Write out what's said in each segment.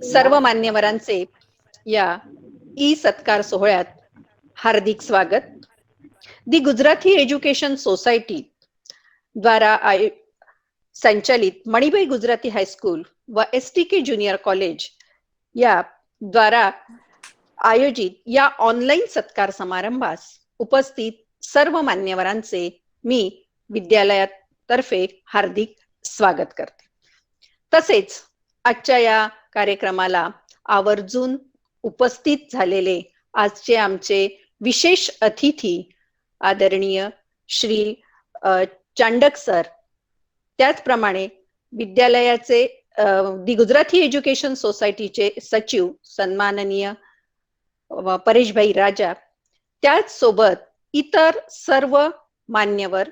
सर्व मान्यवरांचे या ई सत्कार सोहळ्यात हार्दिक स्वागत. दी गुजराती एज्युकेशन सोसायटी द्वारा संचालित मणिबाई गुजराती हायस्कूल व STK ज्युनियर कॉलेज या द्वारा आयोजित या ऑनलाईन सत्कार समारंभास उपस्थित सर्व मान्यवरांचे मी विद्यालयातर्फे हार्दिक स्वागत करते. तसेच आजच्या या कार्यक्रमाला आवर्जून उपस्थित झालेले आजचे आमचे विशेष अतिथी आदरणीय श्री चांडक सर, त्याचप्रमाणे विद्यालयाचे दी गुजराती एज्युकेशन सोसायटीचे सचिव सन्माननीय परेशभाई राजा, त्याच सोबत इतर सर्व मान्यवर,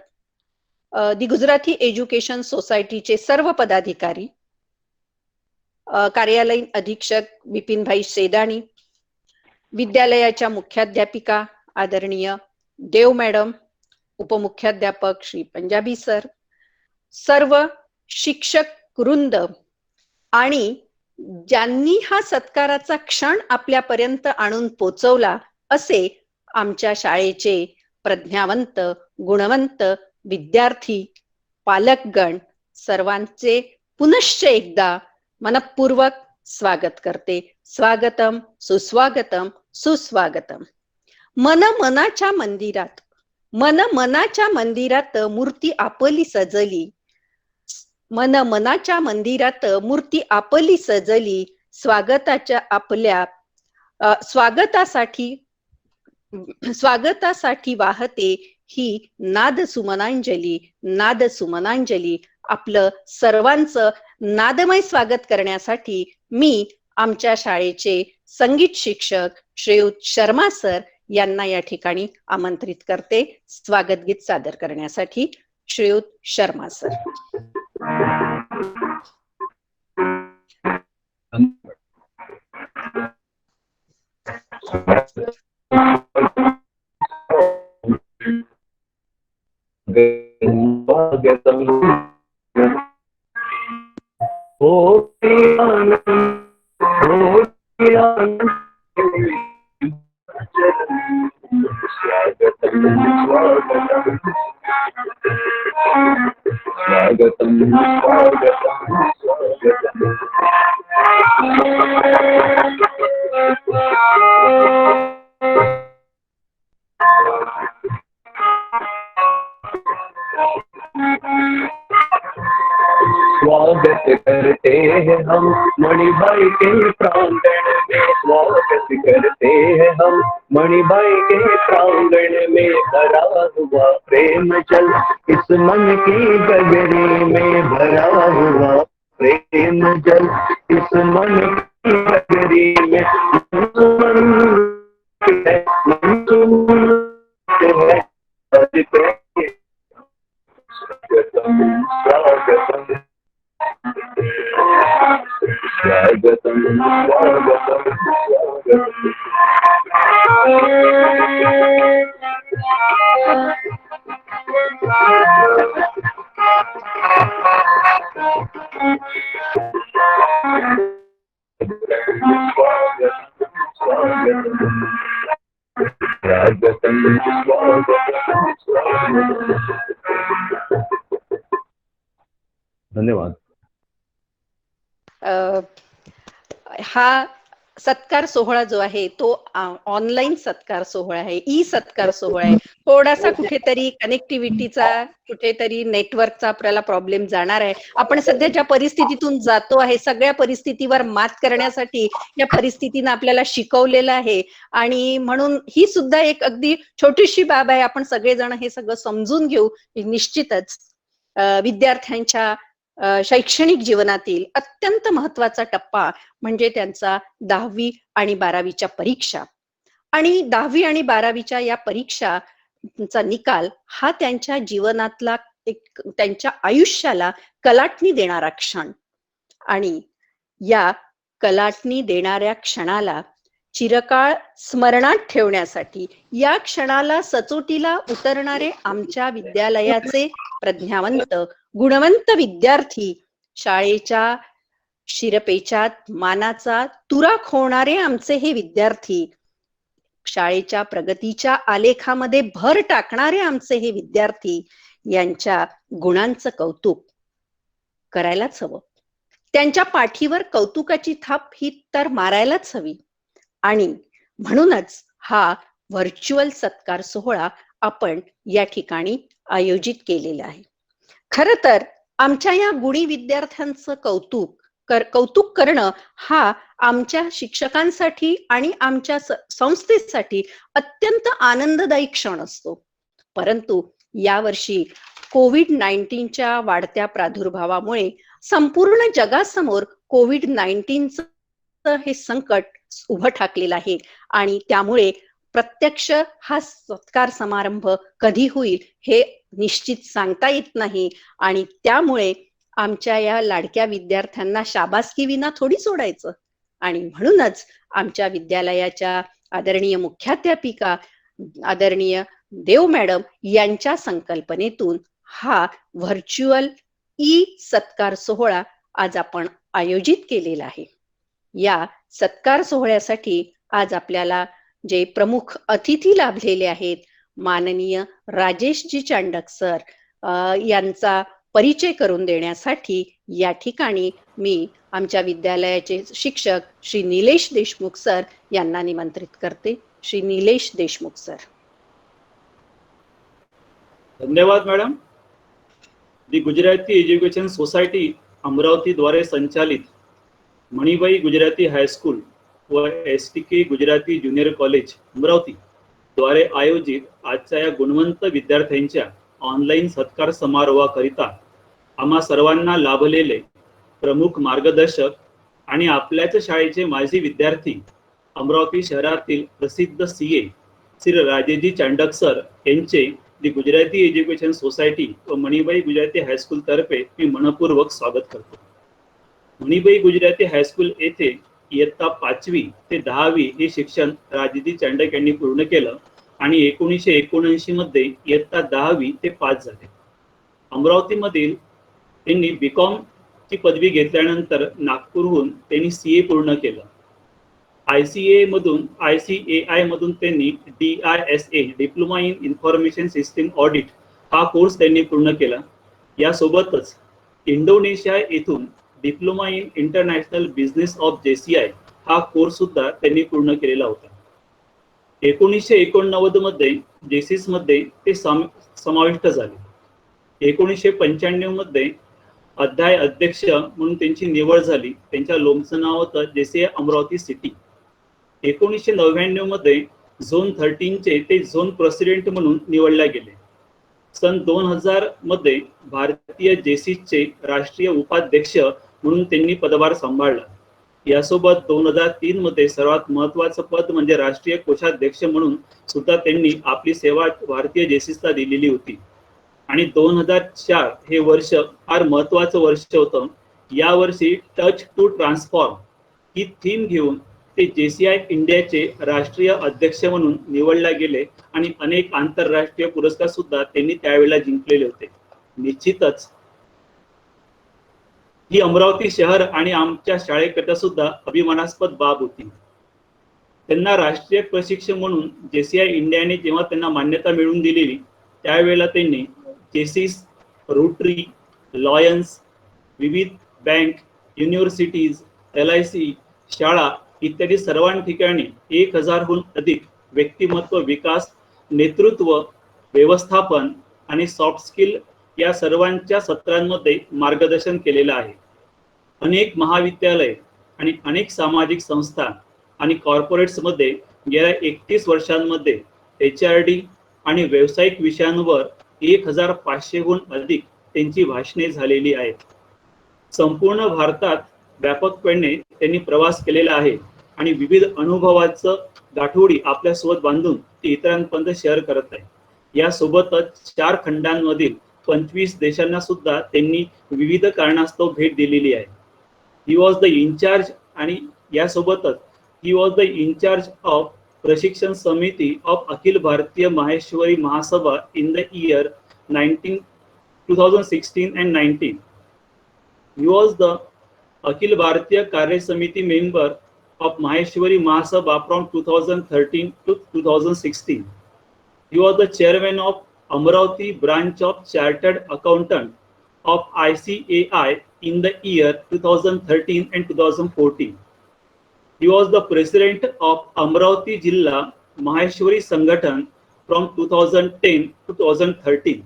दी गुजराती एज्युकेशन सोसायटीचे सर्व पदाधिकारी, कार्यालयीन अधीक्षक विपिनभाई सेदाणी, विद्यालयाच्या मुख्याध्यापिका आदरणीय देव मॅडम, उपमुख्याध्यापक श्री पंजाबी सर, सर्व शिक्षक वृंद आणि ज्यांनी हा सत्काराचा क्षण आपल्यापर्यंत आणून पोचवला असे आमच्या शाळेचे प्रज्ञावंत गुणवंत विद्यार्थी, पालकगण, सर्वांचे पुनश्च एकदा मनपूर्वक स्वागत करते. स्वागतम, सुस्वागतम, सुस्वागतम. मन मनाच्या मंदिरात मूर्ती आपली सजली, मन मनाच्या मंदिरात मूर्ती आपली सजली, स्वागतासाठी वाहते ही नाद सुमनांजली. आपलं सर्वांचं नादमय स्वागत करण्यासाठी मी आमच्या शाळेचे संगीत शिक्षक श्रीयुत शर्मा सर यांना या ठिकाणी आमंत्रित करते स्वागत गीत सादर करण्यासाठी. श्रीयुत शर्मा सर. स्वागत करते हैं हम मणिबाई के प्रांगण में, स्वागत करते हैं हम मणिबाई के प्रांगण में, भरा हुआ प्रेम जल इस मन की गगरी में, भरा हुआ प्रेम जल इस मन की गगरी में, धन्यवाद. हा सत्कार सोहळा जो आहे तो ऑनलाईन सत्कार सोहळा आहे, ई सत्कार सोहळा आहे. थोडासा कुठेतरी कनेक्टिव्हिटीचा, कुठेतरी नेटवर्कचा आपल्याला प्रॉब्लेम जाणार आहे. आपण सध्या ज्या परिस्थितीतून जातो आहे, सगळ्या परिस्थितीवर मात करण्यासाठी या परिस्थितीनं आपल्याला शिकवलेलं आहे आणि म्हणून ही सुद्धा एक अगदी छोटीशी बाब आहे. आपण सगळेजण हे सगळं समजून घेऊ. निश्चितच विद्यार्थ्यांच्या शैक्षणिक जीवनातील अत्यंत महत्वाचा टप्पा म्हणजे त्यांचा 10वी आणि 12वीच्या परीक्षा. आणि 10वी आणि 12वीच्या या परीक्षाचा निकाल हा त्यांच्या जीवनातला एक, त्यांच्या आयुष्याला कलाटणी देणारा क्षण. आणि या कलाटणी देणाऱ्या क्षणाला चिरकाळ स्मरणात ठेवण्यासाठी या क्षणाला सचोटीला उतरणारे आमच्या विद्यालयाचे प्रज्ञावंत गुणवंत विद्यार्थी, शाळेच्या शिरपेचात मानाचा तुरा खोवणारे आमचे हे विद्यार्थी, शाळेच्या प्रगतीच्या आलेखामध्ये भर टाकणारे आमचे हे विद्यार्थी यांच्या गुणांचं कौतुक करायलाच हवं. त्यांच्या पाठीवर कौतुकाची थाप ही तर मारायलाच हवी. आणि म्हणूनच हा व्हर्च्युअल सत्कार सोहळा आपण या ठिकाणी आयोजित केलेला आहे. खरं तर आमच्या या गुणी विद्यार्थ्यांचं कौतुक करणं हा आमच्या शिक्षकांसाठी आणि आमच्या संस्थेसाठी अत्यंत आनंददायी क्षण असतो. परंतु यावर्षी कोविड-19च्या वाढत्या प्रादुर्भावामुळे संपूर्ण जगासमोर कोविड-19चं हे संकट उभं ठाकलेलं आहे आणि त्यामुळे प्रत्यक्ष हा सत्कार समारंभ कधी होईल हे निश्चित सांगता येत नाही आणि त्यामुळे आमच्या या लाडक्या विद्यार्थ्यांना शाबासकी विना थोडी सोडायचं. आणि म्हणूनच आमच्या विद्यालयाच्या आदरणीय मुख्याध्यापिका आदरणीय देव मॅडम यांच्या संकल्पनेतून हा व्हर्च्युअल सत्कार सोहळा आज आपण आयोजित केलेला आहे. या सत्कार सोहळ्यासाठी आज आपल्याला जे प्रमुख अतिथी लाभलेले आहेत, माननीय राजेशजी चांडक सर यांचा परिचय करून देण्यासाठी या ठिकाणी मी आमच्या विद्यालयाचे शिक्षक श्री निलेश देशमुख सर यांना निमंत्रित करते. श्री निलेश देशमुख सर. धन्यवाद मॅडम. दी गुजराती एज्युकेशन सोसायटी अमरावती द्वारे संचालित मणिबाई गुजराती हायस्कूल व STK Gujarati junior college Amravati द्वारे आयोजित आजच्या या गुणवंत विद्यार्थ्यांच्या ऑनलाईन सत्कार समारोहाकरिता आम्हा सर्वांना लाभलेले प्रमुख मार्गदर्शक आणि आपल्याच शाळेचे माजी विद्यार्थी अमरावती शहरातील प्रसिद्ध CA श्री राजेशजी चांडक सर यांचे दी गुजराती एज्युकेशन सोसायटी व मणिबाई गुजराती हायस्कूल तर्फे मी मनपूर्वक स्वागत करतो. मणिबाई गुजराती हायस्कूल येथे इयत्ता 5वी ते 10वी हे शिक्षण राजेशजी चांडक यांनी पूर्ण केलं आणि 1979 मध्ये इयत्ता 10वी ते 5 झाले. अमरावतीमधील त्यांनी BCom ची पदवी घेतल्यानंतर नागपूरहून त्यांनी CA पूर्ण केलं. ICAI मधून त्यांनी DISA diploma in information system audit हा कोर्स त्यांनी पूर्ण केला. यासोबतच इंडोनेशिया येथून diploma in international business of JCI हा कोर्स सुद्धा त्यांनी पूर्ण केलेला होता. 1989 मध्ये JCS मध्ये ते समाविष्ट झाले. 1995 मध्ये अध्याय अध्यक्ष म्हणून त्यांची निवड झाली. त्यांच्या लोमचं नाव होतं JCI अमरावती सिटी. 1999 मध्ये झोन 13चे ते झोन प्रेसिडेंट म्हणून निवडले गेले. सन 2000 मध्ये भारतीय JCSचे राष्ट्रीय उपाध्यक्ष म्हणून त्यांनी पदभार सांभाळला. यासोबत 2003 मध्ये सर्वात महत्त्वाचं पद म्हणजे राष्ट्रीय कोषाध्यक्ष म्हणून सुद्धा त्यांनी आपली सेवा भारतीय JCSला दिलेली होती. आणि 2004 हे वर्ष फार महत्त्वाचं वर्ष होतं. या वर्षी टच टू ट्रान्सफॉर्म ही थीम घेऊन ते JCI इंडियाचे राष्ट्रीय अध्यक्ष म्हणून निवडले गेले आणि अनेक आंतरराष्ट्रीय पुरस्कार सुद्धा त्यांनी त्यावेळेला जिंकलेले होते. निश्चितच ही अमरावती शहर आणि आमच्या शाळेकरता सुद्धा अभिमानास्पद बाब होती. त्यांना राष्ट्रीय प्रशिक्षक म्हणून JCI इंडियाने जेव्हा त्यांना मान्यता मिळवून दिलेली त्यावेळेला त्यांनी JCS, रोटरी, लॉयन्स, विविध बँक, युनिव्हर्सिटीज, LIC, शाळा इत्यादी सर्व ठिकाणी 1000हून अधिक व्यक्तिमत्व विकास, नेतृत्व, व्यवस्थापन आणि सॉफ्ट स्किल या सर्वांच्या सत्रांमध्ये मार्गदर्शन केलेलं आहे. अनेक महाविद्यालय आणि अनेक सामाजिक संस्था आणि कॉर्पोरेट्समध्ये गेल्या 31 वर्षांमध्ये HRD आणि व्यावसायिक विषयांवर 1500हून अधिक त्यांची भाषणे झालेली आहेत. संपूर्ण भारतात व्यापकपणे त्यांनी प्रवास केलेला आहे आणि विविध अनुभवाचं गाठोडी आपल्यासोबत बांधून ते इतरांपर्यंत शेअर करत आहे. यासोबतच 4 खंडांमधील 25 देशांना सुद्धा त्यांनी विविध कारणास्तव भेट दिलेली आहे. ही वॉज द इन्चार्ज आणि यासोबतच he was the incharge of प्रशिक्षण समिती of Akhil Bharatiya Maheshwari Mahasabha in the year 2016 and 19. He was the Akhil Bharatiya कार्य समिति member of Maheshwari Mahasabha from 2013 to 2016. He was the chairman of Amravati branch of Chartered Accountant of ICAI in the year 2013 and 2014. He was the president of Amravati Jilla Maheshwari Sangathan from 2010 to 2013.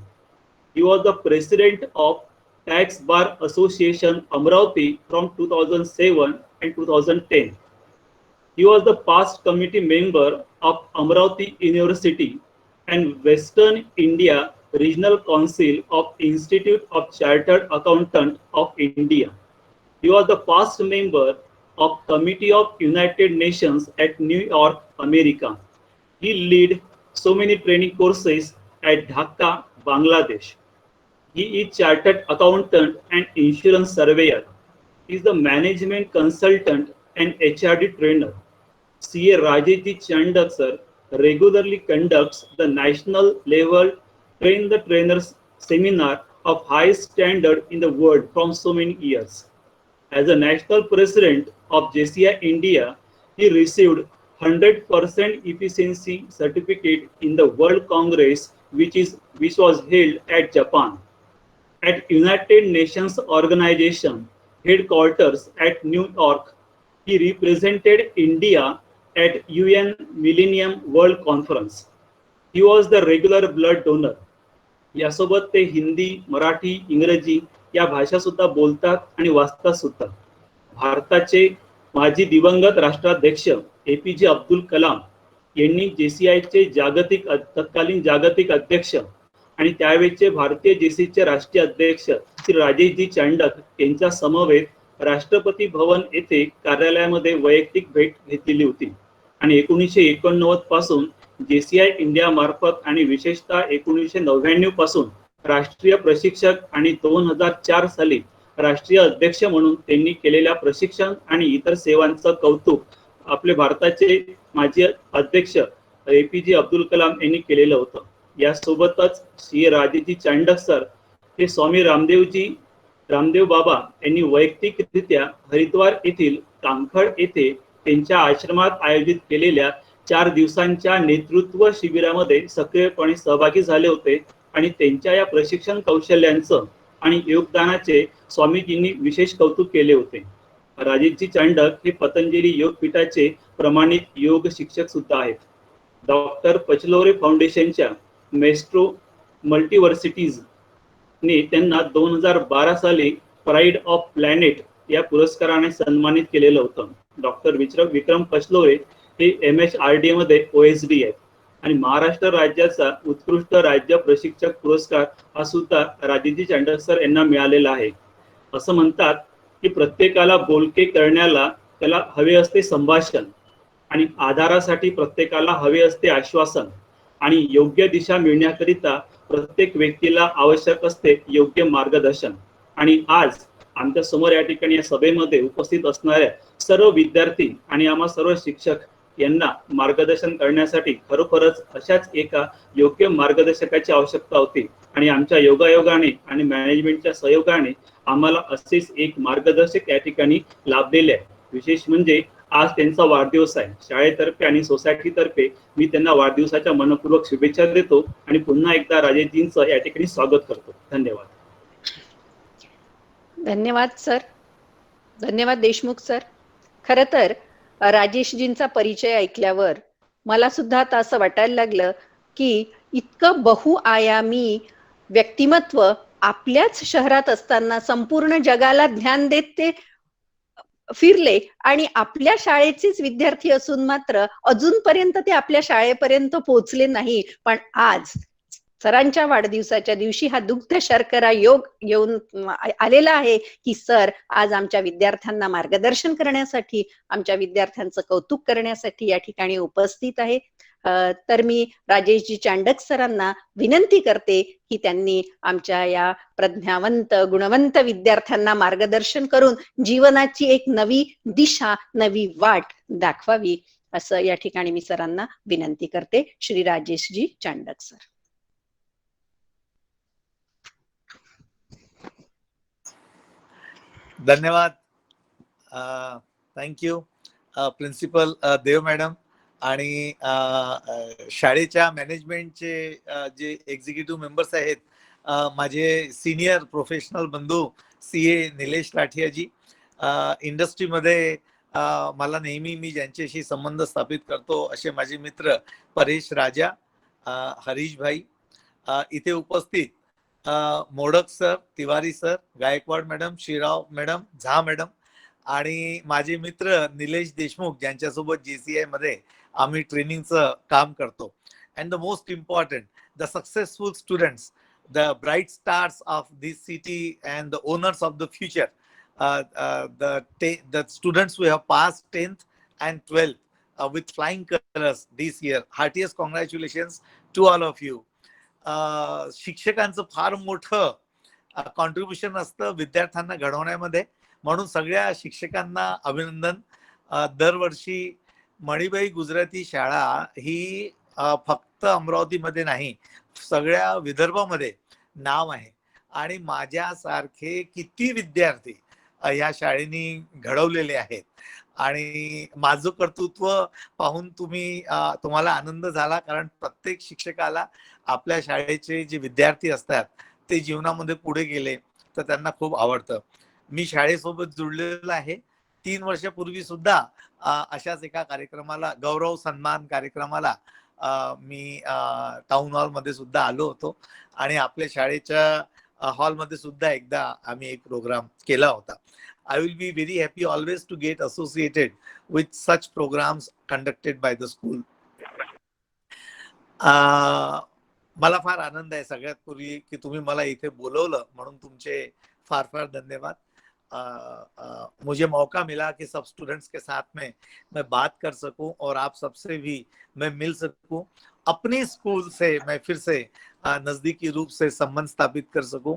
He was the president of Tax Bar Association Amravati from 2007 and 2010. He was the past committee member of Amravati University and Western India Regional Council of Institute of Chartered Accountant of India. He was the past member of Committee of United Nations at New York, America. He led so many training courses at Dhaka, Bangladesh. He is chartered accountant and insurance surveyor. He is the management consultant and HRD trainer. CA Rajesh Chandak sir regularly conducts the national level train the trainers seminar of high standard in the world from so many years. As a national president of JCI India, he received 100% efficiency certificate in the World Congress, which was held at Japan. At United Nations Organization headquarters at New York, he represented India at UN Millennium World Conference. He was the regular blood donor. यासोबत ते हिंदी, मराठी, इंग्रजी या भाषा सुद्धा बोलतात आणि वाचतात सुद्धा. भारताचे माजी दिवंगत राष्ट्राध्यक्ष APJ अब्दुल कलाम यांनी JCIचे तत्कालीन जागतिक अध्यक्ष आणि त्यावेळेचे भारतीय JCIचे राष्ट्रीय अध्यक्ष श्री राजेशजी चांडक यांच्या समवेत राष्ट्रपती भवन येथे कार्यालयामध्ये वैयक्तिक भेट घेतलेली होती. आणि 1989 पासून JCI इंडिया मार्फत आणि विशेषतः 1999 पासून राष्ट्रीय प्रशिक्षक आणि 2004 साली राष्ट्रीय अध्यक्ष म्हणून त्यांनी केलेल्या प्रशिक्षण आणि इतर सेवांचं कौतुक आपले भारताचे माजी अध्यक्ष APJ अब्दुल कलाम यांनी केलेलं होतं. यासोबतच CA राजेशजी चांडक सर हे स्वामी रामदेव बाबा यांनी वैयक्तिकरित्या हरिद्वार येथील कांखड येथे त्यांच्या आश्रमात आयोजित केलेल्या 4 दिवसांच्या नेतृत्व शिबिरामध्ये सक्रियपणे सहभागी झाले होते आणि त्यांच्या या प्रशिक्षण कौशल्यांचं आणि योगदानाचे स्वामीजींनी विशेष कौतुक केले होते. राजेशजी चांडक हे पतंजली योगपीठाचे प्रमाणित योग शिक्षक सुद्धा आहेत. डॉक्टर पचलौरे फाउंडेशनच्या मेस्ट्रो मल्टीव्हर्सिटीज ने त्यांना 2012 साली प्राइड ऑफ प्लॅनेट या पुरस्काराने सन्मानित केलेलं होतं. डॉक्टर विक्रम पचलौरे हे MHRDA मध्ये OSD आहेत आणि महाराष्ट्र राज्याचा उत्कृष्ट राज्य प्रशिक्षक पुरस्कार हा सुद्धा राजेशजी चांडक सर यांना मिळालेला आहे. असं म्हणतात की प्रत्येकाला बोलके करण्याला त्याला हवे असते संभाषण आणि आधारासाठी प्रत्येकाला हवे असते आश्वासन आणि योग्य दिशा मिळण्याकरिता प्रत्येक व्यक्तीला आवश्यक असते योग्य मार्गदर्शन. आणि आज आमच्या समोर या ठिकाणी या सभेमध्ये उपस्थित असणाऱ्या सर्व विद्यार्थी आणि आम्हा सर्व शिक्षक यांना मार्गदर्शन करण्यासाठी खरोखरच अशाच एका योग्य मार्गदर्शकाची आवश्यकता होती आणि आमच्या योगायोगाने आणि मॅनेजमेंटच्या सहयोगाने आम्हाला असेच एक मार्गदर्शक या ठिकाणी लाभलेले आहे. विशेष म्हणजे आज त्यांचा वाढदिवस आहे. शाळेतर्फे आणि सोसायटीतर्फे मी त्यांना वाढदिवसाच्या मनपूर्वक शुभेच्छा देतो आणि पुन्हा एकदा राजेशजींचं या ठिकाणी स्वागत करतो. धन्यवाद. धन्यवाद सर. धन्यवाद देशमुख सर. खरं तर राजेशजींचा परिचय ऐकल्यावर मला सुद्धा आता असं वाटायला लागलं की इतकं बहुआयामी व्यक्तिमत्व आपल्याच शहरात असताना संपूर्ण जगाला ज्ञान देत ते फिरले आणि आपल्या शाळेचेच विद्यार्थी असून मात्र अजूनपर्यंत ते आपल्या शाळेपर्यंत पोहोचले नाही. पण आज सरांच्या वाढदिवसाच्या दिवशी हा दुग्ध शर्करा योग येऊन आलेला आहे की सर आज आमच्या विद्यार्थ्यांना मार्गदर्शन करण्यासाठी, आमच्या विद्यार्थ्यांचं कौतुक करण्यासाठी या ठिकाणी उपस्थित आहे. तर मी राजेशजी चांडक सरांना विनंती करते की त्यांनी आमच्या या प्रज्ञावंत गुणवंत विद्यार्थ्यांना मार्गदर्शन करून जीवनाची एक नवी दिशा, नवी वाट दाखवावी असं या ठिकाणी मी सरांना विनंती करते. श्री राजेशजी चांडक सर. धन्यवाद थँक्यू प्रिन्सिपल देव मॅडम आणि शाळेच्या मॅनेजमेंटचे जे एक्झिक्युटिव्ह मेंबर्स आहेत, माझे सिनियर प्रोफेशनल बंधू CA निलेश लाठियाजी, इंडस्ट्रीमध्ये मला नेहमी मी ज्यांच्याशी संबंध स्थापित करतो असे माझे मित्र परेश राजा, हरीश भाई, इथे उपस्थित Modak sir, Tiwari sir, Gaikwad madam, Shrirao madam, Jha madam आणि माझे मित्र निलेश देशमुख ज्यांच्यासोबत JCI मध्ये आम्ही ट्रेनिंगचं काम करतो. And the most important, the successful students, the bright stars of this city and the owners of the future, the students who have passed 10th and 12th with flying colors this year. Heartiest congratulations to all of you. शिक्षकांचं फार मोठं contribution असतं विद्यार्थ्यांना घडवण्यामध्ये, म्हणून सगळ्या शिक्षकांना अभिनंदन. दरवर्षी मणिबाई गुजराती शाळा ही फक्त अमरावतीमध्ये नाही, सगळ्या विदर्भामध्ये नाव आहे आणि माझ्यासारखे किती विद्यार्थी या शाळेने घडवलेले आहेत आणि माझं कर्तृत्व पाहून तुम्हाला आनंद झाला, कारण प्रत्येक शिक्षकाला आपल्या शाळेचे जे विद्यार्थी असतात ते जीवनामध्ये पुढे गेले तर त्यांना खूप आवडतं. मी शाळेसोबत जुळलेलो आहे. 3 वर्षापूर्वी सुद्धा अशाच एका कार्यक्रमाला, गौरव सन्मान कार्यक्रमाला मी टाउन हॉलमध्ये सुद्धा आलो होतो आणि आपल्या शाळेच्या हॉलमध्ये सुद्धा एकदा आम्ही एक प्रोग्राम केला होता. I will be very happy always to get associated with such programs conducted by the school. मला फार आनंद आहे सगळ्यात पूर्वी की तुम्ही मला इथे बोलवलं, म्हणून तुमचे फार फार धन्यवाद. मुझे मौका मिला कि सब स्टूडेंट्स के साथ में मैं बात कर सकूं और आप सबसे भी मैं मिल सकूं, अपने स्कूल से मैं फिर से नजदीकी रूप से संबंध स्थापित कर सकूं.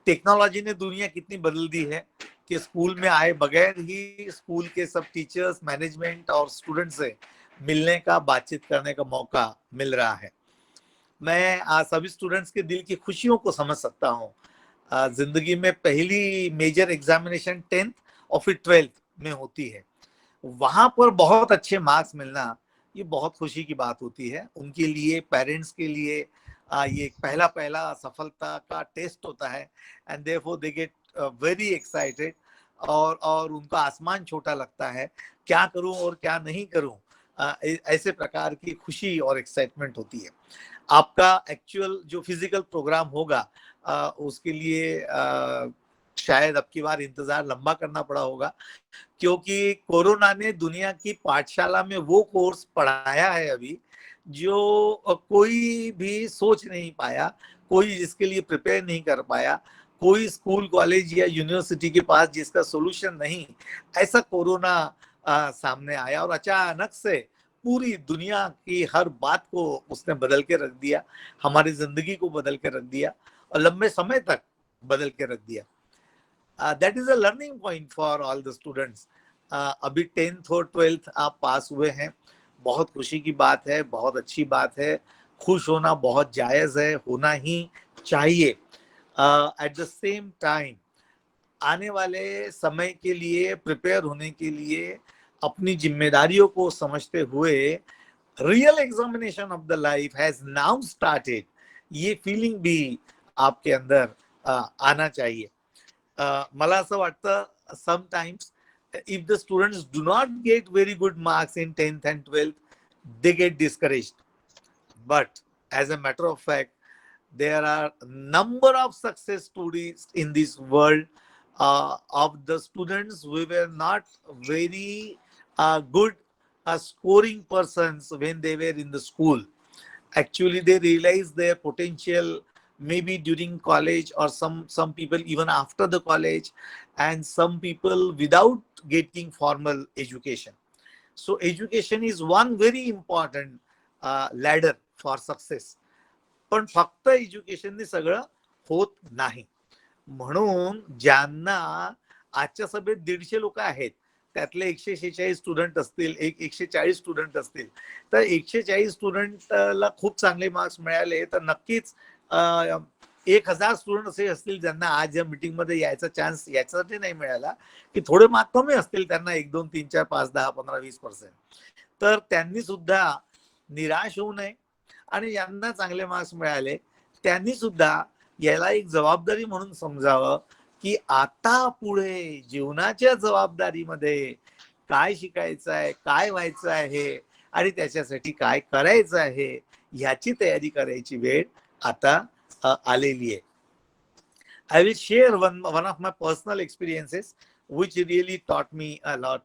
टेक्नोलॉजी ने दुनिया कितनी बदल दी है कि स्कूल में आए बगैर ही स्कूल के सब टीचर्स, मैनेजमेंट और स्टूडेंट से मिलने का, बातचीत करने का मौका मिल रहा है. मैं सभी स्टूडेंट्स के दिल की खुशियों को समझ सकता हूँ. जिंदगी में पहली मेजर एग्जामिनेशन 10th और फिर 12th में होती है. वहां पर बहुत अच्छे मार्क्स मिलना ये बहुत खुशी की बात होती है. उनके लिए, पेरेंट्स के लिए ये पहला सफलता का टेस्ट होता है end therefore they get very excited और उनका आसमान छोटा लगता है, क्या करूं और क्या नहीं करूं, ऐसे प्रकार की खुशी और एक्साइटमेंट होती है. आपका एक्चुअल जो फिजिकल प्रोग्राम होगा उसके लिए शायद अब की बार इंतजार लंबा करना पड़ा होगा, क्योंकि कोरोना ने दुनिया की पाठशाला में वो कोर्स पढ़ाया है अभी जो कोई भी सोच नहीं पाया, कोई जिसके लिए प्रिपेयर नहीं कर पाया, कोई स्कूल, कॉलेज या यूनिवर्सिटी के पास जिसका सोल्यूशन नहीं. ऐसा कोरोना सामने आया और अचानक से पूरी दुनिया की हर बात को उसने बदल के रख दिया, हमारी जिंदगी को बदल के रख दिया और लंबे समय तक बदल के रख दिया. That is a learning point for all the students. अभी 10th और 12th आप पास हुए हैं, बहुत खुशी की बात है, बहुत अच्छी बात है. खुश होना बहुत जायज है, होना ही चाहिए. एट द सेम टाइम आने वाले समय के लिए प्रिपेयर होने के लिए अपनी जिम्मेदारियों को समझते हुए real examination of the life has now started, ये फीलिंग भी आपके अंदर आना चाहिए. मला असं वाटतं sometimes if the students do not get very good marks in 10th and 12th, they get discouraged. But as a matter of fact, there are number of success stories in this world of the students who were not very good scoring persons when they were in the school. Actually, they realized their potential maybe during college, or some people even after the college, and some people without getting formal education. So education is one very important ladder for success. पण फक्त एज्युकेशनने सगळं होत नाही. म्हणून ज्यांना आजच्या सभेत 150 लोक आहेत, त्यातले 146 स्टुडंट असतील, 140 स्टुडंट असतील, तर 140 स्टुडंटला खूप चांगले मार्क्स मिळाले तर नक्कीच 1000 स्टुडंट असे असतील ज्यांना आज या मीटिंग मध्ये यायचा चान्स याच्यासाठी नाही मिळाला की थोडे मार्क कमी असतील त्यांना 1 2 3 4 5 10 15 20%, तर त्यांनी सुद्धा निराश होऊ नये आणि यांना चांगले मार्क्स मिळाले त्यांनी सुद्धा याला एक जबाबदारी म्हणून समजावं की आता पुढे जीवनाच्या जबाबदारीमध्ये काय शिकायचं आहे, काय व्हायचं आहे आणि त्याच्यासाठी काय करायचं आहे ह्याची तयारी करायची वेळ आता आलेली आहे. I will share one of my personal experiences which really taught me a lot.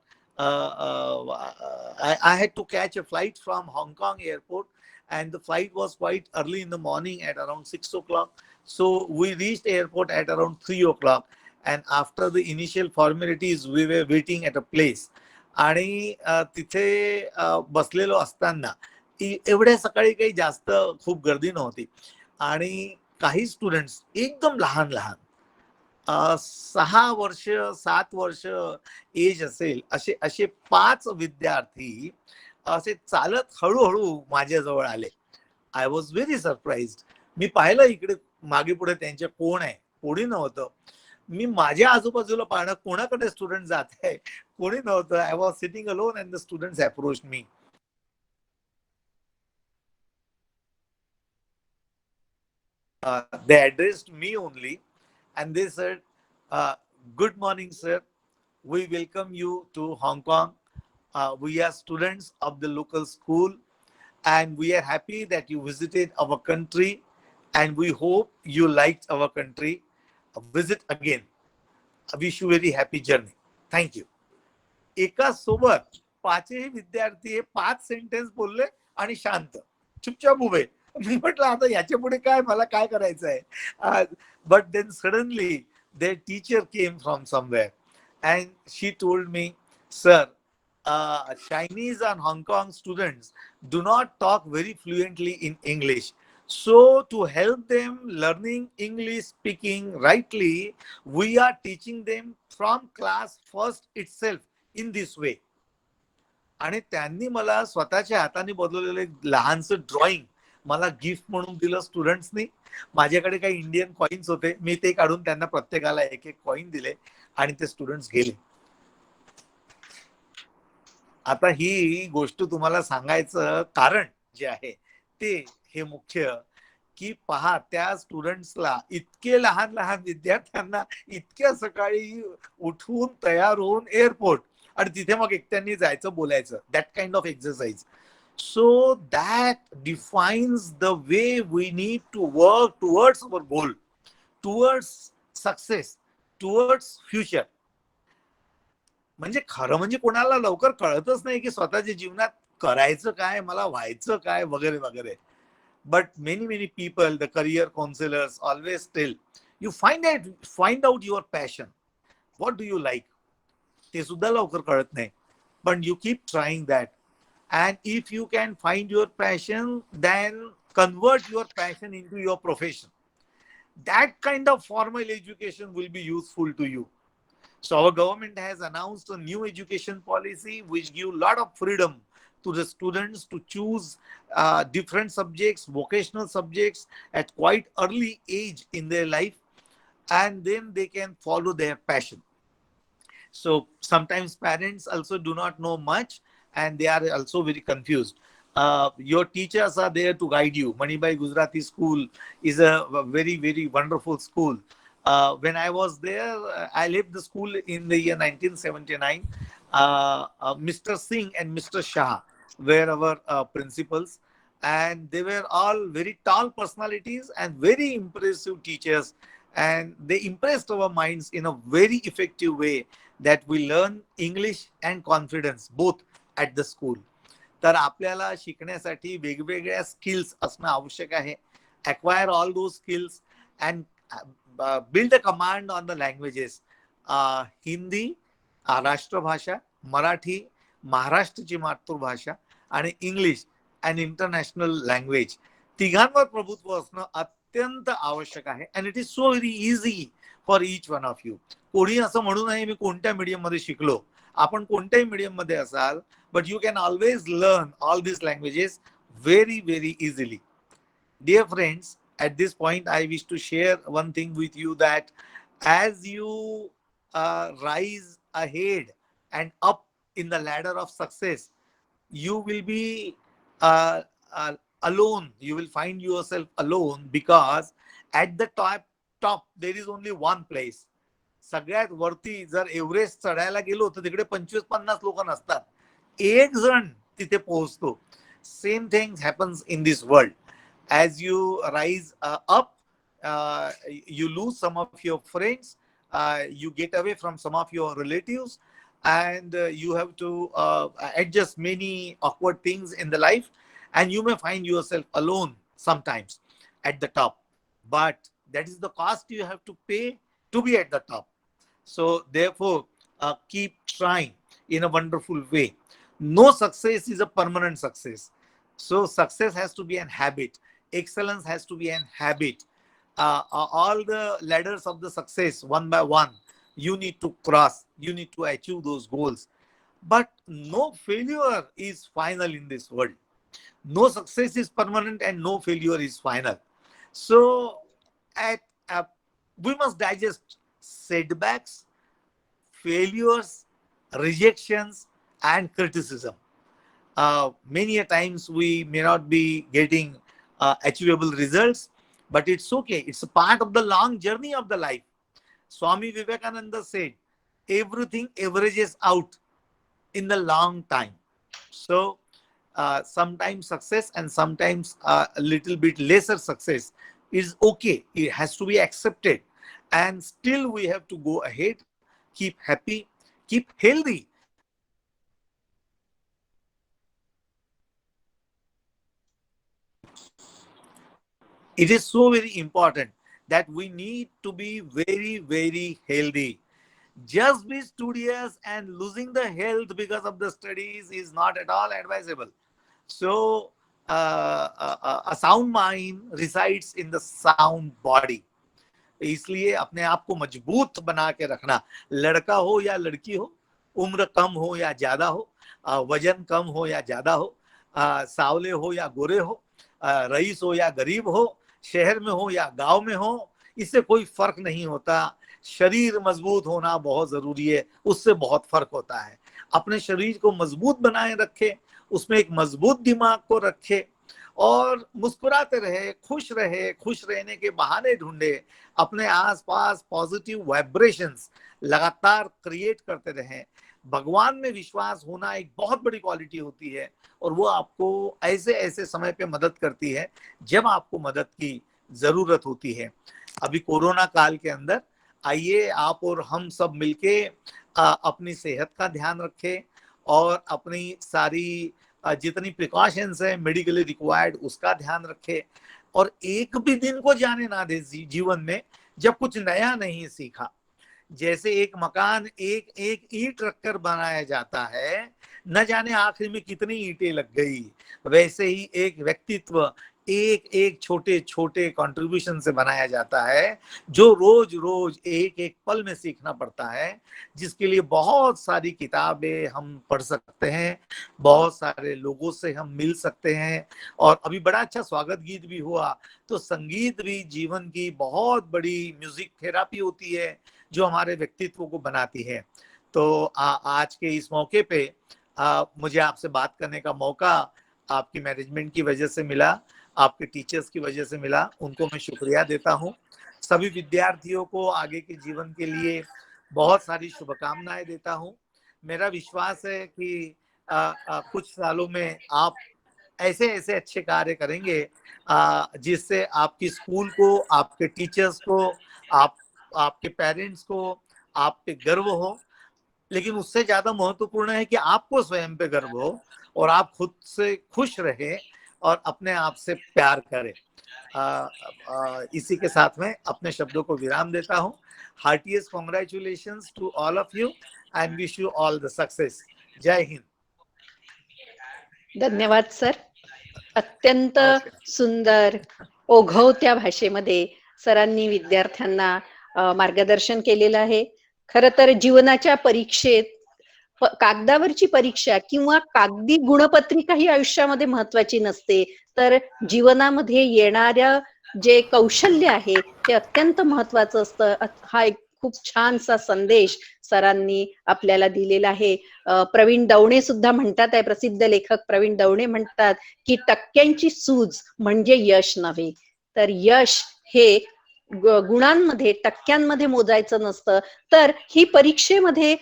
I had to catch a flight from Hong Kong airport, and the flight was quite early in the morning at around 6 o'clock. So we reached airport at around 3 o'clock, and after the initial formalities we were waiting at a place. आणि तिथे बसलेलो असताना एवढ्या सकाळी काही जास्त खूप गर्दी नव्हती आणि काही स्टुडंट्स एकदम लहान लहान 6 वर्ष 7 वर्ष एज असेल असे असे 5 विद्यार्थी असे चालत हळूहळू माझ्याजवळ आले. I was very surprised. मी पाहिलं इकडे मागे पुढे त्यांचे कोण आहे, कोणी नव्हतं. मी माझ्या आजूबाजूला पाहणं कोणाकडे स्टुडंट जात आहे कोणी नव्हतं. I was sitting alone and the students approached me. They addressed me only and they said, good morning sir, we welcome you to Hong Kong. We are students of the local school and we are happy that you visited our country and we hope you liked our country. Visit again. I wish you very happy journey. Thank you. एका सोबत 5ही विद्यार्थी हे 5 sentence बोलले आणि शांत चुपचाप उभे. मी म्हटलं आता याच्या पुढे काय, मला काय करायचं आहे. But then suddenly their teacher came from somewhere and she told me, sir, Chinese and Hong Kong students do not talk very fluently in English. So to help them learning English speaking rightly, we are teaching them from class first itself in this way. आणि त्यांनी मला स्वतःच्या हाताने बनवलेलं एक लहानसं drawing मला gift म्हणून दिलं स्टुडंट्सनी. माझ्याकडे काही इंडियन कॉइन्स होते, मी ते काढून त्यांना प्रत्येकाला एक एक कॉइन दिले आणि ते स्टुडंट्स गेले. आता ही गोष्ट तुम्हाला सांगायचं कारण जे आहे ते हे मुख्य की पहा, त्या स्टुडंट्सला इतके लहान लहान विद्यार्थ्यांना इतक्या सकाळी उठून तयार होऊन एअरपोर्ट आणि तिथे मग एकट्यांनी जायचं बोलायचं, that kind of exercise. So that defines the way we need to work towards our goal, towards success, towards future. म्हणजे खरं म्हणजे कोणाला लवकर कळतच नाही की स्वतःच्या जीवनात करायचं काय, मला व्हायचं काय वगैरे वगैरे. But many people, the career counselors always tell you find out your passion. What do you like? ते सुद्धा लवकर कळत नाही. But you keep trying that. And if you can find your passion, then convert your passion into your profession. That kind of formal education will be useful to you. So our government has announced a new education policy which give a lot of freedom to the students to choose different subjects, vocational subjects at quite early age in their life, and then they can follow their passion. So sometimes parents also do not know much and they are also very confused. Your teachers are there to guide you. Manibai Gujarati School is a very wonderful school. When I was there, I left the school in the year 1979. Mr. Singh and Mr. Shah were our principals, and they were all very tall personalities and very impressive teachers, and they impressed our minds in a very effective way that we learn English and confidence both at the school. तर आपल्याला शिकण्यासाठी वेगवेगळ्या skills असणं आवश्यक आहे. Acquire all those skills and build a command on the languages. Hindi राष्ट्रभाषा, मराठी महाराष्ट्राची मातृभाषा आणि इंग्लिश अँड इंटरनॅशनल लँग्वेज, तिघांवर प्रभुत्व असणं अत्यंत आवश्यक आहे. And it is so very easy for each one of you. कोणी असं म्हणू नये मी कोणत्या मीडियम मध्ये शिकलो. आपण कोणत्याही मीडियम मध्ये असाल, but you can always learn all these languages very easily. Dear friends, at this point, I wish to share one thing with you, that as you rise ahead and up in the ladder of success, you will be uh, uh, alone. You will find yourself alone, because at the top there is only one place. सगळ्यात वरती जर Everest चढायला गेलो तर तिकडे 25-50 लोक नसतात, एक जण तिथे पोहोचतो. Same thing happens in this world. as you rise up, you lose some of your friends, you get away from some of your relatives, and you have to adjust many awkward things in the life, and you may find yourself alone sometimes at the top. But that is the cost you have to pay to be at the top. So therefore, keep trying in a wonderful way. No success is a permanent success. So success has to be an habit. Excellence has to be an habit. All the ladders of the success, one by one, you need to cross. You need to achieve those goals. But no failure is final in this world. No success is permanent and no failure is final. So we must digest setbacks, failures, rejections, and criticism. Many a times we may not be getting achievable results, but it's okay. It's a part of the long journey of the life. Swami Vivekananda said, everything averages out in the long time. So sometimes success and sometimes a little bit lesser success is okay. It has to be accepted. And still we have to go ahead, keep happy, keep healthy. It is so very important that we need to be very, very healthy. Just be studious and losing the health because of the studies is not at all advisable. So a sound mind resides in the sound body. इसलिए अपने आप को मजबूत बना के रखना, लड़का हो या लड़की हो, उम्र कम हो या ज्यादा हो, वजन कम हो या ज्यादा हो, सावले हो या गोरे हो, रईस हो या गरीब हो, शहर में हो या गांव में हो, इससे कोई फर्क नहीं होता. शरीर मजबूत होना बहुत जरूरी है, उससे बहुत फर्क होता है. अपने शरीर को मजबूत बनाए रखे, उसमें एक मजबूत दिमाग को रखे और मुस्कुराते रहे, खुश रहने के बहाने ढूंढे, अपने आसपास पॉजिटिव वाइब्रेशंस लगातार क्रिएट करते रहे. भगवान में विश्वास होना एक बहुत बड़ी क्वालिटी होती है और वो आपको ऐसे ऐसे समय पे मदद करती है जब आपको मदद की जरूरत होती है. अभी कोरोना काल के अंदर आइए आप और हम सब मिलके अपनी सेहत का ध्यान रखें और अपनी सारी जितनी प्रिकॉशंस है मेडिकली रिक्वायर्ड उसका ध्यान रखें और एक भी दिन को जाने ना दे जीवन में जब कुछ नया नहीं सीखा. जैसे एक मकान एक एक ईंट रखकर बनाया जाता है, न जाने आखिर में कितनी ईंटें लग गई, वैसे ही एक व्यक्तित्व एक एक छोटे छोटे कंट्रीब्यूशन से बनाया जाता है जो रोज रोज एक एक पल में सीखना पड़ता है, जिसके लिए बहुत सारी किताबें हम पढ़ सकते हैं, बहुत सारे लोगों से हम मिल सकते हैं. और अभी बड़ा अच्छा स्वागत गीत भी हुआ, तो संगीत भी जीवन की बहुत बड़ी म्यूजिक थेरापी होती है जो हमारे व्यक्तित्व को बनाती है. तो आज के इस मौके पे मुझे आपसे बात करने का मौका आपकी मैनेजमेंट की वजह से मिला, आपके टीचर्स की वजह से मिला, उनको मैं शुक्रिया देता हूँ. सभी विद्यार्थियों को आगे के जीवन के लिए बहुत सारी शुभकामनाएं देता हूँ. मेरा विश्वास है कि कुछ सालों में आप ऐसे ऐसे अच्छे कार्य करेंगे जिससे आपकी स्कूल को, आपके टीचर्स को, आपके पेरेंट्स को आप पे गर्व हो. लेकिन उससे ज्यादा महत्वपूर्ण है कि आपको स्वयं पे गर्व हो और आप खुद से खुश रहे और अपने आप से प्यार करें. इसी के साथ में अपने शब्दों को विराम देता हूँ. Heartiest congratulations to all of you and wish you all the success. जय हिंद. धन्यवाद सर. अत्यंत सुंदर ओघवत्या भाषेमध्ये सरांनी विद्यार्थ्यांना मार्गदर्शन केलेलं आहे. खरं तर जीवनाच्या परीक्षेत कागदावरची परीक्षा किंवा कागदी गुणपत्रिका ही आयुष्यामध्ये महत्वाची नसते, तर जीवनामध्ये येणाऱ्या जे कौशल्य आहे ते अत्यंत महत्वाचं असतं. हा एक खूप छानसा संदेश सरांनी आपल्याला दिलेला आहे. प्रवीण दवणे सुद्धा म्हणतात आहे, प्रसिद्ध लेखक प्रवीण दवणे म्हणतात की टक्क्यांची सूज म्हणजे यश नव्हे, तर यश हे गुणांमध्ये टक्क्यांमध्ये मोजायचं नसतं, तर ही परीक्षेमध्ये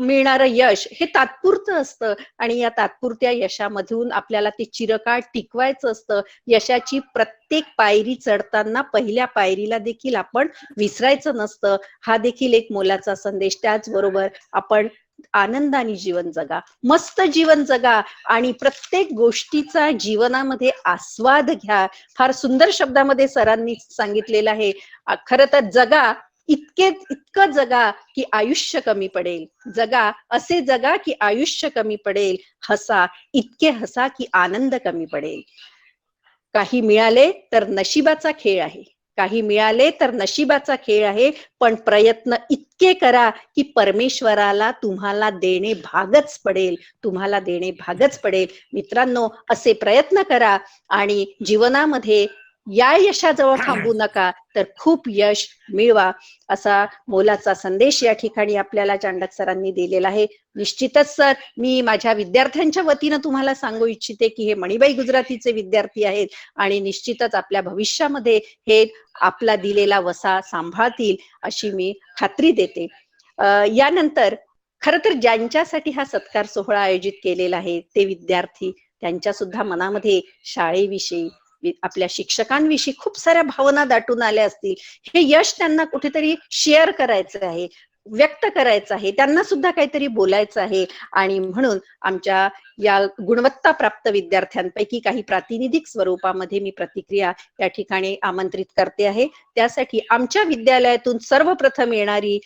मिळणारं यश हे तात्पुरतं असतं आणि या तात्पुरत्या यशामधून आपल्याला ते चिरकाळ टिकवायचं असतं. यशाची प्रत्येक पायरी चढताना पहिल्या पायरीला देखील आपण विसरायचं नसतं. हा देखील एक मोलाचा संदेश. त्याचबरोबर आपण आनंदाने जीवन जगा, मस्त जीवन जगा आणि प्रत्येक गोष्टीचा जीवनामध्ये आस्वाद घ्या. फार सुंदर शब्दामध्ये सरांनी सांगितलेलं आहे. खरं तर जगा इतकं जगा की आयुष्य कमी पडेल. जगा असे जगा की आयुष्य कमी पडेल. हसा इतके हसा की आनंद कमी पडेल. काही मिळाले तर नशिबाचा खेळ आहे. काही मिळाले तर नशिबाचा खेळ आहे, पण प्रयत्न इतके करा की परमेश्वराला तुम्हाला देणे भागच पडेल. तुम्हाला देणे भागच पडेल. मित्रांनो, असे प्रयत्न करा आणि जीवनामध्ये या यशाजवळ थांबू नका, तर खूप यश मिळवा. असा मोलाचा संदेश या ठिकाणी आपल्याला चांडक सरांनी दिलेला आहे. निश्चितच सर, मी माझ्या विद्यार्थ्यांच्या वतीनं तुम्हाला सांगू इच्छिते की हे मणिबाई गुजरातीचे विद्यार्थी आहेत आणि निश्चितच आपल्या भविष्यामध्ये हे आपला दिलेला वसा सांभाळतील अशी मी खात्री देते. यानंतर खरं तर ज्यांच्यासाठी हा सत्कार सोहळा आयोजित केलेला आहे ते विद्यार्थी, त्यांच्या सुद्धा मनामध्ये शाळेविषयी, आपल्या शिक्षकांविषयी खूप साऱ्या भावना दाटून आल्या असतील. हे यश त्यांना कुठेतरी शेअर करायचं आहे, व्यक्त करायचं आहे, त्यांना सुद्धा काहीतरी बोलायचं आहे आणि म्हणून आमच्या या गुणवत्ता प्राप्त विद्यार्थ्यांपैकी काही प्रातिनिधिक स्वरूपामध्ये मी प्रतिक्रिया या ठिकाणी आमंत्रित करते आहे. त्यासाठी आमच्या विद्यालयातून सर्वप्रथम येणारी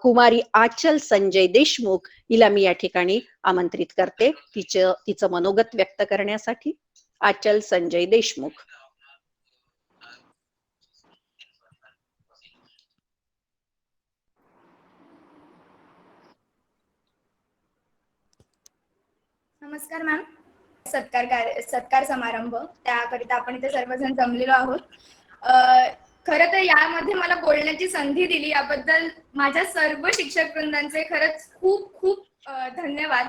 कुमारी आचल संजय देशमुख हिला मी या ठिकाणी आमंत्रित करते तिचं मनोगत व्यक्त करण्यासाठी. आचल संजय देशमुख. नमस्कार मॅम. सत्कार समारंभ त्याकरिता आपण इथे सर्वजण जमलेलो आहोत. खरं तर यामध्ये मला बोलण्याची संधी दिली याबद्दल माझ्या सर्व शिक्षक वृंदांचे खरंच खूप खूप धन्यवाद.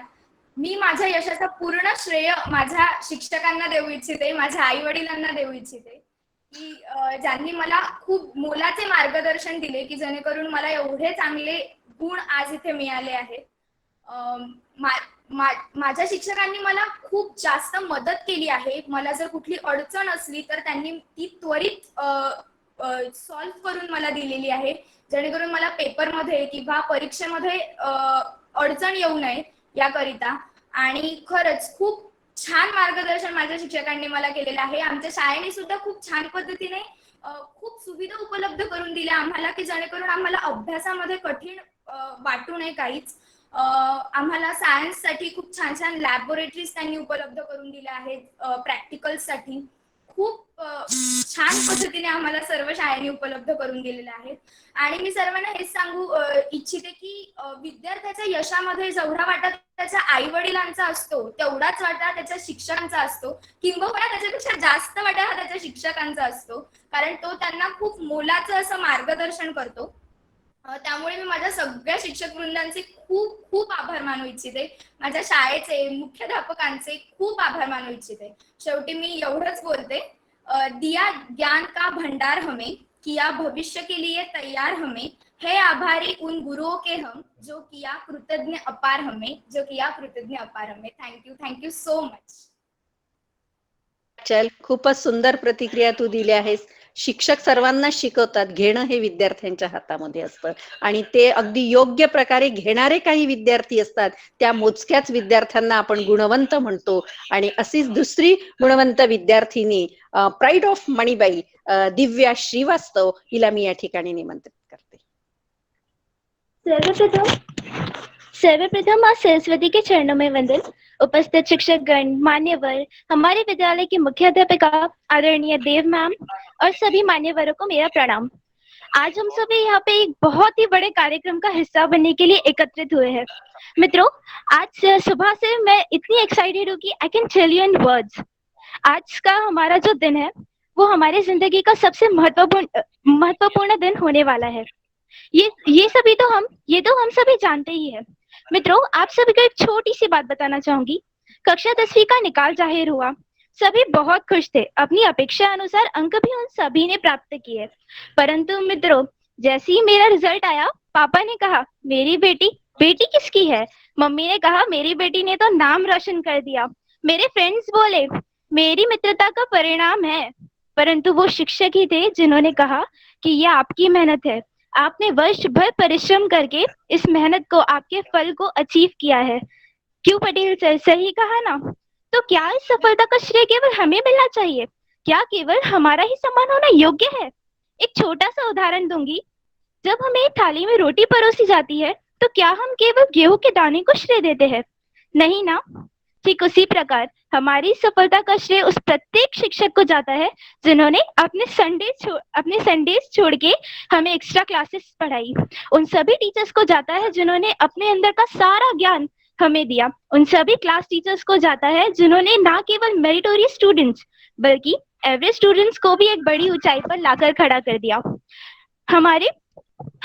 मी माझ्या यशाचा पूर्ण श्रेय माझ्या शिक्षकांना देऊ इच्छिते, माझ्या आई वडिलांना देऊ इच्छिते की ज्यांनी मला खूप मोलाचे मार्गदर्शन दिले की जेणेकरून मला एवढे चांगले गुण आज इथे मिळाले आहेत. माझ्या शिक्षकांनी मला खूप जास्त मदत केली आहे. मला जर कुठली अडचण असली तर त्यांनी ती त्वरित सॉल्व्ह करून मला दिलेली आहे, जेणेकरून मला पेपरमध्ये किंवा परीक्षेमध्ये अडचण येऊ नये याकरिता. आणि खरंच खूप छान मार्गदर्शन माझ्या शिक्षकांनी मला केलेलं आहे. आमच्या शाळेने सुद्धा खूप छान पद्धतीने खूप सुविधा उपलब्ध करून दिल्या आम्हाला की जेणेकरून आम्हाला अभ्यासामध्ये कठीण वाटू नये काहीच. आम्हाला सायन्स साठी खूप छान छान लॅबोरेटरीज त्यांनी उपलब्ध करून दिल्या आहेत. प्रॅक्टिकल्स साठी खूप छान पद्धतीने आम्हाला सर्व शाळेने उपलब्ध करून दिलेल्या आहेत. आणि मी सर्वांना हेच सांगू इच्छिते की विद्यार्थ्याच्या यशामध्ये जेवढा वाटा त्याच्या आई वडिलांचा असतो तेवढाच वाटा त्याच्या शिक्षकांचा असतो, किंबहुना त्याच्यापेक्षा जास्त वाटा हा त्याच्या शिक्षकांचा असतो, कारण तो त्यांना खूप मोलाचं असं मार्गदर्शन करतो. त्यामुळे मी माझ्या सगळ्या शिक्षक वृंदांचे खूप खूप आभार मानू इच्छिते. माझ्या शाळेचे मुख्याध्यापकांचे खूप आभार मानू इच्छिते. शेवटी मी एवढंच बोलते, दिया ज्ञान का भंडार हमें, किया भविष्य के लिए तैयार हमें, है आभारी उन गुरुओं के हम, जो किया कृतज्ञ अपार हमें, जो किया कृतज्ञ अपार हमें. Thank you so much. चल, खूपच सुंदर प्रतिक्रिया तू दिली आहेस. शिक्षक सर्वांना शिकवतात, घेणं हे विद्यार्थ्यांच्या हातामध्ये असतं आणि ते अगदी योग्य प्रकारे घेणारे काही विद्यार्थी असतात. त्या मोजक्याच विद्यार्थ्यांना आपण गुणवंत म्हणतो आणि अशीच दुसरी गुणवंत विद्यार्थिनी प्राईड ऑफ मणिबाई दिव्या श्रीवास्तव हिला मी या ठिकाणी निमंत्रित करते. सर्वप्रथम आज सरस्वती के चरणों में वंदन. उपस्थित शिक्षक गण, मान्यवर, हमारे विद्यालय की मुख्याध्यापिका आदरणीय देव मैम और सभी मान्यवरों को मेरा प्रणाम. आज हम सभी यहाँ पे एक बहुत ही बड़े कार्यक्रम का हिस्सा बनने के लिए एकत्रित हुए हैं. मित्रों, आज सुबह से मैं इतनी एक्साइटेड हूँ कि I can tell you in words. आज का हमारा जो दिन है वो हमारे जिंदगी का सबसे महत्वपूर्ण दिन होने वाला है। ये तो हम सभी जानते ही है। मित्रों, आप सभी को एक छोटी सी बात बताना चाहूंगी। कक्षा 10वीं का निकाल जाहिर हुआ। सभी बहुत खुश थे। अपनी अपेक्षा अनुसार अंक भी उन सभी ने प्राप्त किए। परंतु मित्रों, जैसे ही मेरा रिजल्ट आया, पापा ने कहा, मेरी बेटी बेटी किसकी है? मम्मी ने कहा, मेरी बेटी ने तो नाम रोशन कर दिया। मेरे फ्रेंड्स बोले, मेरी मित्रता का परिणाम है। परंतु वो शिक्षक ही थे जिन्होंने कहा कि यह आपकी मेहनत है। आपने वर्ष भर परिश्रम करके इस मेहनत को, आपके फल को अचीव किया है। क्यों पटेल सर, सही कहा ना? तो क्या इस सफलता का श्रेय केवल हमें मिलना चाहिए? क्या केवल हमारा ही सम्मान होना योग्य है? एक छोटा सा उदाहरण दूंगी। जब हमें थाली में रोटी परोसी जाती है, तो क्या हम केवल गेहूं के दाने को श्रेय देते हैं? नहीं ना। ठीक उसी प्रकार हमारी सफलता का श्रेय उस प्रत्येक शिक्षक को जाता है जिन्होंने अपने संडेज छोड़ के हमें एक्स्ट्रा क्लासेस पढ़ाई। उन सभी टीचर्स को जाता है जिन्होंने अपने अंदर का सारा ज्ञान हमें दिया। उन सभी क्लास टीचर्स को जाता है जिन्होंने ना केवल मेरिटोरियस स्टूडेंट्स बल्कि एवरेज स्टूडेंट्स को भी एक बड़ी ऊंचाई पर लाकर खड़ा कर दिया।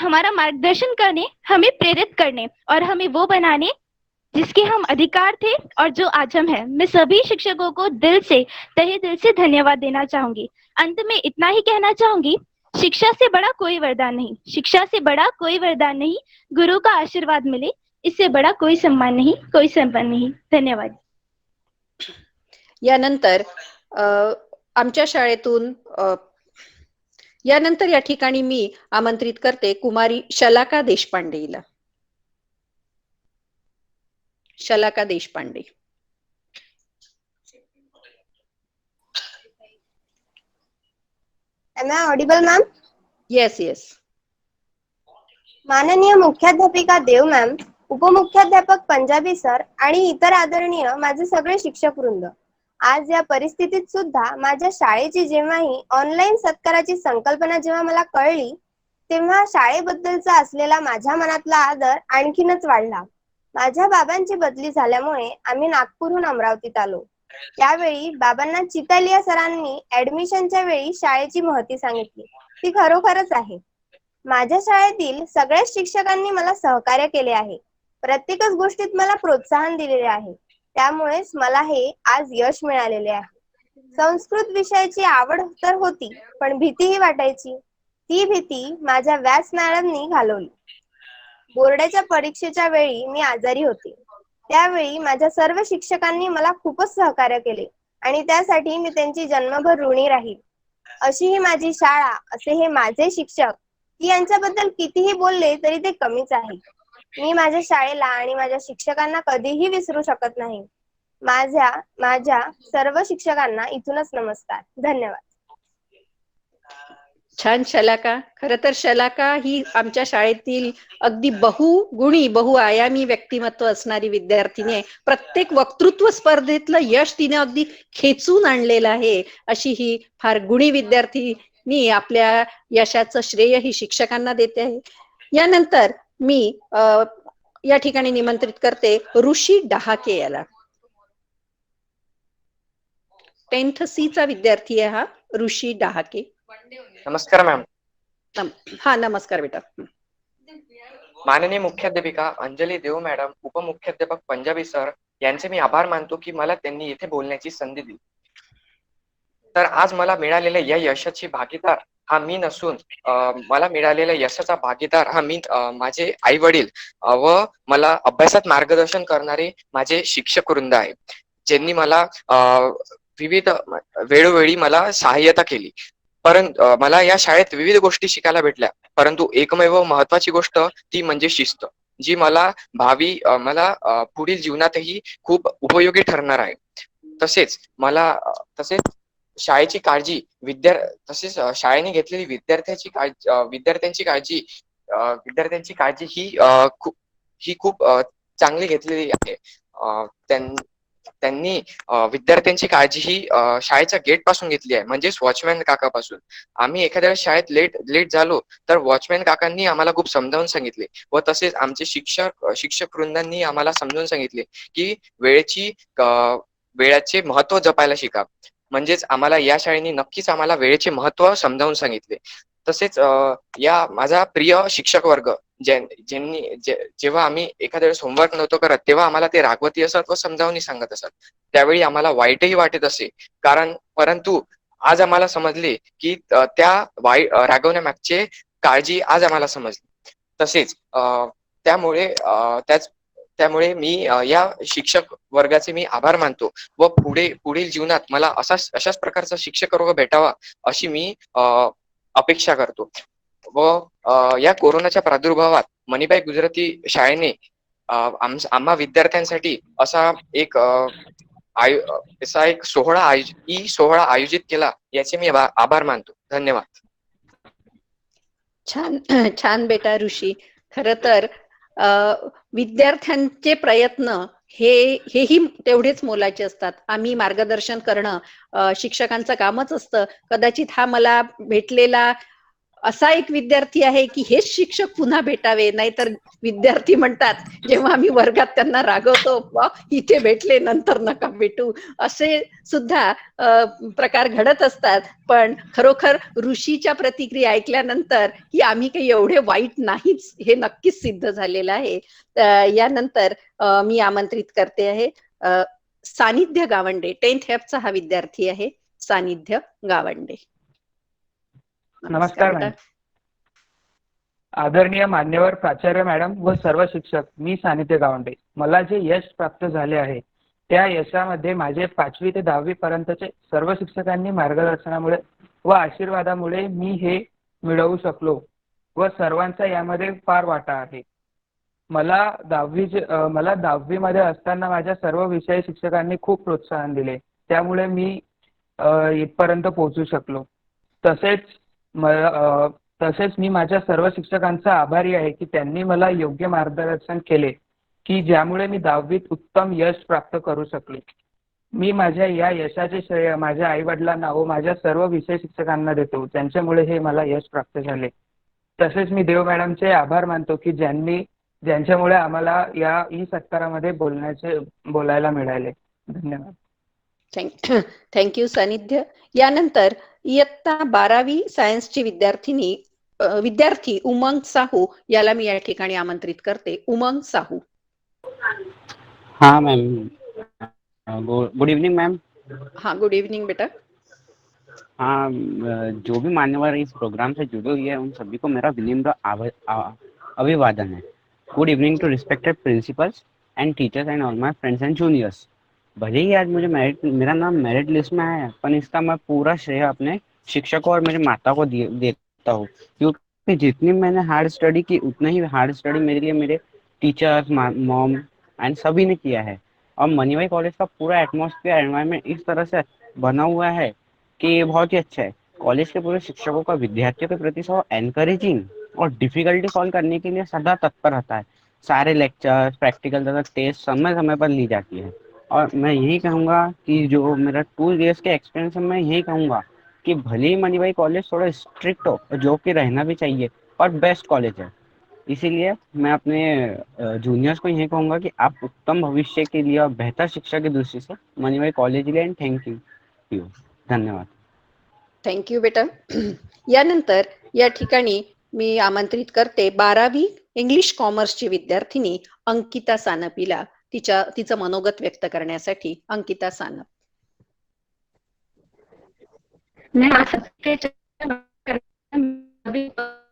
हमारा मार्गदर्शन करने, हमें प्रेरित करने और हमें वो बनाने जिसके हम अधिकार थे और जो आज हम हैं। मैं सभी शिक्षकों को तहे दिल से धन्यवाद देना चाहूंगी। अंत में इतना ही कहना चाहूंगी, शिक्षा से बड़ा कोई वरदान नहीं, शिक्षा से बड़ा कोई वरदान नहीं। गुरु का आशीर्वाद मिले, इससे बड़ा कोई सम्मान नहीं, कोई सम्मान नहीं। धन्यवाद। यानंतर आमच्या शाळेतून यानंतर या ठिकाणी मी आमंत्रित करते कुमारी शलाका देशपांडे हिला. Shalaka Deshpande. Am I audible, ma'am? Yes yes. माननीय मुख्याध्यापिका देव मॅम, उपमुख्याध्यापक पंजाबी सर आणि इतर आदरणीय माझे सगळे शिक्षक वृंद, आज या परिस्थितीत सुद्धा माझ्या शाळेची जेव्हाही ऑनलाईन सत्काराची संकल्पना जेव्हा मला कळली, तेव्हा शाळेबद्दलचा असलेला माझ्या मनातला आदर आणखीनच वाढला. माझ्या बाबांची बदली झाल्यामुळे आम्ही नागपूरहून अमरावतीत आलो. त्यावेळी बाबांना चितालिया सरांनी ऍडमिशनच्या वेळी शाळेची महती सांगितली. ती खरोखरच आहे. माझ्या शाळेतील सगळ्याच शिक्षकांनी मला सहकार्य केले आहे. प्रत्येकच गोष्टीत मला प्रोत्साहन दिलेले आहे. त्यामुळेच मला हे आज यश मिळालेले आहे. संस्कृत विषयाची आवड तर होती, पण भीतीही वाटायची. ती भीती माझ्या व्यास मॅडमनी घालवली. बोर्डाच्या परीक्षेच्या वेळी मी आजारी होते. त्यावेळी माझ्या सर्व शिक्षकांनी मला खूपच सहकार्य केले आणि त्यासाठी मी त्यांची जन्मभर ऋणी राहील. अशी ही माझी शाळा, असे हे माझे शिक्षक, की यांच्याबद्दल कितीही बोलले तरी ते कमीच आहे. मी माझ्या शाळेला आणि माझ्या शिक्षकांना कधीही विसरू शकत नाही. माझ्या सर्व शिक्षकांना इथूनच नमस्कार. धन्यवाद. छान शलाका. खरं तर शलाका ही आमच्या शाळेतील अगदी बहुगुणी बहुआयामी व्यक्तिमत्व असणारी विद्यार्थिनी आहे. प्रत्येक वक्तृत्व स्पर्धेतलं यश तिने अगदी खेचून आणलेलं आहे. अशी ही फार गुणी विद्यार्थिनी आपल्या यशाचं श्रेय ही शिक्षकांना देते आहे. यानंतर मी या ठिकाणी निमंत्रित करते ऋषी डहाके याला. 10th C चा विद्यार्थी आहे हा ऋषी डहाके. नमस्कार मॅम. हा नमस्कार बेटा. माननीय मुख्याध्यापिका अंजली देव मॅडम, उपमुख्याध्यापक पंजाबी सर यांचे मी आभार मानतो की मला त्यांनी इथे बोलण्याची संधी दिली. तर आज मला मिळालेल्या या यशाची भागीदार हा मी नसून मला मिळालेल्या यशाचा भागीदार हा मी माझे आई वडील व मला अभ्यासात मार्गदर्शन करणारे माझे शिक्षक वृंद आहे, ज्यांनी मला विविध वेळोवेळी मला सहाय्यता केली. परंतु मला या शाळेत विविध गोष्टी शिकायला भेटल्या, परंतु एकमेव महत्वाची गोष्ट ती म्हणजे शिस्त, जी मला मला पुढील जीवनातही खूप उपयोगी ठरणार आहे. तसेच शाळेची काळजी तसेच शाळेने घेतलेली विद्यार्थ्यांची काळजी ही खूप चांगली घेतलेली आहे. त्यांनी विद्यार्थ्यांची काळजी ही शाळेच्या गेट पासून घेतली आहे, म्हणजेच वॉचमॅन काकापासून. आम्ही एखाद्या शाळेत लेट झालो तर वॉचमॅन काकांनी आम्हाला खूप समजावून सांगितले व तसेच आमचे शिक्षक वृंदांनी आम्हाला समजावून सांगितले की वेळेचे महत्व जपायला शिका. म्हणजेच आम्हाला या शाळेने नक्कीच आम्हाला वेळेचे महत्त्व समजावून सांगितले. तसेच या माझा प्रिय शिक्षक वर्ग जेव्हा आम्ही एखाद्या वेळेस होमवर्क नव्हतो करत तेव्हा आम्हाला ते रागवती असत व समजावून सांगत असत. त्यावेळी आम्हाला वाईटही वाटत असे, परंतु आज आम्हाला समजले की त्या रागवण्यामागचे काळजी आज आम्हाला समजली. तसेच त्यामुळे मी या शिक्षक वर्गाचे मी आभार मानतो व पुढील जीवनात मला अशाच प्रकारचा शिक्षक वर्ग भेटावा अशी मी अपेक्षा करतो. व या कोरोनाच्या प्रादुर्भावात मणिबाई गुजराती शाळेने आम्हा विद्यार्थ्यांसाठी असा एक सोहळा आयोजित केला, याचे मी आभार मानतो. धन्यवाद. छान छान बेटा ऋषी. खर तर विद्यार्थ्यांचे प्रयत्न हेही तेवढेच मोलाचे असतात. आम्ही मार्गदर्शन करणं शिक्षकांचं कामच असतं. कदाचित हा मला भेटलेला असा एक विद्यार्थी आहे की हेच शिक्षक पुन्हा भेटावे, नाहीतर विद्यार्थी म्हणतात जेव्हा आम्ही वर्गात त्यांना रागवतो, इथे भेटले नंतर नका भेटू, असे सुद्धा प्रकार घडत असतात. पण खरोखर ऋषीच्या प्रतिक्रिया ऐकल्यानंतर की आम्ही काही एवढे वाईट नाहीच हे नक्कीच सिद्ध झालेलं आहे. यानंतर मी आमंत्रित करते आहे सानिध्य गावंडे. 10th F चा हा विद्यार्थी आहे, सानिध्य गावंडे. नमस्कार मॅडम. आदरणीय मान्यवर प्राचार्य मॅडम व सर्व शिक्षक, मी सानिध्य गावंडे. मला जे यश प्राप्त झाले आहे त्या यशामध्ये माझे 5वी ते 10वी पर्यंतचे सर्व शिक्षकांनी मार्गदर्शनामुळे व आशीर्वादामुळे मी हे मिळवू शकलो व सर्वांचा यामध्ये फार वाटा आहे. मला 10वी मध्ये असताना माझ्या सर्व विषय शिक्षकांनी खूप प्रोत्साहन दिले, त्यामुळे मी इथपर्यंत पोहोचू शकलो. तसेच मी माझ्या सर्व शिक्षकांचा आभारी आहे की त्यांनी मला योग्य मार्गदर्शन केले की ज्यामुळे मी 10वीत उत्तम यश प्राप्त करू शकले. मी माझ्या या यशाचे श्रेय माझ्या आई वडिलांना व माझ्या सर्व विषय शिक्षकांना देतो, त्यांच्यामुळे हे मला यश प्राप्त झाले. तसेच मी देव मॅडमचे आभार मानतो की ज्यांच्यामुळे आम्हाला या सत्कारामध्ये बोलायला मिळाले. धन्यवाद. थँक्यू सानिध्य. यानंतर इयत्ता 12वी सायन्सची विद्यार्थी उमंग साहू याला मी या ठिकाणी आमंत्रित करते. उमंग साहू. हाँ मैम, गुड इवनिंग मैम. हाँ, गुड इवनिंग बेटा. हाँ, जो भी मान्यवर इस प्रोग्राम से जुड़े हुए हैं उन सभी को मेरा विनम्र अभिवादन है. Good evening to respected principals and teachers and all my friends and juniors. भले ही आज मुझे मेरा नाम मेरिट लिस्ट में आया है, पर इसका मैं पूरा श्रेय अपने शिक्षकों और मेरी माता को देता हूँ, क्योंकि जितनी मैंने हार्ड स्टडी की उतना ही हार्ड स्टडी मेरे लिए मेरे टीचर्स, मॉम एंड सभी ने किया है. और मणिबाई कॉलेज का पूरा एटमॉस्फेयर एनवायरनमेंट इस तरह से बना हुआ है कि ये बहुत ही अच्छा है. कॉलेज के पूरे शिक्षकों का विद्यार्थियों के प्रति सब एनकरेजिंग और डिफिकल्टी सॉल्व करने के लिए सदा तत्पर रहता है. सारे लेक्चर्स, प्रैक्टिकल तथा टेस्ट समय समय पर ली जाती है. और मैं यही कहूँगा कि जो मेरा 2 years के एक्सपीरियंस है, मैं यही कहूँगा कि भले ही मणिबाई कॉलेज थोड़ा स्ट्रिक्ट हो, जो कि रहना भी चाहिए, और बेस्ट कॉलेज है. इसीलिए मैं अपने जूनियर्स को यही कहूँगा कि आप उत्तम भविष्य के लिए और बेहतर शिक्षा की दृष्टि से मणिबाई कॉलेज लिए. End thank you. धन्यवाद. थँक्यू बेटा. यानंतर या ठिकाणी मी आमंत्रित करते 12वी इंग्लिश कॉमर्सची विद्यार्थिनी अंकिता सानपीला तिचं मनोगत व्यक्त करण्यासाठी. अंकिता सानप. मैं आज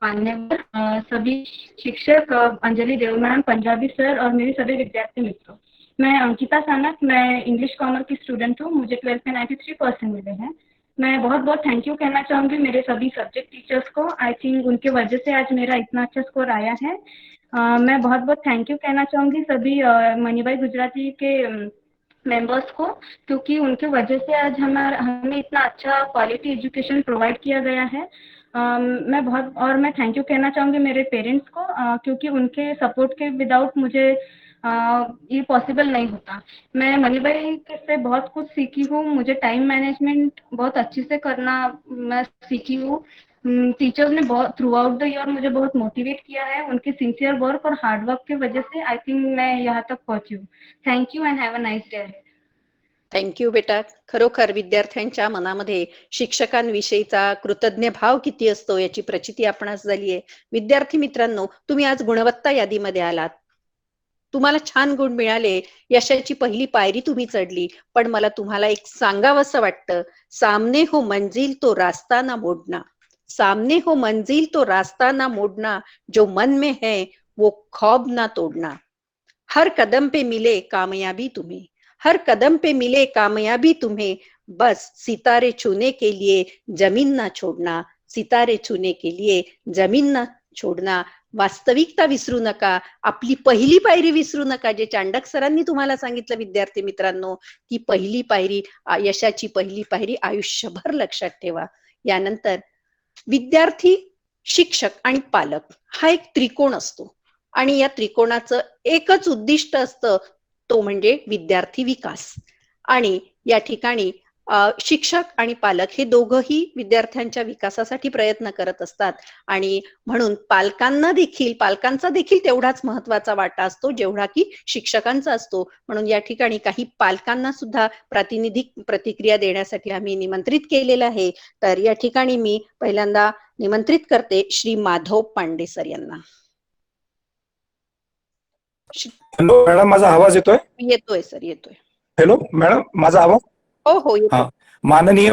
मान्यवर सभी शिक्षक, अंजलि देव मैम, पंजाबी सर और मेरे सभी विद्यार्थी मित्रों. मैं अंकिता सानप, मैं इंग्लिश कॉमर्स की स्टूडेंट हूँ. मुझे 12th में 93% मिले हैं. मैं बहुत बहुत थैंक यू कहना चाहूँगी मेरे सभी सब्जेक्ट टीचर्स को. आई थिंक उनके वजह से आज मेरा इतना अच्छा स्कोर आया है. मैं बहुत बहुत थैंक यू कहना चाहूँगी सभी मणिबाई गुजराती के मेंबर्स को, क्योंकि उनके वजह से आज हमें इतना अच्छा क्वालिटी एजुकेशन प्रोवाइड किया गया है. मैं थैंक यू कहना चाहूँगी मेरे पेरेंट्स को, क्योंकि उनके सपोर्ट के विदाउट मुझे ये पॉसिबल नहीं होता. मैं मणिबाई से बहुत कुछ सीखी हूँ. मुझे टाइम मैनेजमेंट बहुत अच्छे से करना मैं सीखी हूँ. टीचर्स ने बहुत थ्रू आउट द ईयर मुझे बहुत मोटिवेट किया है. उनके सिंसियर वर्क और हार्ड वर्क की वजह से आई थिंक मैं यहाँ तक पहुँची हूँ. Thank you end have a nice day. Thank you बेटा. खरोखर विद्यार्थ्यांच्या मनामध्ये शिक्षकांविषयीचा कृतज्ञ भाव किती असतो याची प्रचिती आपणास झाली आहे. विद्यार्थी मित्रांनो, तुम्ही आज गुणवत्ता यादीमध्ये आलात. तुम्हाला छान गुण मिळाले, यशाची पहिली पायरी तुम्ही चढली. पण मला तुम्हाला एक सांगावंसं वाटतं, सामने हो मंजिल तो रास्ता ना मोडना, सामने हो मंजिल तो रास्ता ना मोडना, जो मन में है वो ख्वाब ना तोड़ना. हर कदम पे मिले कामयाबी तुम्हें, हर कदम पे मिले कामयाबी तुम्हें, बस सितारे छूने के लिए जमीन ना छोड़ना, सितारे छूने के लिए जमीन ना छोड़ना. वास्तविकता विसरू नका, आपली पहिली पायरी विसरू नका. जे चांडक सरांनी तुम्हाला सांगितलं विद्यार्थी मित्रांनो, ती पहिली पायरी, यशाची पहिली पायरी आयुष्यभर लक्षात ठेवा. यानंतर विद्यार्थी, शिक्षक आणि पालक हा एक त्रिकोण असतो आणि या त्रिकोणाचं एकच उद्दिष्ट असतं, तो म्हणजे विद्यार्थी विकास. आणि या ठिकाणी शिक्षक आणि पालक हे दोघंही विद्यार्थ्यांच्या विकासासाठी प्रयत्न करत असतात आणि म्हणून पालकांचा देखील तेवढाच महत्वाचा वाटा असतो जेवढा की शिक्षकांचा असतो. म्हणून या ठिकाणी काही पालकांना सुद्धा प्रातिनिधिक प्रतिक्रिया देण्यासाठी आम्ही निमंत्रित केलेलं आहे. तर या ठिकाणी मी पहिल्यांदा निमंत्रित करते श्री माधव पांडे सर यांना. हॅलो मॅडम, माझा आवाज येतोय? येतोय सर, येतोय. हॅलो मॅडम, माझा आवाज? हो हो, येतोय. हा. माननीय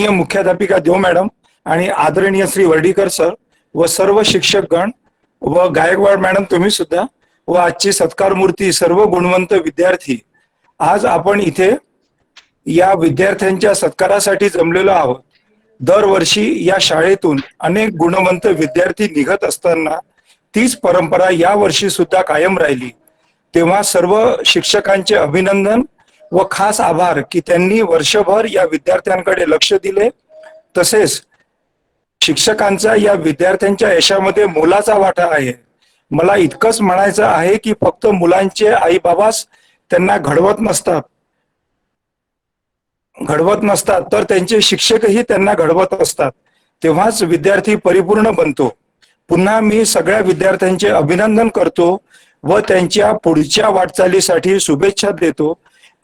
मुख्याध्यापिका देव मॅडम आणि आदरणीय श्री वर्डीकर सर व सर्व शिक्षकगण व गायकवाड मॅडम तुम्ही सुद्धा व आजची सत्कार मूर्ती सर्व गुणवंत विद्यार्थी, आज आपण इथे या विद्यार्थ्यांच्या सत्कारासाठी जमलेलो आहोत. दरवर्षी या शाळेतून अनेक गुणवंत विद्यार्थी निघत असताना तीच परंपरा या वर्षी सुद्धा कायम राहिली. तेव्हा सर्व शिक्षकांचे अभिनंदन व खास आभार की त्यांनी वर्षभर या विद्यार्थ्यांकडे लक्ष दिले. तसेच शिक्षकांचा या विद्यार्थ्यांच्या यशामध्ये मोलाचा वाटा आहे. मला इतकंच म्हणायचं आहे की फक्त मुलांचे आई बाबाच त्यांना घडवत नसतात तर त्यांचे शिक्षकही त्यांना घडवत असतात. तेव्हाच विद्यार्थी परिपूर्ण बनतो. पुन्हा मी सगळ्या विद्यार्थ्यांचे अभिनंदन करतो व त्यांच्या पुढच्या वाटचालीसाठी शुभेच्छा देतो.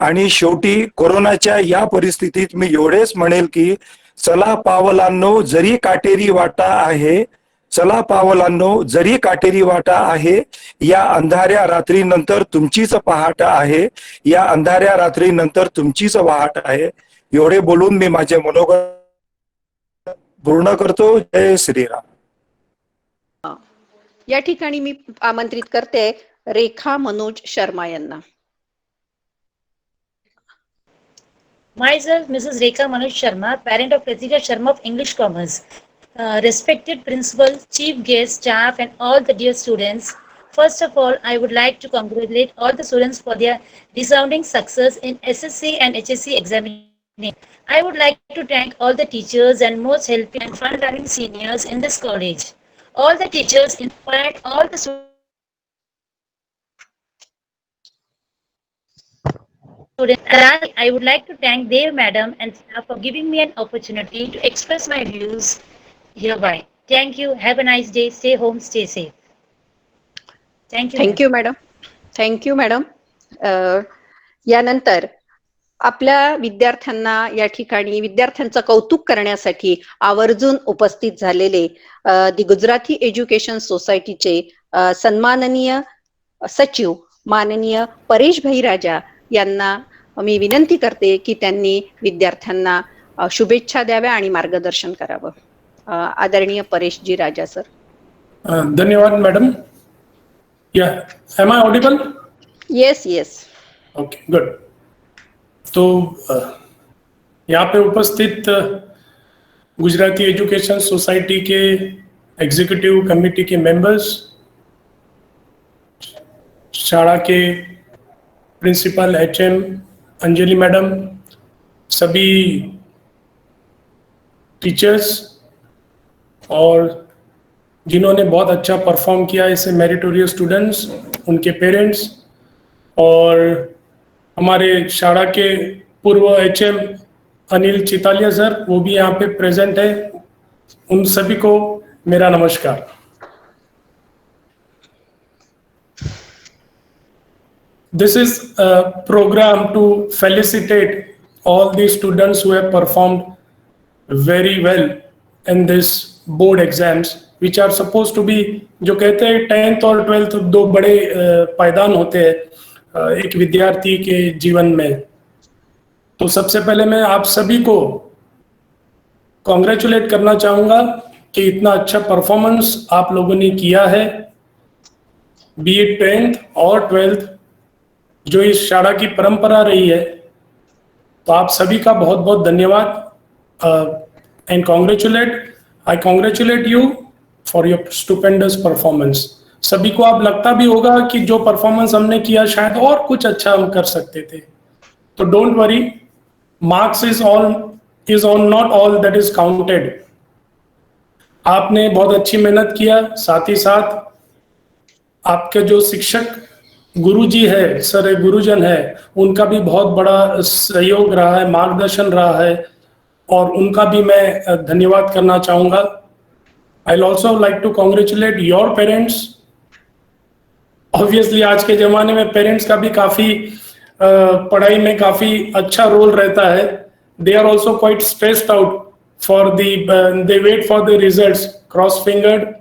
आणि शेवटी कोरोनाच्या या परिस्थितीत मी एवढेच म्हणेल की चला पावलांनो जरी काटेरी वाटा आहे, चला पावलांनो जरी काटेरी वाटा आहे, या अंधाऱ्या रात्रीनंतर तुमचीच पहाट आहे, या अंधाऱ्या रात्रीनंतर तुमचीच वाट आहे. एवढे बोलून मी माझे मनोगत पूर्ण करतो. जय श्रीराम. या ठिकाणी मी आमंत्रित करते रेखा मनोज शर्मा यांना. Myself, Mrs. Rekha Manoj Sharma, parent of Pratika Sharma of English Commerce. Respected principal, chief guest, staff, and all the dear students. First of all, I would like to congratulate all the students for their resounding success in SSC and HSC examination. I would like to thank all the teachers and most helping and fun-loving seniors in this college. All the teachers inspired all the students. And I would like to thank Dev Madam and staff for giving me an opportunity to express my views hereby. Thank you. Have a nice day. Stay home. Stay safe. Thank you. Thank you madam. Thank you madam. यानंतर आपल्या विद्यार्थ्यांना या ठिकाणी विद्यार्थ्यांचं कौतुक करण्यासाठी आवर्जून उपस्थित झालेले दी गुजराती एज्युकेशन सोसायटीचे सन्माननीय सचिव माननीय परेश भाई राजा यांना मी विनंती करते की त्यांनी विद्यार्थ्यांना शुभेच्छा द्याव्या आणि मार्गदर्शन करावं. आदरणीय परेशजी राजा सर. धन्यवाद मॅडम. या am I audible? Yes yes. Okay good. तो यहाँ पे उपस्थित गुजराती एजुकेशन सोसाइटी के एग्जीक्यूटिव कमेटी के मेंबर्स, शाला के प्रिंसिपल HM अंजलि मैडम, सभी टीचर्स और जिन्होंने बहुत अच्छा परफॉर्म किया ऐसे मेरिटोरियस स्टूडेंट्स, उनके पेरेंट्स और हमारे शाला के पूर्व HM अनिल चितालिया सर, वो भी यहाँ पे प्रेजेंट है. उन सभी को मेरा नमस्कार. this is a program to felicitate all the students who have performed very well in this board exams, which are supposed to be, जो कहते हैं 10th और 12th दो बड़े पायदान होते हैं एक विद्यार्थी के जीवन में। तो सबसे पहले मैं आप सभी को कॉन्ग्रेचुलेट करना चाहूँगा कि इतना अच्छा परफॉर्मेंस आप लोगों ने किया है, बी इट 10th और 12th, जो इस शाला की परंपरा रही है। तो आप सभी का बहुत बहुत धन्यवाद and I congratulate you for your stupendous performance. सभी को अब लगता भी होगा कि जो परफॉर्मेंस हमने किया शायद और कुछ अच्छा हम कर सकते थे। तो don't worry, marks is on not all that is counted. आपने बहुत अच्छी मेहनत किया, साथ ही साथ आपके जो शिक्षक गुरुजी है, सर गुरुजन है, उनका भी बहुत बड़ा सहयोग रहा है, मार्गदर्शन रहा है, और उनका भी मैं धन्यवाद करना चाहूँगा। I also like to congratulate your parents. Obviously आज के ज़माने में पेरेंट्स का भी काफ़ी पढ़ाई में काफ़ी अच्छा रोल रहता है। They are also quite stressed out for they wait for the results, cross fingered.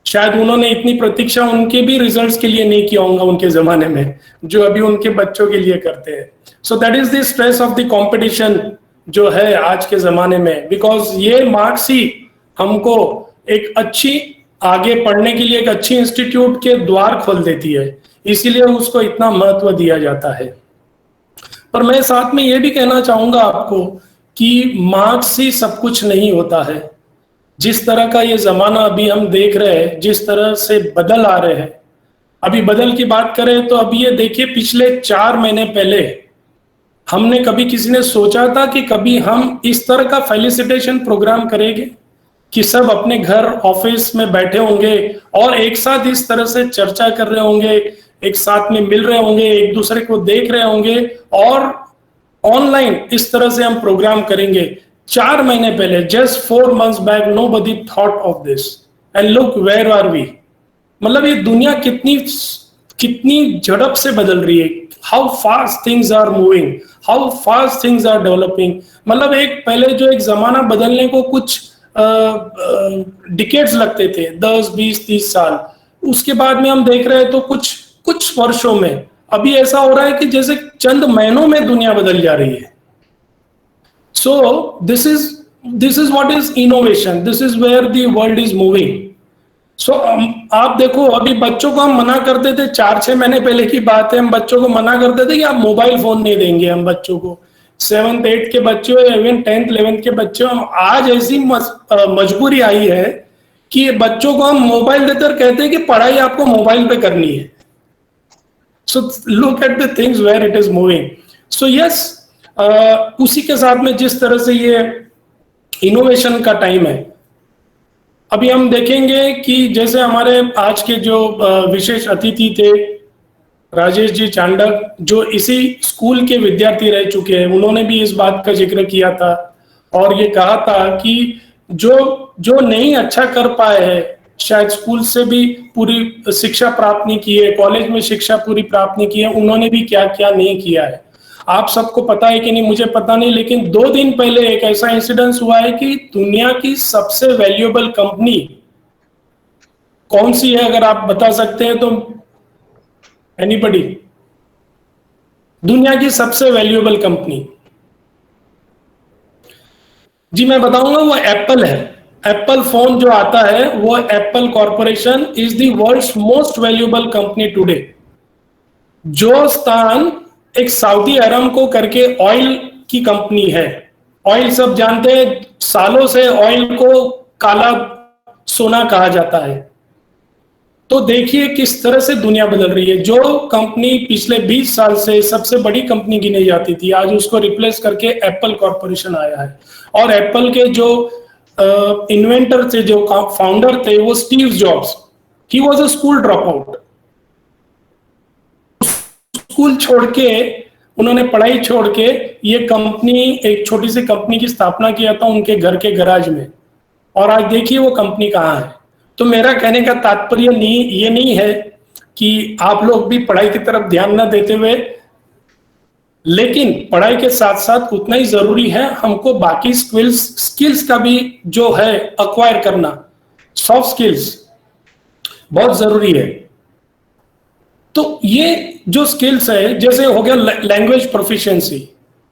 शायद उन्होंने इतनी प्रतीक्षा उनके भी रिजल्ट्स के लिए नहीं किया होगा उनके ज़माने में, जो अभी उनके बच्चों के लिए करते हैं। So that is the stress of the competition जो है आज के ज़माने में, बिकॉज ये मार्क्स ही हमको एक अच्छी आगे पढ़ने के लिए एक अच्छी इंस्टीट्यूट के द्वार खोल देती है, इसीलिए उसको इतना महत्व दिया जाता है। पर मैं साथ में ये भी कहना चाहूँगा आपको कि मार्क्स ही सब कुछ नहीं होता है। जिस तरह का ये ज़माना अभी हम देख रहे हैं, जिस तरह से बदल आ रहे हैं, अभी बदल की बात करें तो अभी ये देखिए, पिछले 4 महीने पहले हमने कभी किसी ने सोचा था कि कभी हम इस तरह का फेलिसिटेशन प्रोग्राम करेंगे कि सब अपने घर ऑफिस में बैठे होंगे और एक साथ इस तरह से चर्चा कर रहे होंगे, एक साथ में मिल रहे होंगे, एक दूसरे को देख रहे होंगे और ऑनलाइन इस तरह से हम प्रोग्राम करेंगे। 4 महीने पहले, just 4 months back, nobody thought of this and look where are we। मतलब ये दुनिया कितनी झड़प से बदल रही है। हाउ फास्ट थिंग्स आर मूविंग, हाउ फास्ट थिंग्स आर डेवलपिंग। मतलब एक पहले जो एक जमाना बदलने को कुछ डिकेड्स लगते थे, 10, 20, 30 साल, उसके बाद में हम देख रहे हैं तो कुछ वर्षों में अभी ऐसा हो रहा है कि जैसे चंद महीनों में दुनिया बदल जा रही है। So this is what is innovation. This is where the world is moving. So आप देखो, अभी बच्चों को हम मना करते थे, 4-6 महीने पहले की बात है, हम बच्चों को मना करते थे कि आप मोबाइल फोन नहीं देंगे हम बच्चों को। 7th 8th के बच्चे हो, इवन 10th 11th के बच्चे हो, हम आज ऐसी मजबूरी आई है कि बच्चों को हम मोबाइल देते और कहते हैं कि पढ़ाई आपको मोबाइल पे करनी है। So look at the things where it is moving. So yes, उसी के साथ में जिस तरह से ये इनोवेशन का टाइम है, अभी हम देखेंगे कि जैसे हमारे आज के जो विशेष अतिथि थे राजेश जी चांडक, जो इसी स्कूल के विद्यार्थी रह चुके हैं, उन्होंने भी इस बात का जिक्र किया था और ये कहा था कि जो नहीं अच्छा कर पाए हैं, शायद स्कूल से भी पूरी शिक्षा प्राप्त नहीं की है, कॉलेज में शिक्षा पूरी प्राप्त नहीं की है, उन्होंने भी क्या क्या नहीं किया है। आप सबको पता है कि नहीं मुझे पता नहीं, लेकिन 2 दिन पहले एक ऐसा इंसिडेंस हुआ है कि दुनिया की सबसे वैल्यूएबल कंपनी कौन सी है, अगर आप बता सकते हैं तो एनीबडी? दुनिया की सबसे वैल्यूएबल कंपनी, जी मैं बताऊंगा, वो एप्पल है। एप्पल फोन जो आता है, वो Apple Corporation is the world's most valuable company today. जो स्थान एक सऊदी अरामको करके ऑयल की कंपनी है, ऑयल सब जानते हैं, सालों से ऑयल को काला सोना कहा जाता है। तो देखिए किस तरह से दुनिया बदल रही है। जो कंपनी पिछले 20 साल से सबसे बड़ी कंपनी गिनी जाती थी, आज उसको रिप्लेस करके एप्पल कॉर्पोरेशन आया है। और एप्पल के जो इन्वेंटर थे, जो फाउंडर थे, वो Steve jobs, he was a school drop out. School छोड़ के, उन्होंने पढ़ाई छोड़ के ये कंपनी, एक छोटी सी कंपनी की स्थापना किया था उनके घर के गैराज में, और आज देखिए वो कंपनी कहाँ है। तो मेरा कहने का तात्पर्य ये नहीं है कि आप लोग भी पढ़ाई की तरफ ध्यान न देते हुए, लेकिन पढ़ाई के साथ साथ उतना ही जरूरी है हमको बाकी स्किल्स का भी जो है अक्वायर करना, सॉफ्ट स्किल्स बहुत जरूरी है। तो ये जो स्किल्स है, जैसे हो गया लैंग्वेज प्रोफिशिएंसी,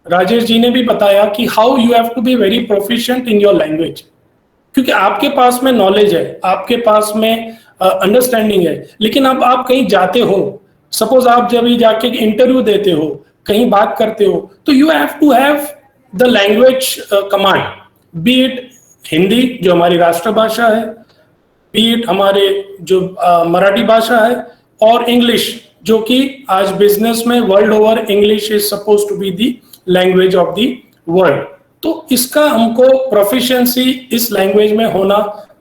राजेश जी ने भी बताया कि how you have to be very proficient in your language, क्योंकि आपके पास में नॉलेज है, आपके पास में अंडरस्टैंडिंग है, लेकिन अब आप कहीं जाते हो, सपोज आप जब भी जाके इंटरव्यू देते हो, कहीं बात करते हो, तो you have to have the language command, be it Hindi जो हमारी राष्ट्रभाषा है, बी इट हमारे जो मराठी भाषा है, और इंग्लिश जो कि आज बिजनेस में world over English is suppose to be the language of the world. तो इसका हमको प्रोफिशिएंसी इस लैंग्वेज में होना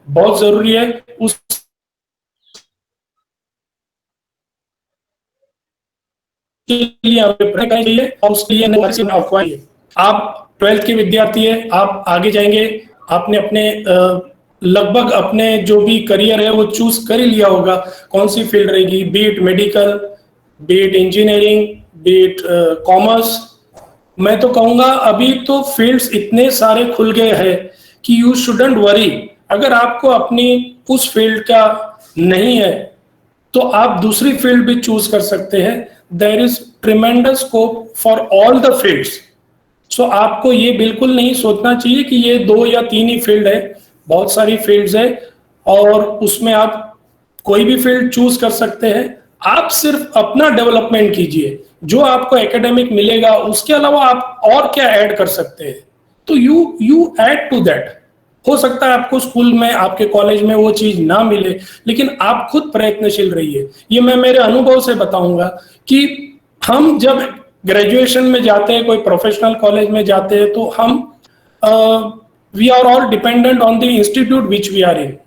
बहुत जरूरी है। उस के लिए और उसके लिए आप 12th के विद्यार्थी है, आप आगे जाएंगे, आपने अपने लगभग अपने जो भी करियर है वो चूज कर ही लिया होगा, कौन सी फील्ड रहेगी, बी it medical, B it engineering, B it commerce. मैं तो कहूंगा अभी तो फील्ड्स इतने सारे खुल गए हैं कि यू शुडंट वरी। अगर आपको अपनी उस फील्ड का नहीं है तो आप दूसरी फील्ड भी चूज कर सकते हैं। There is tremendous scope for all the fields. So आपको ये बिल्कुल नहीं सोचना चाहिए कि ये 2 या 3 ही फील्ड है, बहुत सारी फील्ड्स है और उसमें आप कोई भी फील्ड चूज कर सकते हैं। आप सिर्फ अपना डेवलपमेंट कीजिए, जो आपको एकेडमिक मिलेगा उसके अलावा आप और क्या ऐड कर सकते हैं, तो यू ऐड टू दैट। हो सकता है आपको स्कूल में, आपके कॉलेज में वो चीज ना मिले, लेकिन आप खुद प्रयत्नशील रहिए। ये मैं मेरे अनुभव से बताऊंगा कि हम जब ग्रेजुएशन में जाते हैं, कोई प्रोफेशनल कॉलेज में जाते हैं, तो हम we are all dependent on the institute which we are in.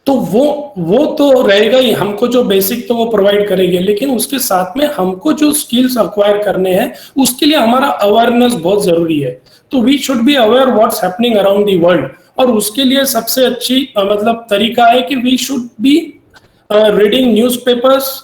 तो वो तो रहेगा ही, हमको जो बेसिक तो वो प्रोवाइड करेंगे, लेकिन उसके साथ में हमको जो स्किल्स अक्वायर करने हैं उसके लिए हमारा अवेयरनेस बहुत जरूरी है। तो we should be aware what's happening around the world, और उसके लिए सबसे अच्छी मतलब तरीका है कि we should be reading newspapers,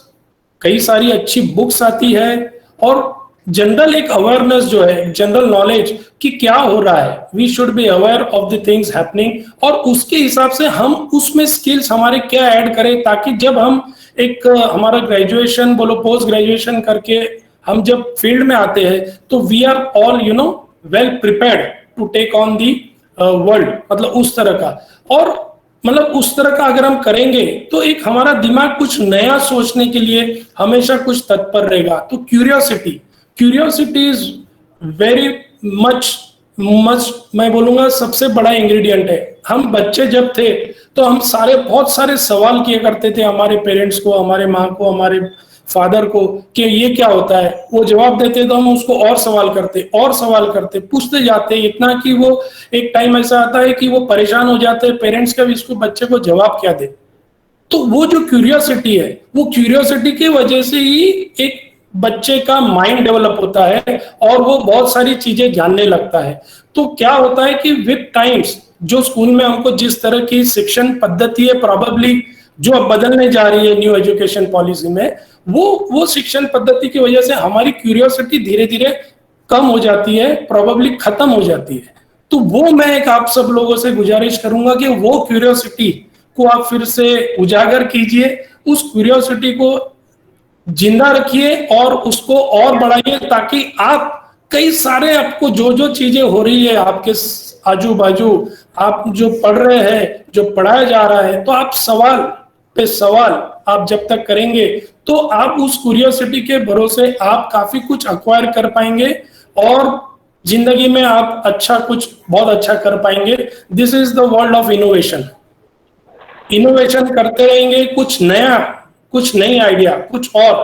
कई सारी अच्छी बुक्स आती है, और जनरल एक अवेयरनेस जो है, जनरल नॉलेज कि क्या हो रहा है, we should be aware of the things happening, और उसके हिसाब से हम उसमें स्किल्स हमारे क्या ऐड करें, ताकि जब हम एक हमारा ग्रेजुएशन बोलो पोस्ट ग्रेजुएशन करके हम जब फील्ड में आते हैं तो we are all well prepared to take on the world, मतलब उस तरह का। और मतलब उस तरह का अगर हम करेंगे तो एक हमारा दिमाग कुछ नया सोचने के लिए हमेशा कुछ तत्पर रहेगा। तो क्यूरियोसिटी इज वेरी मच मैं बोलूंगा सबसे बड़ा इंग्रेडिएंट है। हम बच्चे जब थे तो हम बहुत सारे सवाल किया करते थे हमारे पेरेंट्स को, हमारे माँ को, हमारे फादर को कि ये क्या होता है। वो जवाब देते तो हम उसको और सवाल करते पूछते जाते, इतना कि वो एक टाइम ऐसा आता है कि वो परेशान हो जाते हैं पेरेंट्स का भी, इसको बच्चे को जवाब क्या दे। तो वो जो क्यूरियोसिटी है, वो क्यूरियोसिटी की वजह से ही एक बच्चे का माइंड डेवलप होता है और वो बहुत सारी चीजें जानने लगता है। तो क्या होता है कि विद टाइम्स जो स्कूल में हमको जिस तरह की शिक्षण पद्धति है, प्रोबेबली जो अब बदलने जा रही है न्यू एजुकेशन पॉलिसी में, वो शिक्षण पद्धति की वजह से हमारी क्यूरियोसिटी धीरे धीरे कम हो जाती है, प्रोबेबली खत्म हो जाती है। तो वो मैं एक आप सब लोगों से गुजारिश करूंगा कि वो क्यूरियोसिटी को आप फिर से उजागर कीजिए, उस क्यूरियोसिटी को जिंदा रखिए और उसको और बढ़ाइए, ताकि आप कई सारे आपको जो चीजें हो रही है आपके आजू बाजू, आप जो पढ़ रहे हैं, जो पढ़ाया जा रहा है, तो आप सवाल पे सवाल आप जब तक करेंगे तो आप उस क्यूरियोसिटी के भरोसे आप काफी कुछ अक्वायर कर पाएंगे और जिंदगी में आप बहुत अच्छा कर पाएंगे। This is the world of innovation. Innovation करते रहेंगे, कुछ नई आइडिया, कुछ और,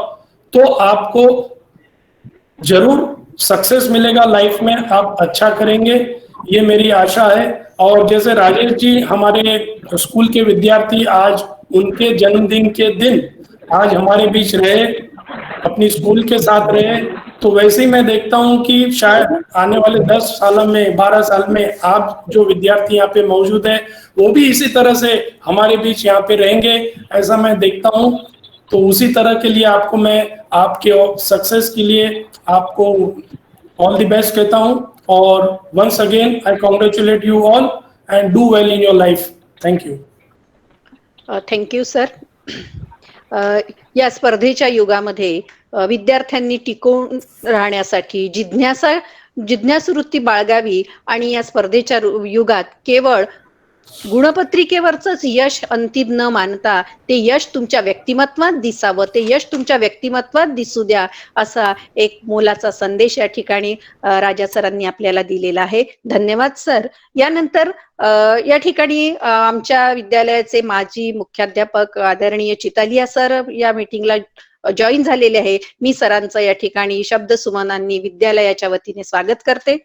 तो आपको जरूर सक्सेस मिलेगा लाइफ में, आप अच्छा करेंगे, ये मेरी आशा है। और जैसे राजेश जी हमारे स्कूल के विद्यार्थी, आज उनके जन्मदिन के दिन आज हमारे बीच रहे, अपनी स्कूल के साथ रहे, तो वैसे ही मैं देखता हूं कि शायद आने वाले 10 सालों में, 12 साल में आप जो विद्यार्थी यहाँ पे मौजूद है वो भी इसी तरह से हमारे बीच यहाँ पे रहेंगे, ऐसा मैं देखता हूँ। तो उसी तरह के लिए आपको मैं आपके सक्सेस के लिए आपको ऑल द बेस्ट कहता हूं, और once again I congratulate you all and do well in your life. Thank you. Thank you sir. या स्पर्धेच्या युगामध्ये विद्यार्थ्यांनी टिकून राहण्यासाठी जिज्ञासू वृत्ती बाळगावी आणि या स्पर्धेच्या युगात केवळ गुणपत्रिकेवरच यश अंतिम न मानता ते यश तुमच्या व्यक्तिमत्वात दिसावं, ते यश तुमच्या व्यक्तिमत्वात दिसू द्या, असा एक मोलाचा संदेश या ठिकाणी राजा सरांनी आपल्याला दिलेला आहे. धन्यवाद सर. यानंतर या ठिकाणी आमच्या विद्यालयाचे माजी मुख्याध्यापक आदरणीय चितालिया सर या मीटिंगला जॉईन झालेले आहे. मी सरांचं या ठिकाणी शब्दसुमनांनी विद्यालयाच्या वतीने स्वागत करते.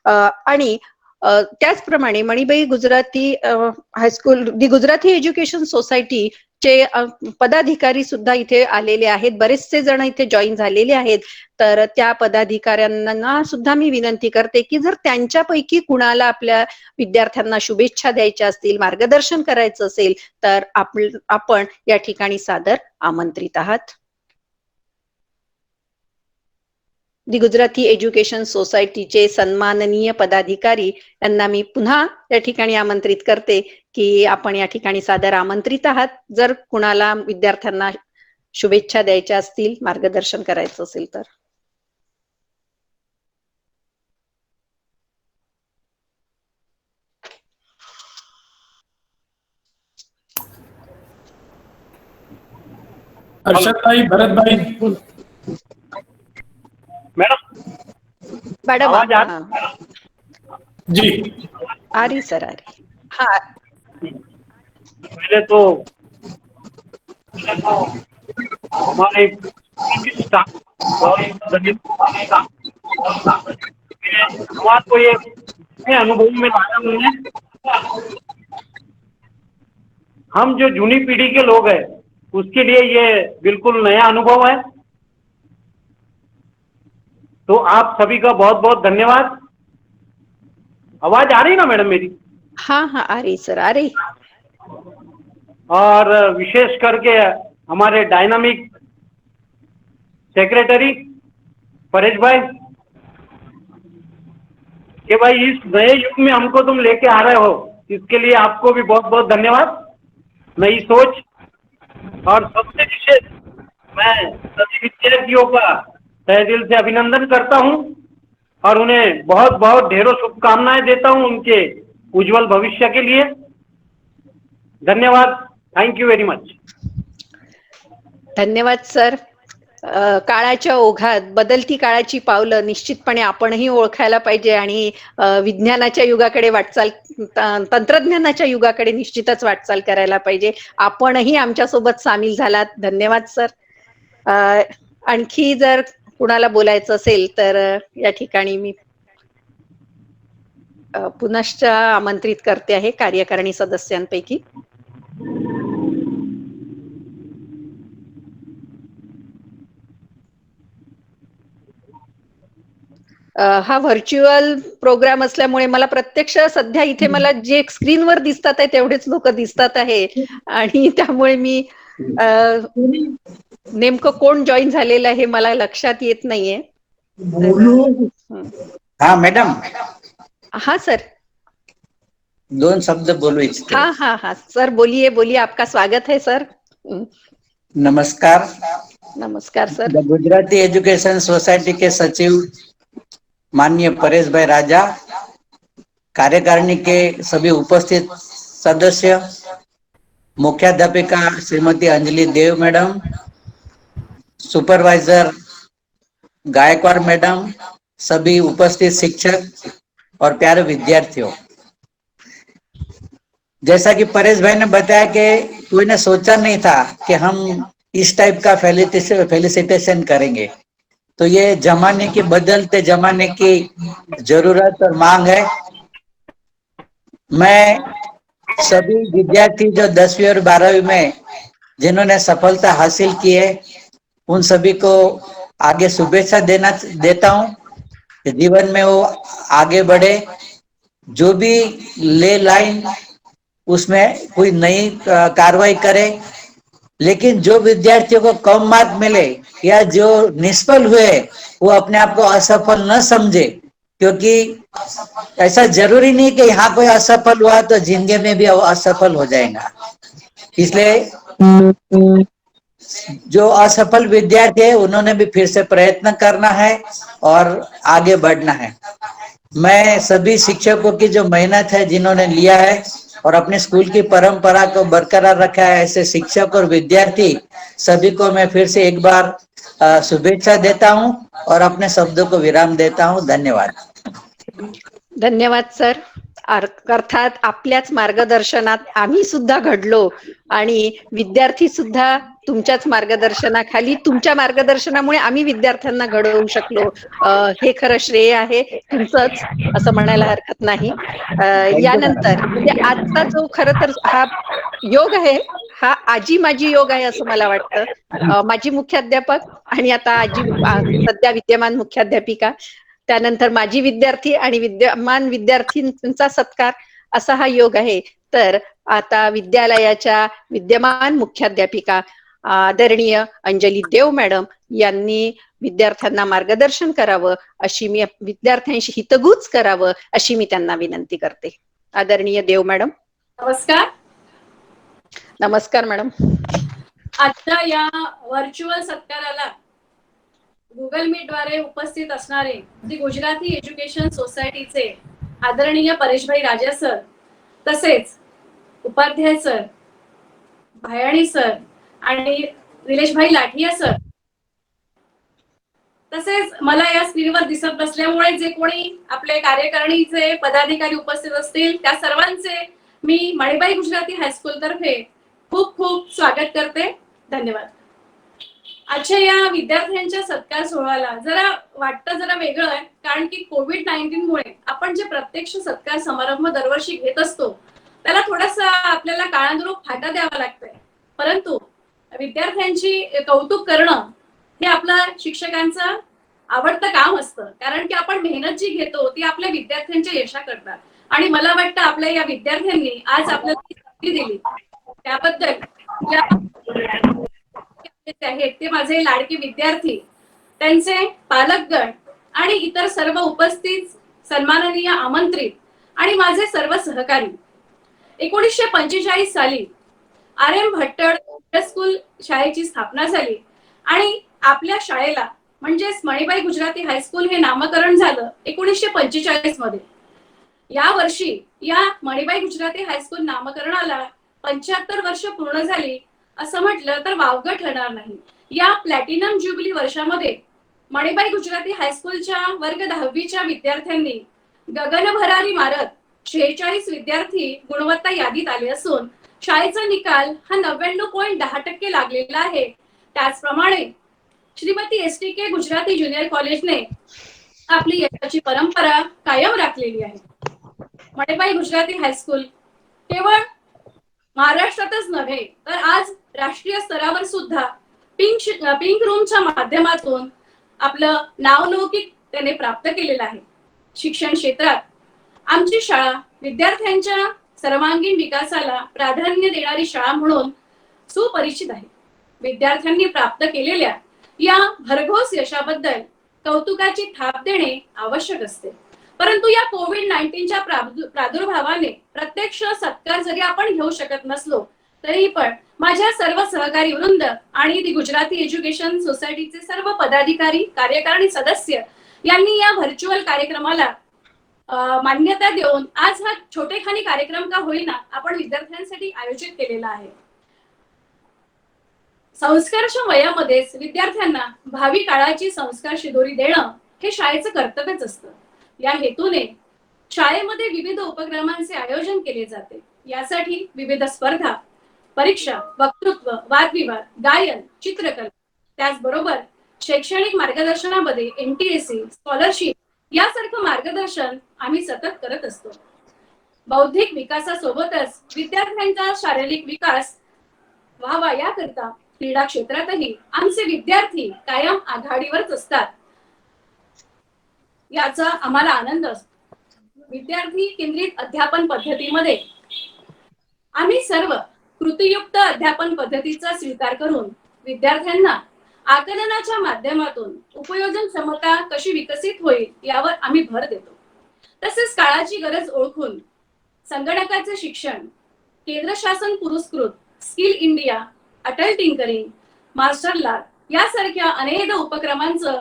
आणि त्याचप्रमाणे मणिबाई गुजराती हायस्कूल दी गुजराती एज्युकेशन सोसायटी चे पदाधिकारी सुद्धा इथे आलेले आहेत. बरेचसे जण इथे जॉईन झालेले आहेत. तर त्या पदाधिकाऱ्यांना सुद्धा मी विनंती करते की जर त्यांच्यापैकी कुणाला आपल्या विद्यार्थ्यांना शुभेच्छा द्यायच्या असतील, मार्गदर्शन करायचं असेल, तर आपण या ठिकाणी सादर आमंत्रित आहात. दी गुजराती एज्युकेशन सोसायटीचे सन्माननीय पदाधिकारी यांना मी पुन्हा या ठिकाणी आमंत्रित करते की आपण या ठिकाणी सादर आमंत्रित आहात. जर कुणाला विद्यार्थ्यांना शुभेच्छा द्यायच्या असतील, मार्गदर्शन करायचं असेल तर. अर्षद भाई, भरत भाई. मॅडम जी आ रही सर, आ रही. हाँ पहले तो हमारे बात को ये अनुभव में लाया हमने. हम जो जूनी पीढ़ी के लोग हैं उसके लिए ये बिल्कुल नया अनुभव है. तो आप सभी का बहुत बहुत धन्यवाद. आवाज आ रही ना मैडम मेरी? हाँ हाँ आ रही सर, आ रही. और विशेष करके हमारे डायनामिक सेक्रेटरी परेश भाई कि भाई इस नए युग में हमको तुम लेके आ रहे हो, इसके लिए आपको भी बहुत बहुत धन्यवाद. नई सोच. और सबसे विशेष मैं सभी विद्यार्थियों का तहे दिल से अभिनंदन करता हूं और उन्हें बहुत बहुत ढेरों शुभकामनाएं देता हूं उनके उज्जवल भविष्य के लिए. धन्यवाद. Thank you very much. धन्यवाद सर. काळाच्या ओघात बदलती काळाची पावलं निश्चितपणे आपणही ओळखायला पाहिजे आणि विज्ञानाच्या युगाकडे वाटचाल, तंत्रज्ञानाच्या युगाकडे निश्चितच वाटचाल करायला पाहिजे. आपणही आमच्या सोबत सामील झालात. धन्यवाद सर. आणखी जर कुणाला बोलायचं असेल तर या ठिकाणी मी पुनश्च आमंत्रित करते आहे कार्यकारिणी सदस्यांपैकी. हा व्हर्च्युअल प्रोग्राम असल्यामुळे मला प्रत्यक्ष सध्या इथे मला जे स्क्रीनवर दिसतात आहे तेवढेच लोक दिसतात आहे आणि त्यामुळे मी नेमकं कोण जॉईन झालेलं आहे मला लक्षात येत नाहीये. हाँ मैडम. हाँ सर. 2 शब्द बोलू इच्छिते. हाँ हाँ हाँ सर, बोलिए बोलिए, आपका स्वागत है सर. नमस्कार. नमस्कार sir. The Gujarati education society के सचिव माननीय परेश भाई राजा, कार्यकारिणी के सभी उपस्थित सदस्य, मुख्याध्यापिका श्रीमती अंजलि देव मैडम, सुपरवाइजर गायकवाड़ मैडम, सभी उपस्थित शिक्षक और प्यारे विद्यार्थियों. जैसा कि परेश भाई ने बताया कि कोई ने सोचा नहीं था कि हम इस टाइप का फेलिसिटेशन करेंगे. तो ये जमाने के बदलते जमाने की जरूरत और मांग है. मैं सभी विद्यार्थी जो 10वीं और 12वीं में जिन्होंने सफलता हासिल की है उन सभी को आगे शुभेच्छा देता हूं. जीवन में वो आगे बढ़े, जो भी ले लाइन उसमें कोई नई कार्रवाई करे लेकिन जो विद्यार्थियों को कम मार्क मिले या जो निष्फल हुए वो अपने आप को असफल न समझे, क्योंकि ऐसा जरूरी नहीं कि यहाँ कोई असफल हुआ तो जिंदगी में भी असफल हो जाएगा। इसलिए जो असफल विद्यार्थी है उन्होंने भी फिर से प्रयत्न करना है और आगे बढ़ना है। मैं सभी शिक्षकों की जो मेहनत है, जिन्होंने लिया है और अपने स्कूल की परंपरा को बरकरार रखा है, ऐसे शिक्षक और विद्यार्थी सभी को मैं फिर से एक बार शुभेच्छा देता हूं और अपने शब्दों को विराम देता हूं। धन्यवाद। धन्यवाद सर. अर्थात आपल्याच मार्गदर्शनात आम्ही सुद्धा घडलो आणि विद्यार्थी सुद्धा तुमच्याच मार्गदर्शनाखाली, तुमच्या मार्गदर्शनामुळे आम्ही विद्यार्थ्यांना घडवू शकलो. हे खरं श्रेय आहे तुमचंच, असं म्हणायला हरकत नाही. यानंतर म्हणजे आजचा जो खरं तर हा योग आहे, हा आजी माझी योग आहे असं मला वाटतं. माजी मुख्याध्यापक आणि आता आजी सध्या विद्यमान मुख्याध्यापिका, त्यानंतर माजी विद्यार्थी आणि विद्यमान विद्यार्थींचा सत्कार, असा हा योग आहे. तर आता विद्यालयाच्या विद्यमान मुख्याध्यापिका आदरणीय अंजली देव मॅडम यांनी विद्यार्थ्यांना मार्गदर्शन करावं, अशी मी विद्यार्थ्यांशी हितगुज करावं अशी मी त्यांना विनंती करते. आदरणीय देव मॅडम. नमस्कार. नमस्कार मॅडम. आजच्या या व्हर्च्युअल सत्काराला गुगल मीटद्वारे उपस्थित असणारे श्री गुजराती एज्युकेशन सोसायटीचे आदरणीय परेशभाई राजा सर, तसेच उपाध्याय सर, भायाणी सर आणि निलेशभाई लाठिया सर, तसेच मला या स्क्रीनवर दिसत नसल्यामुळे जे कोणी आपले कार्यकारिणीचे पदाधिकारी उपस्थित असतील त्या सर्वांचे मी मणिबाई गुजराती हायस्कूल तर्फे खूप खूप स्वागत करते. धन्यवाद. आजच्या या विद्यार्थ्यांच्या सत्कार सोहळ्याला जरा वेगळं आहे, कारण की कोविड-19 मुळे आपण जे प्रत्यक्ष सत्कार समारंभ दरवर्षी घेत असतो त्याला थोडासा आपल्याला काळानुरूप फाटा द्यावा लागतोय. परंतु विद्यार्थ्यांची कौतुक करणं हे आपलं शिक्षकांचं आवडतं काम असतं, कारण की आपण मेहनत जी घेतो ती आपल्या विद्यार्थ्यांच्या यशाकरता, आणि मला वाटतं आपल्या या विद्यार्थ्यांनी आज आपल्याला संधी दिली त्याबद्दल आहेत ते माझे लाडके विद्यार्थी, त्यांचे पालकगण आणि इतर सर्व उपस्थित सन्माननीय आमंत्रित आणि माझे सर्व सहकारी. 1945 साली RM भट्टड स्कूल शाळेची स्थापना झाली आणि आपल्या शाळेला म्हणजेच मणिबाई गुजराती हायस्कूल हे नामकरण झालं 1945 मध्ये. या वर्षी या मणिबाई गुजराती हायस्कूल नामकरणाला 75 वर्ष पूर्ण झाली असं म्हटलं तर वावगं ठरणार नाही. या प्लॅटिनम ज्युबिली वर्षामध्ये मणिबाई गुजराती हायस्कूलच्या वर्ग 10वीच्या विद्यार्थ्यांनी गगनभरारी मारत 46 विद्यार्थी गुणवत्ता यादीत आले असून शाळेचा निकाल हा 99.10% लागलेला आहे. त्याचप्रमाणे श्रीमती STK गुजराती ज्युनियर कॉलेजने आपली यशाची परंपरा कायम राखलेली आहे. मणिबाई गुजराती हायस्कूल केवळ महाराष्ट्रातच नव्हे तर आज राष्ट्रीय स्तरावर सुद्धा पिंक रूमच्या माध्यमातून आपलं नावलौकिक त्याने प्राप्त केलेलं आहे. शिक्षण क्षेत्रात आमची शाळा विद्यार्थ्यांच्या सर्वांगीण विकासाला प्राधान्य देणारी शाळा म्हणून सुपरिचित आहे. विद्यार्थ्यांनी प्राप्त केलेल्या या भरघोस यशाबद्दल कौतुकाची थाप देणे आवश्यक असते. परंतु या कोविड-19च्या प्रादुर्भावाने प्रत्यक्ष सत्कार जरी आपण घेऊ शकत नसलो तरी पण माझ्या सर्व सहकारी वृंद आणि दी गुजराती एज्युकेशन सोसायटीचे सर्व पदाधिकारी, कार्यकारिणी सदस्य यांनी या व्हर्च्युअल कार्यक्रमाला मान्यता देऊन आज हा छोटेखानी कार्यक्रम का होईना आपण विद्यार्थ्यांसाठी आयोजित केलेला आहे. संस्काराच्या वयामध्येच विद्यार्थ्यांना भावी काळाची संस्कार शिदोरी देणं हे शाळेचं कर्तव्यच असतं. या हेतूने शाळेमध्ये विविध उपक्रमांचे आयोजन केले जाते. यासाठी विविध स्पर्धा, परीक्षा, वक्तृत्व, वादविवाद, गायन, चित्रकला, त्याचबरोबर शैक्षणिक मार्गदर्शनामध्ये MTSE, स्कॉलरशिप यासारखं मार्गदर्शन आम्ही सतत करत असतो. बौद्धिक विकासासोबतच विद्यार्थ्यांचा शारीरिक विकास व्हावा याकरता क्रीडा क्षेत्रातही आमचे विद्यार्थी कायम आघाडीवरच असतात, याचा आम्हाला आनंद असतो. विद्यार्थी केंद्रित अध्यापन पद्धतीमध्ये आम्ही सर्व कृतीयुक्त अध्यापन पद्धतीचा स्वीकार करून विद्यार्थ्यांना आकलनाच्या माध्यमातून उपयोजन क्षमता कशी विकसित होईल यावर आम्ही भर देतो. तसेच काळाची गरज ओळखून संगणकाचे शिक्षण, केंद्र शासन पुरस्कृत skill India, Atal tinkering, master lab यासारख्या अनेक उपक्रमांचं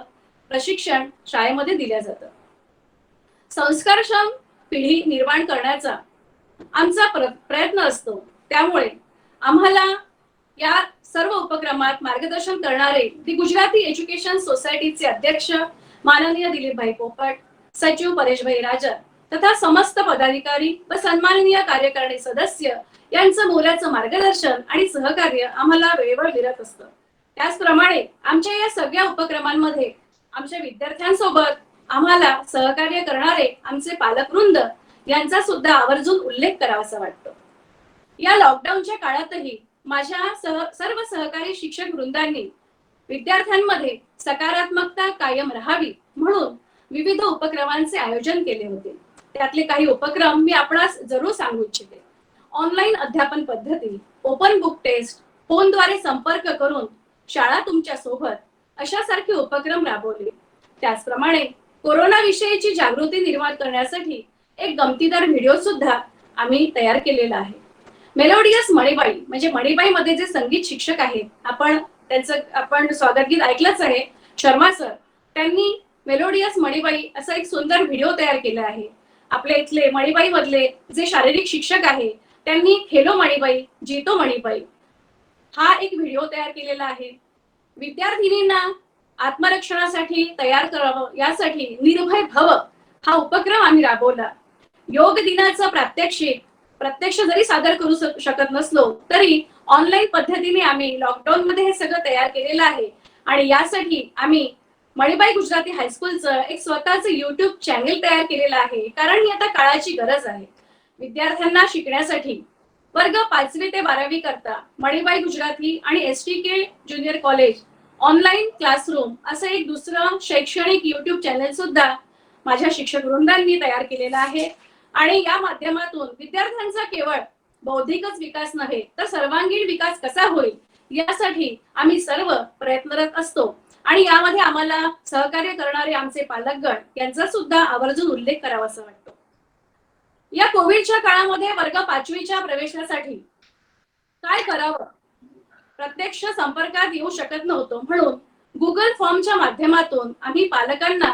प्रशिक्षण शाळेमध्ये दिलं जातं. संस्कारक्षम पिढी निर्माण करण्याचा आमचा प्रयत्न असतो. त्यामुळे आम्हाला या सर्व उपक्रमात मार्गदर्शन करणारे दी गुजराती एज्युकेशन सोसायटीचे अध्यक्ष माननीय दिलीपभाई पोपट, सचिव परेशभाई राजा तथा समस्त पदाधिकारी व सन्माननीय कार्यकारिणी सदस्य यांचं मोलाचं मार्गदर्शन आणि सहकार्य आम्हाला वेळेवर मिळत असतं. त्याचप्रमाणे आमच्या या सगळ्या उपक्रमांमध्ये आमच्या विद्यार्थ्यांसोबत आम्हाला सहकार्य करणारे आमचे पालकवृंद यांचा सुद्धा आवर्जून उल्लेख करावासा वाटतो. या लॉकडाऊनच्या काळातही माझ्या सर्व सहकारी शिक्षक वृंदांनी विद्यार्थ्यांमध्ये सकारात्मकता कायम राहावी म्हणून विविध उपक्रमांचे आयोजन केले होते. त्यातले काही उपक्रम मी आपणास जरूर सांगू इच्छिते. ऑनलाईन अध्यापन पद्धती, ओपन बुक टेस्ट, फोनद्वारे संपर्क करून शाळा तुमच्या सोबत अशासारखे उपक्रम राबवले. त्याचप्रमाणे कोरोना विषयीची जागृती निर्माण करण्यासाठी एक गमतीदार व्हिडिओ सुद्धा आम्ही तयार केलेला आहे. मेलोडियस मणिबाई म्हणजे मणिबाई मध्ये जे संगीत शिक्षक आहेत, आपण स्वागत गीत ऐकलंच आहे, शर्मा सर, त्यांनी मेलोडियस मणिबाई असा एक सुंदर व्हिडिओ तयार केला आहे. आपल्या इथले मणिबाई मधले जे शारीरिक शिक्षक आहे त्यांनी खेलो मणिबाई जीतो मणिबाई हा एक व्हिडिओ तयार केलेला आहे. विद्यार्थिनींना आत्मरक्षणासाठी तयार करावं यासाठी निर्भय भव हा उपक्रम आम्ही राबवला. योग दिनाचं प्रात्यक्षिक प्रत्यक्ष जरी सादर करू शकत नसलो तरी ऑनलाईन पद्धतीने आम्ही लॉकडाऊन मध्ये हे सगळं तयार केलेलं आहे. आणि यासाठी आम्ही मणिबाई गुजराती हायस्कूलचं एक स्वतःचं युट्यूब चॅनेल तयार केलेलं आहे. कारण ही आता काळाची गरज आहे. विद्यार्थ्यांना शिकण्यासाठी वर्ग 5वी ते 12वी करता मणिबाई गुजराती आणि STK junior college online classroom असं एक दुसरं शैक्षणिक युट्यूब चॅनेल सुद्धा माझ्या शिक्षक वृंदांनी तयार केलेला आहे. आणि या माध्यमातून विद्यार्थ्यांचा केवळ बौद्धिकच विकास नव्हे तर सर्वांगीण विकास कसा होईल यासाठी आम्ही सर्व प्रयत्नरत असतो. आणि यामध्ये आम्हाला सहकार्य करणारे आमचे पालकगण यांचा सुद्धा आवर्जून उल्लेख करावासा वाटतो. या कोविडच्या काळामध्ये वर्ग 5वीच्या प्रवेशासाठी काय करावं, प्रत्यक्ष संपर्कात येऊ शकत नव्हतो म्हणून गुगल फॉर्मच्या माध्यमातून आम्ही पालकांना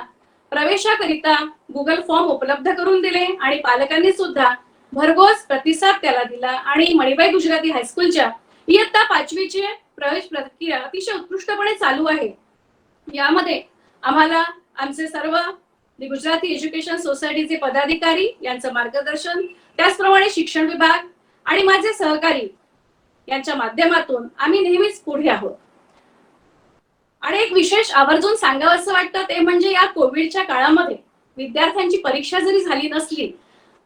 प्रवेशाकरिता गुगल फॉर्म उपलब्ध करून दिले आणि पालकांनी सुद्धा भरघोस प्रतिसाद त्याला दिला. आणि मणिबाई गुजराती हायस्कूलच्या इयत्ता 5वीची प्रवेश प्रक्रिया अतिशय उत्कृष्टपणे चालू आहे. यामध्ये आम्हाला आमचे सर्व गुजराती एज्युकेशन सोसायटीचे पदाधिकारी यांचं मार्गदर्शन, त्याचप्रमाणे शिक्षण विभाग आणि माझे सहकारी यांच्या माध्यमातून आम्ही नेहमीच पुढे आहोत. आणि एक विशेष आवर्जून सांगावं असं वाटतं ते म्हणजे या कोविडच्या काळामध्ये विद्यार्थ्यांची परीक्षा जरी झाली नसली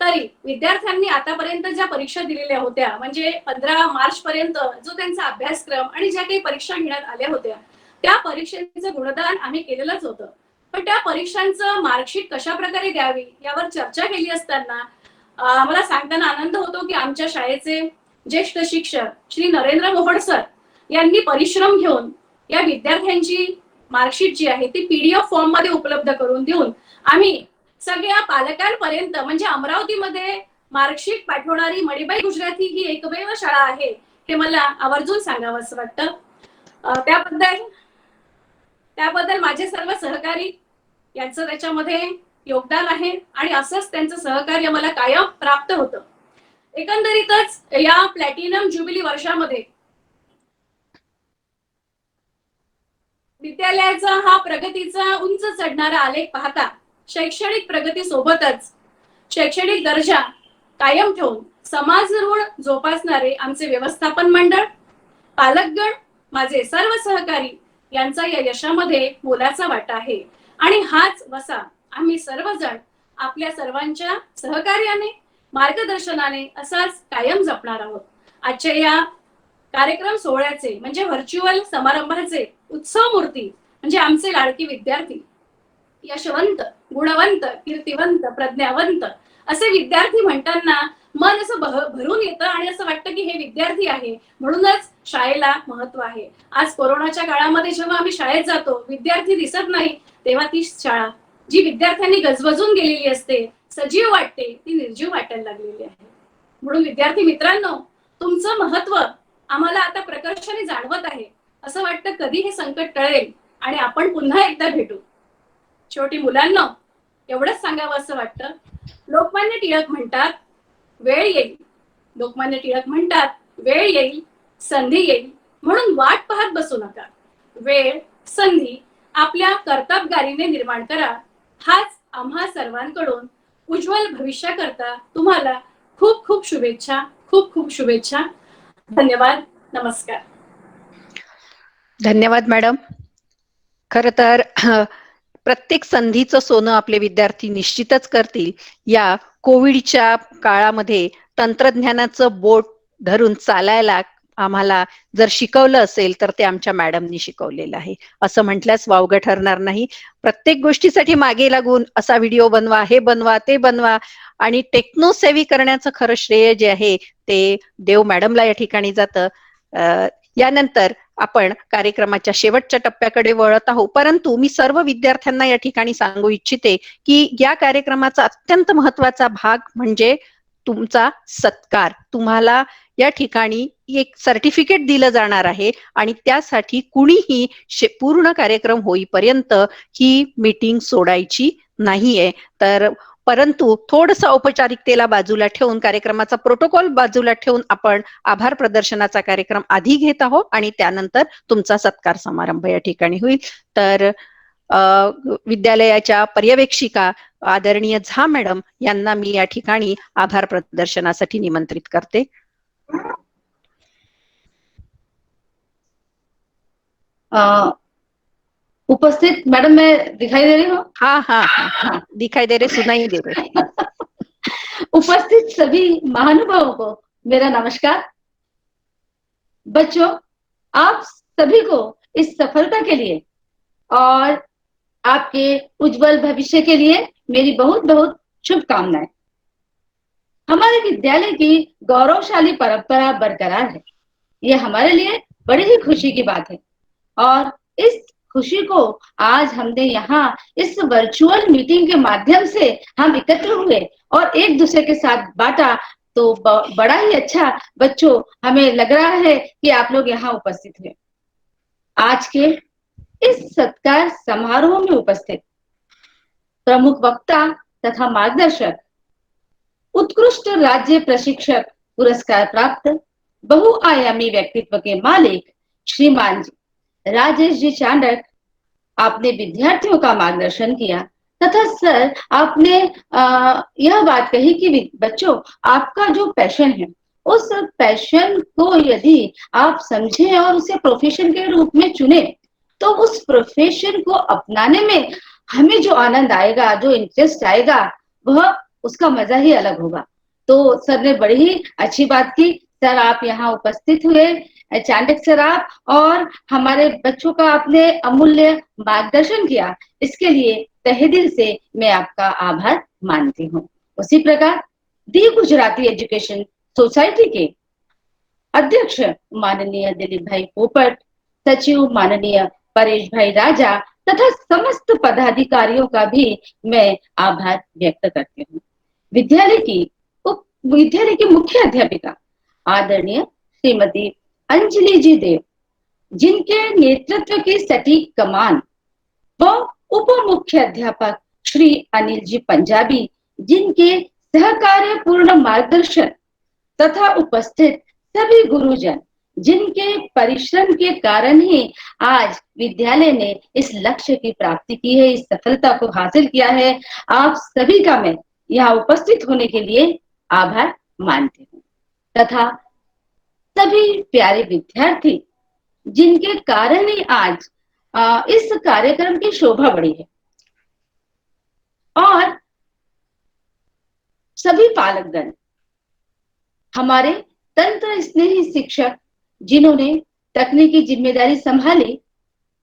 तरी विद्यार्थ्यांनी आतापर्यंत ज्या परीक्षा दिलेल्या होत्या म्हणजे 15 मार्च पर्यंत जो त्यांचा अभ्यासक्रम आणि ज्या काही परीक्षा घेण्यात आल्या होत्या त्या परीक्षेचं गुणदान आम्ही केलेलंच होतं. पण त्या परीक्षांचं मार्कशीट कशा प्रकारे द्यावी यावर चर्चा केली असताना मला सांगताना आनंद होतो की आमच्या शाळेचे ज्येष्ठ शिक्षक श्री नरेंद्र मोहन सर यांनी परिश्रम घेऊन या विद्यार्थ्यांची मार्कशीट जी आहे ती PDF फॉर्म मध्ये उपलब्ध करून देऊन आम्ही सगळ्या पालकांपर्यंत म्हणजे अमरावतीमध्ये मार्कशीट पाठवणारी मणिबाई गुजराती ही एकमेव शाळा आहे हे मला आवर्जून सांगावं असं वाटतं. त्याबद्दल माझे सर्व सहकारी यांचं त्याच्यामध्ये योगदान आहे आणि असंच त्यांचं सहकार्य मला कायम प्राप्त होतं. एकंदरीतच या प्लॅटिनम ज्युबिली वर्षामध्ये विद्यालयाचा हा प्रगतीचा उंच चढणारा आलेख पाहता शैक्षणिक प्रगती सोबतच शैक्षणिक दर्जा कायम ठेवून समाज ऋण जोपासणारे आमचे व्यवस्थापन मंडळ, पालकगण, माझे सर्व सहकारी यांचा या यशामध्ये मोलाचा वाटा आहे. आणि हाच वसा आम्ही सर्वजण आपल्या सर्वांच्या सहकार्याने मार्गदर्शनाने असाच कायम जपणार आहोत. आजच्या या कार्यक्रम सोहळ्याचे म्हणजे व्हर्च्युअल समारंभाचे उत्सव मूर्ती म्हणजे आमचे लाडके विद्यार्थी, यशवंत, गुणवंत, कीर्तिवंत, प्रज्ञावंत असे विद्यार्थी म्हणताना मन असं भरून येतं आणि असं वाटतं की हे विद्यार्थी आहे म्हणूनच शाळेला महत्व आहे. आज कोरोनाच्या काळामध्ये जेव्हा आम्ही शाळेत जातो, विद्यार्थी दिसत नाही, तेव्हा ती शाळा जी विद्यार्थ्यांनी गजबजून गेलेली असते, सजीव वाटते, ती निर्जीव वाटायला लागलेली आहे. म्हणून विद्यार्थी मित्रांनो, तुमचं महत्व आम्हाला आता प्रकर्षाने जाणवत आहे. असं वाटतं कधी हे संकट टळेल आणि आपण पुन्हा एकदा भेटू. शेवटी मुलांना एवढंच सांगावं असं वाटतं, लोकमान्य टिळक म्हणतात वेळ येईल. लोकमान्य टिळक म्हणतात वेळ येईल, संधी येईल, म्हणून वाट पाहत बसू नका. वेळ, संधी आपल्या कर्तबगारीने निर्माण करा. हाच आम्हा सर्वांकडून उज्ज्वल भविष्याकरता तुम्हाला खूप खूप शुभेच्छा, खूप खूप शुभेच्छा. धन्यवाद. नमस्कार. धन्यवाद मॅडम. खर तर प्रत्येक संधीचं सोनं आपले विद्यार्थी निश्चितच करतील. या कोविडच्या काळामध्ये तंत्रज्ञानाचं बोट धरून चालायला आम्हाला जर शिकवलं असेल तर ते आमच्या मॅडमनी शिकवलेलं आहे असं म्हटल्यास वावगं ठरणार नाही. प्रत्येक गोष्टीसाठी मागे लागून असा व्हिडिओ बनवा, हे बनवा, ते बनवा आणि टेक्नो सेव्ही करण्याचं खरं श्रेय जे आहे ते देव मॅडमला या ठिकाणी जातं. यानंतर आपण कार्यक्रमाच्या शेवटच्या टप्प्याकडे वळत आहोत, परंतु मी सर्व विद्यार्थ्यांना या ठिकाणी सांगू इच्छिते की या कार्यक्रमाचा अत्यंत महत्वाचा भाग म्हणजे तुमचा सत्कार. तुम्हाला या ठिकाणी एक सर्टिफिकेट दिलं जाणार आहे आणि त्यासाठी कुणीही पूर्ण कार्यक्रम होईपर्यंत ही मीटिंग सोडायची नाहीये. तर परंतु थोडंसं औपचारिकतेला बाजूला ठेवून, कार्यक्रमाचा प्रोटोकॉल बाजूला ठेवून आपण आभार प्रदर्शनाचा कार्यक्रम आधी घेत आहोत आणि त्यानंतर तुमचा सत्कार समारंभ या ठिकाणी होईल. तर विद्यालयाच्या पर्यवेक्षिका आदरणीय झा मॅडम यांना मी या ठिकाणी आभार प्रदर्शनासाठी निमंत्रित करते. उपस्थित मैडम, मैं दिखाई दे रही हूँ? हाँ हाँ हाँ, दिखाई दे रहे, सुनाई दे रहे. उपस्थित सभी महानुभावों को मेरा नमस्कार. बच्चों, आप सभी को इस सफलता के लिए और आपके उज्जवल भविष्य के लिए मेरी बहुत बहुत शुभकामनाएं. हमारे विद्यालय की गौरवशाली परंपरा बरकरार है. ये हमारे लिए बड़ी ही खुशी की बात है और इस खुशी को आज हमने यहाँ इस वर्चुअल मीटिंग के माध्यम से हम एकत्र हुए और एक दूसरे के साथ बांटा, तो बड़ा ही अच्छा बच्चों हमें लग रहा है कि आप लोग यहाँ उपस्थित हुए. आज के इस सत्कार समारोह में उपस्थित प्रमुख वक्ता तथा मार्गदर्शक, उत्कृष्ट राज्य प्रशिक्षक पुरस्कार प्राप्त बहुआयामी व्यक्तित्व के मालिक श्रीमान जी राजेश जी चांडक, आपने विद्यार्थियों का मार्गदर्शन किया तथा सर आपने यह बात कही कि बच्चों, आपका जो पैशन है उस पैशन को यदि आप समझें और उसे प्रोफेशन के रूप में चुने तो उस प्रोफेशन को अपनाने में हमें जो आनंद आएगा, जो इंटरेस्ट आएगा, वह उसका मजा ही अलग होगा. तो सर ने बड़ी ही अच्छी बात की. सर आप यहाँ उपस्थित हुए, चांडक सर आप, और हमारे बच्चों का आपने अमूल्य मार्गदर्शन किया, इसके लिए तहे दिल से मैं आपका आभार मानती हूँ. उसी प्रकार दी गुजराती एजुकेशन सोसाइटी के अध्यक्ष माननीय दिलीप भाई पोपट, सचिव माननीय परेश भाई राजा तथा समस्त पदाधिकारियों का भी मैं आभार व्यक्त करती हूँ. विद्यालय की मुख्य अध्यापिका आदरणीय श्रीमती अंजलि जी देव, जिनके नेतृत्व की सटीक कमान, व उप मुख्य अध्यापक श्री अनिल जी पंजाबी, जिनके सहकार्य पूर्ण मार्गदर्शन तथा उपस्थित सभी गुरुजन, जिनके परिश्रम के कारण ही आज विद्यालय ने इस लक्ष्य की प्राप्ति की है, इस सफलता को हासिल किया है, आप सभी का मैं यहाँ उपस्थित होने के लिए आभार मानती हूँ. तथा सभी प्यारे विद्यार्थी, जिनके कारण ही आज इस कार्यक्रम की शोभा बढ़ी है, और सभी पालकगण, हमारे तंत्र स्नेही शिक्षक जिन्होंने तकनीकी जिम्मेदारी संभाली,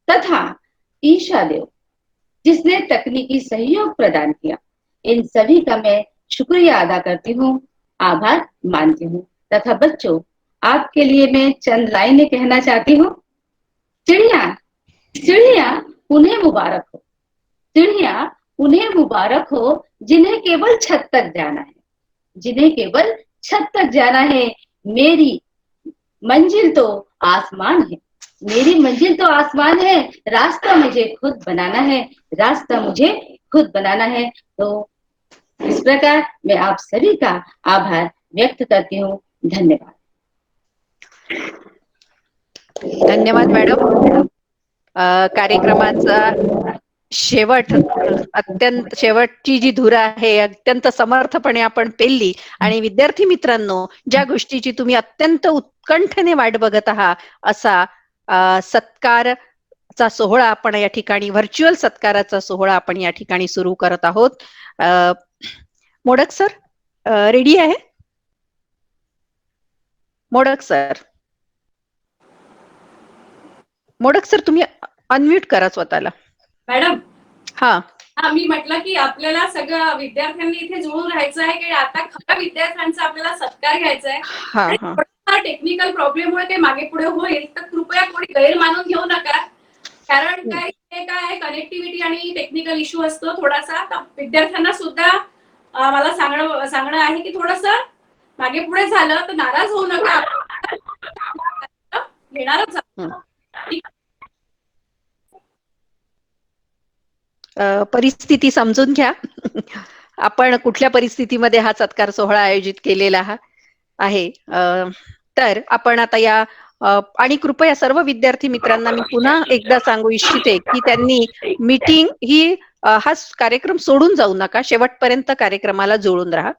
तथा ईशा देव जिसने तकनीकी सहयोग प्रदान किया, इन सभी का मैं शुक्रिया अदा करती हूँ. आभार मानती हूँ। तथा बच्चों, आपके लिए मैं चंद लाइनें कहना चाहती हूँ। चिड़िया चिड़िया उन्हें मुबारक हो, चिड़िया उन्हें मुबारक हो जिन्हें केवल छत तक जाना है, जिन्हें केवल छत तक जाना है। मेरी मंजिल तो आसमान है, मेरी मंजिल तो आसमान है, रास्ता मुझे खुद बनाना है, रास्ता मुझे खुद बनाना है। तो इस प्रकार मैं आप सभी का आभार व्यक्त करती हूँ। धन्यवाद। धन्यवाद मॅडम. कार्यक्रमाचा शेवटची जी धूर आहे अत्यंत समर्थपणे आपण पेलली. आणि विद्यार्थी मित्रांनो, ज्या गोष्टीची तुम्ही अत्यंत उत्कंठेने वाट बघत आहात असा सत्कारचा सोहळा आपण या ठिकाणी, व्हर्च्युअल सत्काराचा सोहळा आपण या ठिकाणी सुरू करत आहोत. मोडक सर रेडी आहे? मोडक सर तुम्ही अनम्यूट करा स्वतःला. मॅडम, हा मी म्हटलं की आपल्याला सगळं विद्यार्थ्यांनी इथे जुळून राहायचं आहे की आता खऱ्या विद्यार्थ्यांचा आपल्याला सत्कार घ्यायचा आहे. टेक्निकल प्रॉब्लेममुळे ते मागे पुढे होईल तर कृपया कोणी गैर मानून घेऊ नका. कारण काय कनेक्टिव्हिटी आणि टेक्निकल इश्यू असतो थोडासा. विद्यार्थ्यांना सुद्धा मला सांगणं आहे की थोडस मागे पुढे झालं तर नाराज होऊ नका. घेणारच परिस्थिती समजून घ्या. आपण कुठल्या परिस्थितीमध्ये हा सत्कार सोहळा आयोजित केलेला आहे. तर आपण आता या आणि कृपया सर्व विद्यार्थी मित्रांना मी पुन्हा एकदा सांगू इच्छिते की त्यांनी मीटिंग ही हा कार्यक्रम सोडून जाऊ नका, शेवटपर्यंत कार्यक्रमाला जुळून राहा.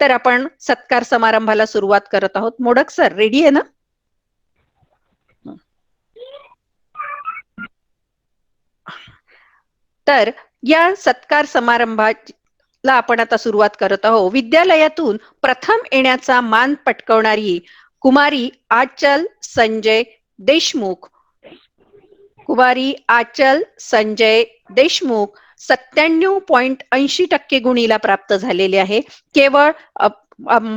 तर आपण सत्कार समारंभाला सुरुवात करत आहोत. मोडक सर रेडी आहे ना? तर या सत्कार समारंभाला आपण आता सुरुवात करत आहोत. विद्यालयातून प्रथम येण्याचा मान पटकावणारी कुमारी आचल संजय देशमुख, कुमारी आचल संजय देशमुख 97.80% गुणीला प्राप्त झालेले आहे. केवळ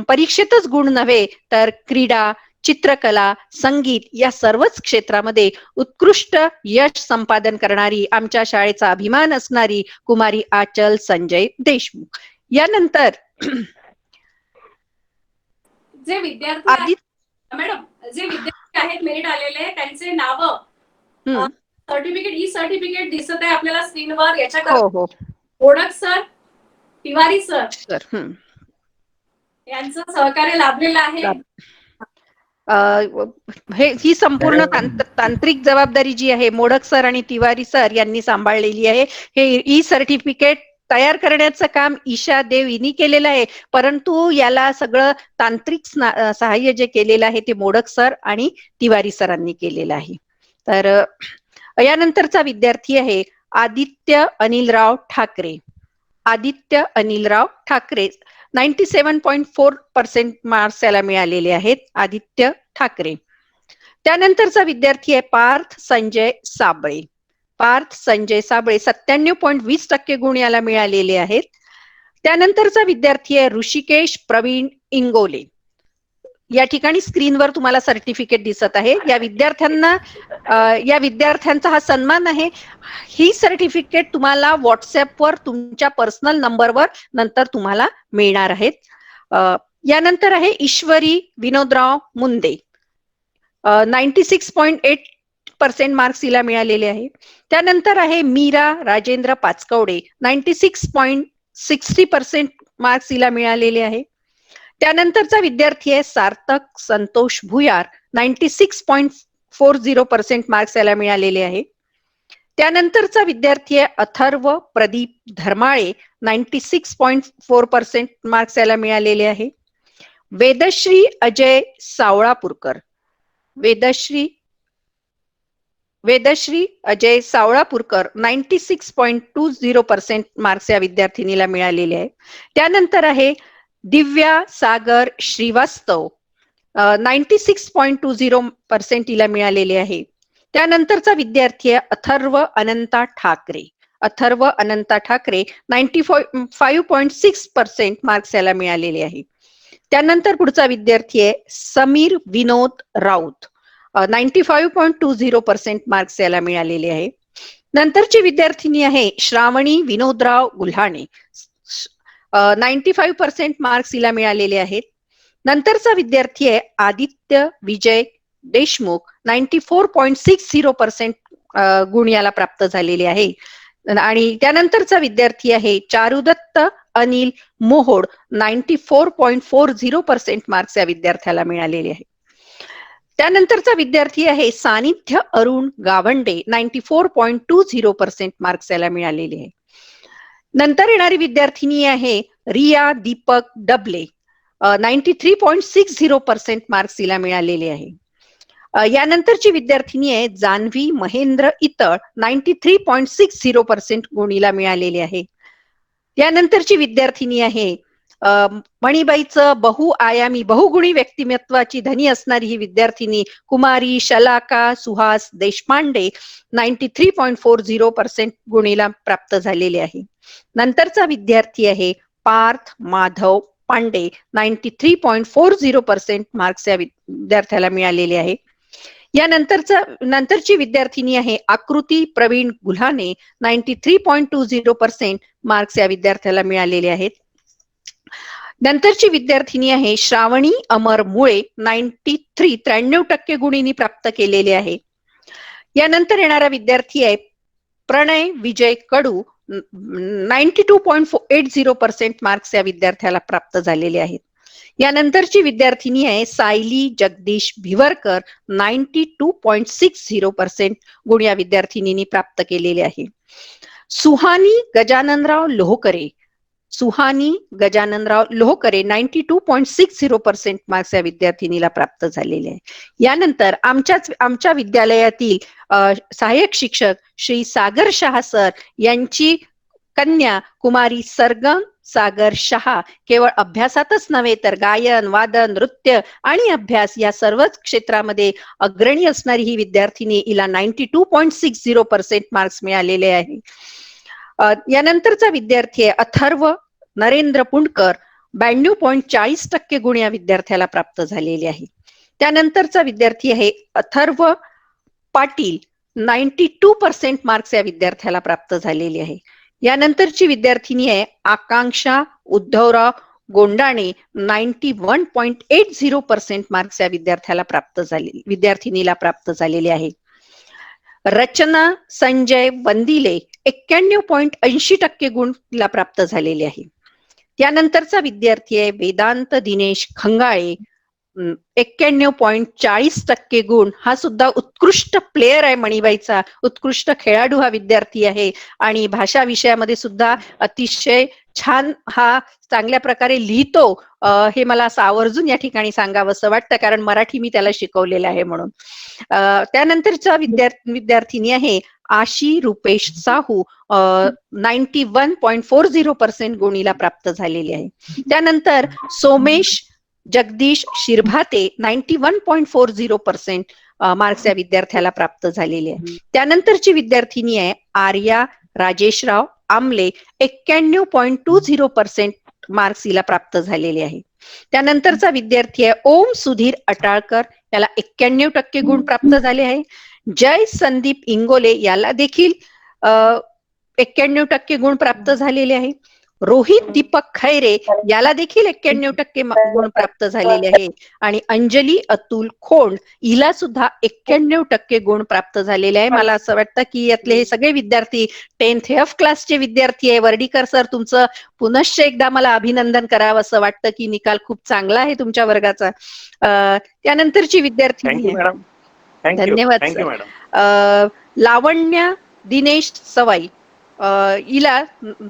परीक्षेतच गुण नव्हे तर क्रीडा, चित्रकला, संगीत या सर्वच क्षेत्रामध्ये उत्कृष्ट यश संपादन करणारी, आमच्या शाळेचा अभिमान असणारी कुमारी आचल संजय देशमुख. यानंतर जे विद्यार्थी मॅडम आहेत मेरिट आलेले त्यांचे नाव सर्टिफिकेट ई सर्टिफिकेट दिसत आहे आपल्याला स्क्रीनवर. याच्याकडे मोडक सर, तिवारी सर यांचं सहकार्य लाभलेलं आहे. ही संपूर्ण तांत्रिक जबाबदारी जी आहे मोडक सर आणि तिवारी सर यांनी सांभाळलेली आहे. हे ई सर्टिफिकेट तयार करण्याचं काम ईशा देव यांनी केलेलं आहे, परंतु याला सगळं तांत्रिक सहाय्य जे केलेलं आहे ते मोडक सर आणि तिवारी सरांनी केलेलं आहे. तर यानंतरचा विद्यार्थी आहे आदित्य अनिलराव ठाकरे. आदित्य अनिलराव ठाकरे 97.4% मार्क्स याला मिळालेले आहेत. आदित्य ठाकरे. त्यानंतरचा विद्यार्थी आहे पार्थ संजय साबळे. पार्थ संजय साबळे 97.20% गुण याला मिळालेले आहेत. त्यानंतरचा विद्यार्थी आहे ऋषिकेश प्रवीण इंगोले. या ठिकाणी स्क्रीनवर तुम्हाला सर्टिफिकेट दिसत आहे. या विद्यार्थ्यांचा हा सन्मान आहे. ही सर्टिफिकेट तुम्हाला व्हॉट्सअपवर तुमच्या पर्सनल नंबरवर नंतर तुम्हाला मिळणार आहेत. यानंतर आहे ईश्वरी विनोदराव मुंदे. 96.8% मार्क्स हिला मिळालेले आहे. त्यानंतर आहे मीरा राजेंद्र पाचकवडे. 96.60% मार्क्स हिला मिळालेले आहे. त्यानंतरचा विद्यार्थी आहे सार्थक संतोष भुयार. 96.40% मार्क्स याला मिळालेले आहे. त्यानंतरचा विद्यार्थी आहे अथर्व प्रदीप धर्माळे. 96.4% मार्क्स याला मिळालेले आहे. वेदश्री अजय सावळापूरकर. वेदश्री अजय सावळापूरकर 96.20% मार्क्स या विद्यार्थिनीला मिळालेले आहे. त्यानंतर आहे दिव्या सागर श्रीवास्तव. 96.20% हिला मिळालेले आहे. त्यानंतरचा विद्यार्थी आहे अथर्व अनंता ठाकरे. अथर्व अनंता ठाकरे 95.6% मार्क्स याला मिळालेले आहे. त्यानंतर पुढचा विद्यार्थी आहे समीर विनोद राऊत. 95.20% मार्क्स याला मिळालेले आहे. नंतरची विद्यार्थिनी आहे श्रावणी विनोदराव गुल्हाणे. 95% मार्क्स हिला मिळालेले आहेत. नंतरचा विद्यार्थी आहे आदित्य विजय देशमुख. 94.60% गुण याला प्राप्त झालेले आहे. आणि त्यानंतरचा विद्यार्थी आहे चारुदत्त अनिल मोहोड. 94.40% मार्क्स या विद्यार्थ्याला मिळालेले आहे. त्यानंतरचा विद्यार्थी आहे सानिध्य अरुण गावंडे. 94.20% मार्क्स याला मिळालेले आहे. नंतर येणारी विद्यार्थिनी आहे रिया दीपक डबले. 93.60% मार्क्स हिला मिळालेले आहे. यानंतरची विद्यार्थिनी आहे जान्हवी महेंद्र इतळ. 93.60% गुण हिला मिळालेले आहे. यानंतरची विद्यार्थिनी आहे मणिबाईचं बहुआयामी बहुगुणी व्यक्तिमत्वाची धनी असणारी ही विद्यार्थिनी कुमारी शलाका सुहास देशपांडे. 93.40% गुण हिला प्राप्त झालेले आहे. नंतरचा विद्यार्थी आहे पार्थ माधव पांडे. 93.40% मार्क्स या विद्यार्थ्याला मिळालेले आहे. नंतरची विद्यार्थिनी आहे आकृती प्रवीण गुल्हाणे. 93.20% मार्क्स या विद्यार्थ्याला मिळालेले आहेत. नंतरची विद्यार्थिनी आहे श्रावणी अमर मुळे. 93% गुण हिने प्राप्त केलेले आहे. यानंतर येणारा विद्यार्थी आहे प्रणय विजय कडू. 92.80% मार्क्स या विद्यार्थ्याला प्राप्त झालेले आहेत. यानंतरची विद्यार्थिनी आहे सायली जगदीश भिवरकर. 92.60% गुण या विद्यार्थिनींनी प्राप्त केलेले आहे. सुहानी गजाननराव लोहकरे. 92.60% मार्क्स या विद्यार्थिनीला प्राप्त झालेले आहे. यानंतर आमच्या विद्यालयातील सहाय्यक शिक्षक श्री सागर शहा सर यांची कन्या कुमारी सरगम सागर शहा केवळ अभ्यासातच नव्हे तर गायन वादन नृत्य आणि अभ्यास या सर्वच क्षेत्रामध्ये अग्रणी असणारी ही विद्यार्थिनी हिला 92.60% मार्क्स मिळालेले आहे. यानंतरचा विद्यार्थी आहे अथर्व नरेंद्र पुंडकर. 92.40% गुण या विद्यार्थ्याला प्राप्त झालेले आहे. त्यानंतरचा विद्यार्थी आहे अथर्व पाटील. 92% मार्क्स या विद्यार्थ्याला प्राप्त झालेले आहे. यानंतरची विद्यार्थिनी आहे आकांक्षा उद्धवराव गोंडाणे. 91.80% मार्क्स या विद्यार्थिनीला प्राप्त झालेले आहे. रचना संजय वंदिले. 91.80% गुण तिला प्राप्त झालेले आहे. त्यानंतरचा विद्यार्थी आहे वेदांत दिनेश खंगाळे. 91.40% गुण. हा सुद्धा उत्कृष्ट प्लेयर आहे मणिबाईचा. उत्कृष्ट खेळाडू हा विद्यार्थी आहे आणि भाषा विषयामध्ये सुद्धा अतिशय छान हा चांगल्या प्रकारे लिहितो. हे मला असं आवर्जून या ठिकाणी सांगावं असं वाटतं कारण मराठी मी त्याला शिकवलेलं आहे म्हणून. त्यानंतरचा विद्यार्थिनी आहे आशी रुपेश साहू. 91.40% गुणीला प्राप्त झालेली आहे. त्यानंतर सोमेश जगदीश शिरभाते. 91.40% मार्क्स या विद्यार्थ्याला प्राप्त झालेले आहे. त्यानंतरची विद्यार्थिनी आहे आर्या राजेशराव आमले. 91.20% मार्क्स हिला प्राप्त झालेले आहे. त्यानंतरचा विद्यार्थी आहे ओम सुधीर अटाळकर. याला 91% गुण प्राप्त झाले आहे. जय संदीप इंगोले याला देखील 91% गुण प्राप्त झालेले आहे. रोहित दीपक खैरे याला देखील 91% गुण प्राप्त झालेले आहे. आणि अंजली अतुल खोंड हिला सुद्धा 91% गुण प्राप्त झालेले आहे. मला असं वाटतं की यातले हे सगळे विद्यार्थी 10th F क्लासचे विद्यार्थी आहे. वर्डीकर सर तुमचं पुनश्च एकदा मला अभिनंदन करावं असं वाटतं की निकाल खूप चांगला आहे तुमच्या वर्गाचा. त्यानंतरची विद्यार्थी धन्यवाद सर. लावण्या दिनेश सवाई. हिला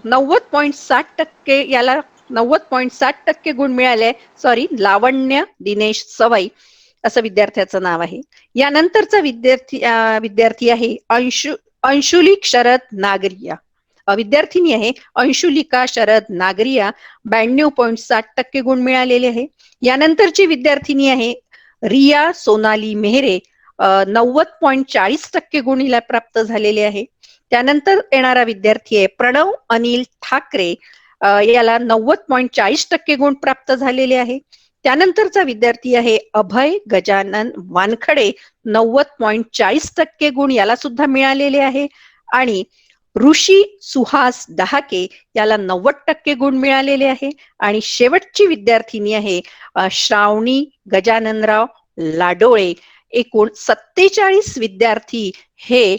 90.60% याला 90.60% गुण मिळाले. सॉरी, लावण्य दिनेश सवाई असं विद्यार्थ्याचं नाव आहे. यानंतरचा विद्यार्थी आहे अंशुलिक शरद नागरिया. विद्यार्थिनी आहे अंशुलिका शरद नागरिया. 92.60% गुण मिळालेले आहे. यानंतरची विद्यार्थिनी आहे रिया सोनाली मेहरे. 90.40% गुण हिला प्राप्त झालेले आहे. त्यानंतर येणारा विद्यार्थी आहे प्रणव अनिल ठाकरे. याला 90.40% गुण प्राप्त झालेले आहे. त्यानंतरचा विद्यार्थी आहे अभय गजानन वानखडे, 90.40% गुण याला सुद्धा मिळालेले आहे. आणि ऋषी सुहास डहाके याला 90% गुण मिळालेले आहे. आणि शेवटची विद्यार्थिनी आहे श्रावणी गजाननराव लाडोळे. एकूण 47 विद्यार्थी हे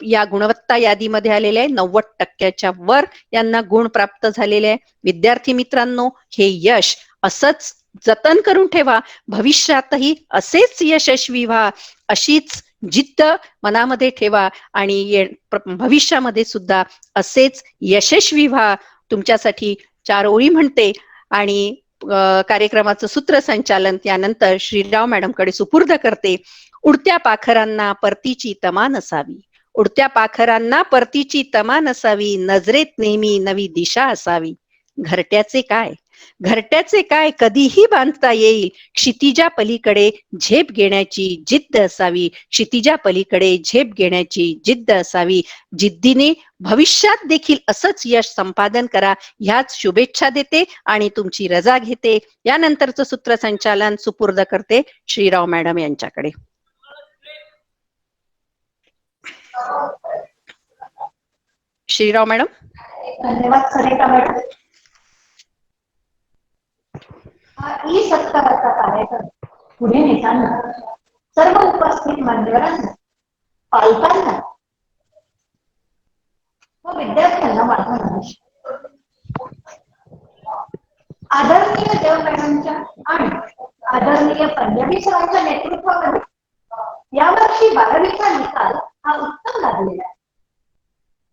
या गुणवत्ता यादीमध्ये आलेले आहे. 90%च्या वर यांना गुण प्राप्त झालेले आहे. विद्यार्थी मित्रांनो, हे यश असंच जतन करून ठेवा. भविष्यातही असेच यशस्वी व्हा, अशीच जिद्द मनामध्ये ठेवा आणि भविष्यामध्ये सुद्धा असेच यशस्वी व्हा. तुमच्यासाठी 4 ओळी म्हणते आणि कार्यक्रमाचं सूत्रसंचालन त्यानंतर श्रीराव मॅडमकडे सुपूर्द करते. उडत्या पाखरांना परतीची तमा नसावी, उडत्या पाखरांना परतीची तमा नसावी, नजरेत नेहमी नवी दिशा असावी. घरट्याचे काय, घरट्याचे काय कधीही बांधता येईल, क्षितिजा पलीकडे झेप घेण्याची जिद्द असावी, क्षितिजा पलीकडे झेप घेण्याची जिद्द असावी. जिद्दीने भविष्यात देखील असंच यश संपादन करा, ह्याच शुभेच्छा देते आणि तुमची रजा घेते. यानंतरचं सूत्रसंचालन सुपूर्द करते श्रीराव मॅडम यांच्याकडे. श्रीराव मॅडम. धन्यवाद सरिता मॅडम. ई सत्काराचा कार्यक्रम पुढे नेताना सर्व उपस्थित मान्यवरांना, पालकांना व विद्यार्थ्यांना माझा नमस्कार. आदरणीय देव मॅडमच्या आणि आदरणीय पंजाबी सरांच्या नेतृत्वामध्ये यावर्षी 12वीचा निकाल हा उत्तम लागलेला आहे.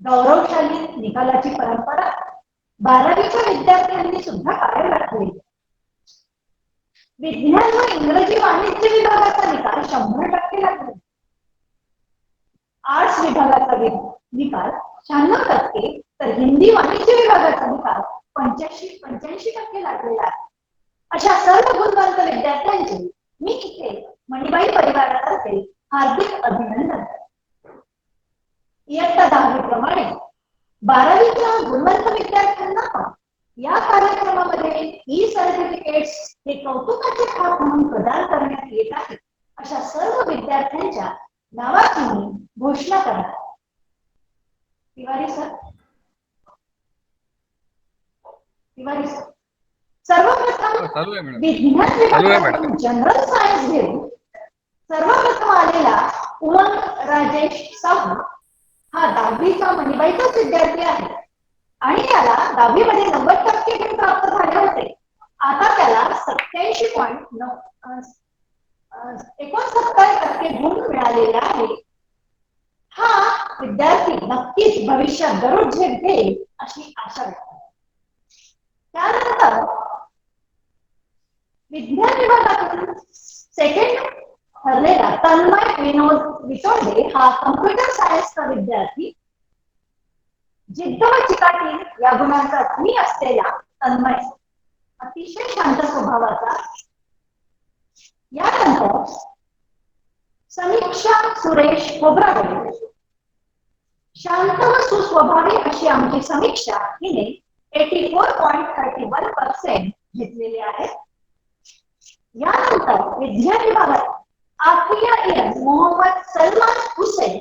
गौरवशाली निकालाची परंपरा 12वीच्या विद्यार्थ्यांनी सुद्धा कायम राखली. विज्ञान व इंग्रजी वाणिज्य विभागाचा निकाल 100% लागला. आर्ट्स विभागाचा निकाल 96%, तर हिंदी वाणिज्य विभागाचा निकाल 85% लागलेला आहे. अशा सर्व गुणवंत विद्यार्थ्यांचे मी इथे मणिबाई परिवारातर्फे हार्दिक अभिनंदन. इयत्ता 10वी प्रमाणे 12वीच्या गुणवंत विद्यार्थ्यांना या कार्यक्रमामध्ये ई सर्टिफिकेट्स हे कौतुकाचे खाप म्हणून प्रदान करण्यात येत आहे. अशा सर्व विद्यार्थ्यांच्या नावाची घोषणा करा. तिवारी सर. तिवारी सर. सर्वप्रथम विज्ञान विभागातून जनरल सायन्स घेऊन सर्वप्रथम आलेला उमंग राजेश साहू हा 10वीचा मणिबाईचाच विद्यार्थी आहे आणि त्याला 10वीमध्ये 90% गुण प्राप्त झाले होते. आता त्याला 87.69% गुण मिळालेले आहे. हा विद्यार्थी नक्कीच भविष्यात दररोज झेप घेईल अशी आशा व्यक्त करते. त्यानंतर विज्ञान विभागातून सेकंड ठरलेला तन्मय विनोद वितोंडे हा कम्प्युटर सायन्सचा विद्यार्थी जिद्द व चिकाटी या गुणांचा धनी असलेला तन्मय, अतिशय शांत स्वभावाचा. यानंतर समीक्षा सुरेश खोब्रागडे, शांत व सुस्वभावी अशी आमची समीक्षा हिने 84.31% घेतलेले आहे. यानंतर विज्ञान विभागात आखिया इयन मोहम्मद सलमान हुसेन,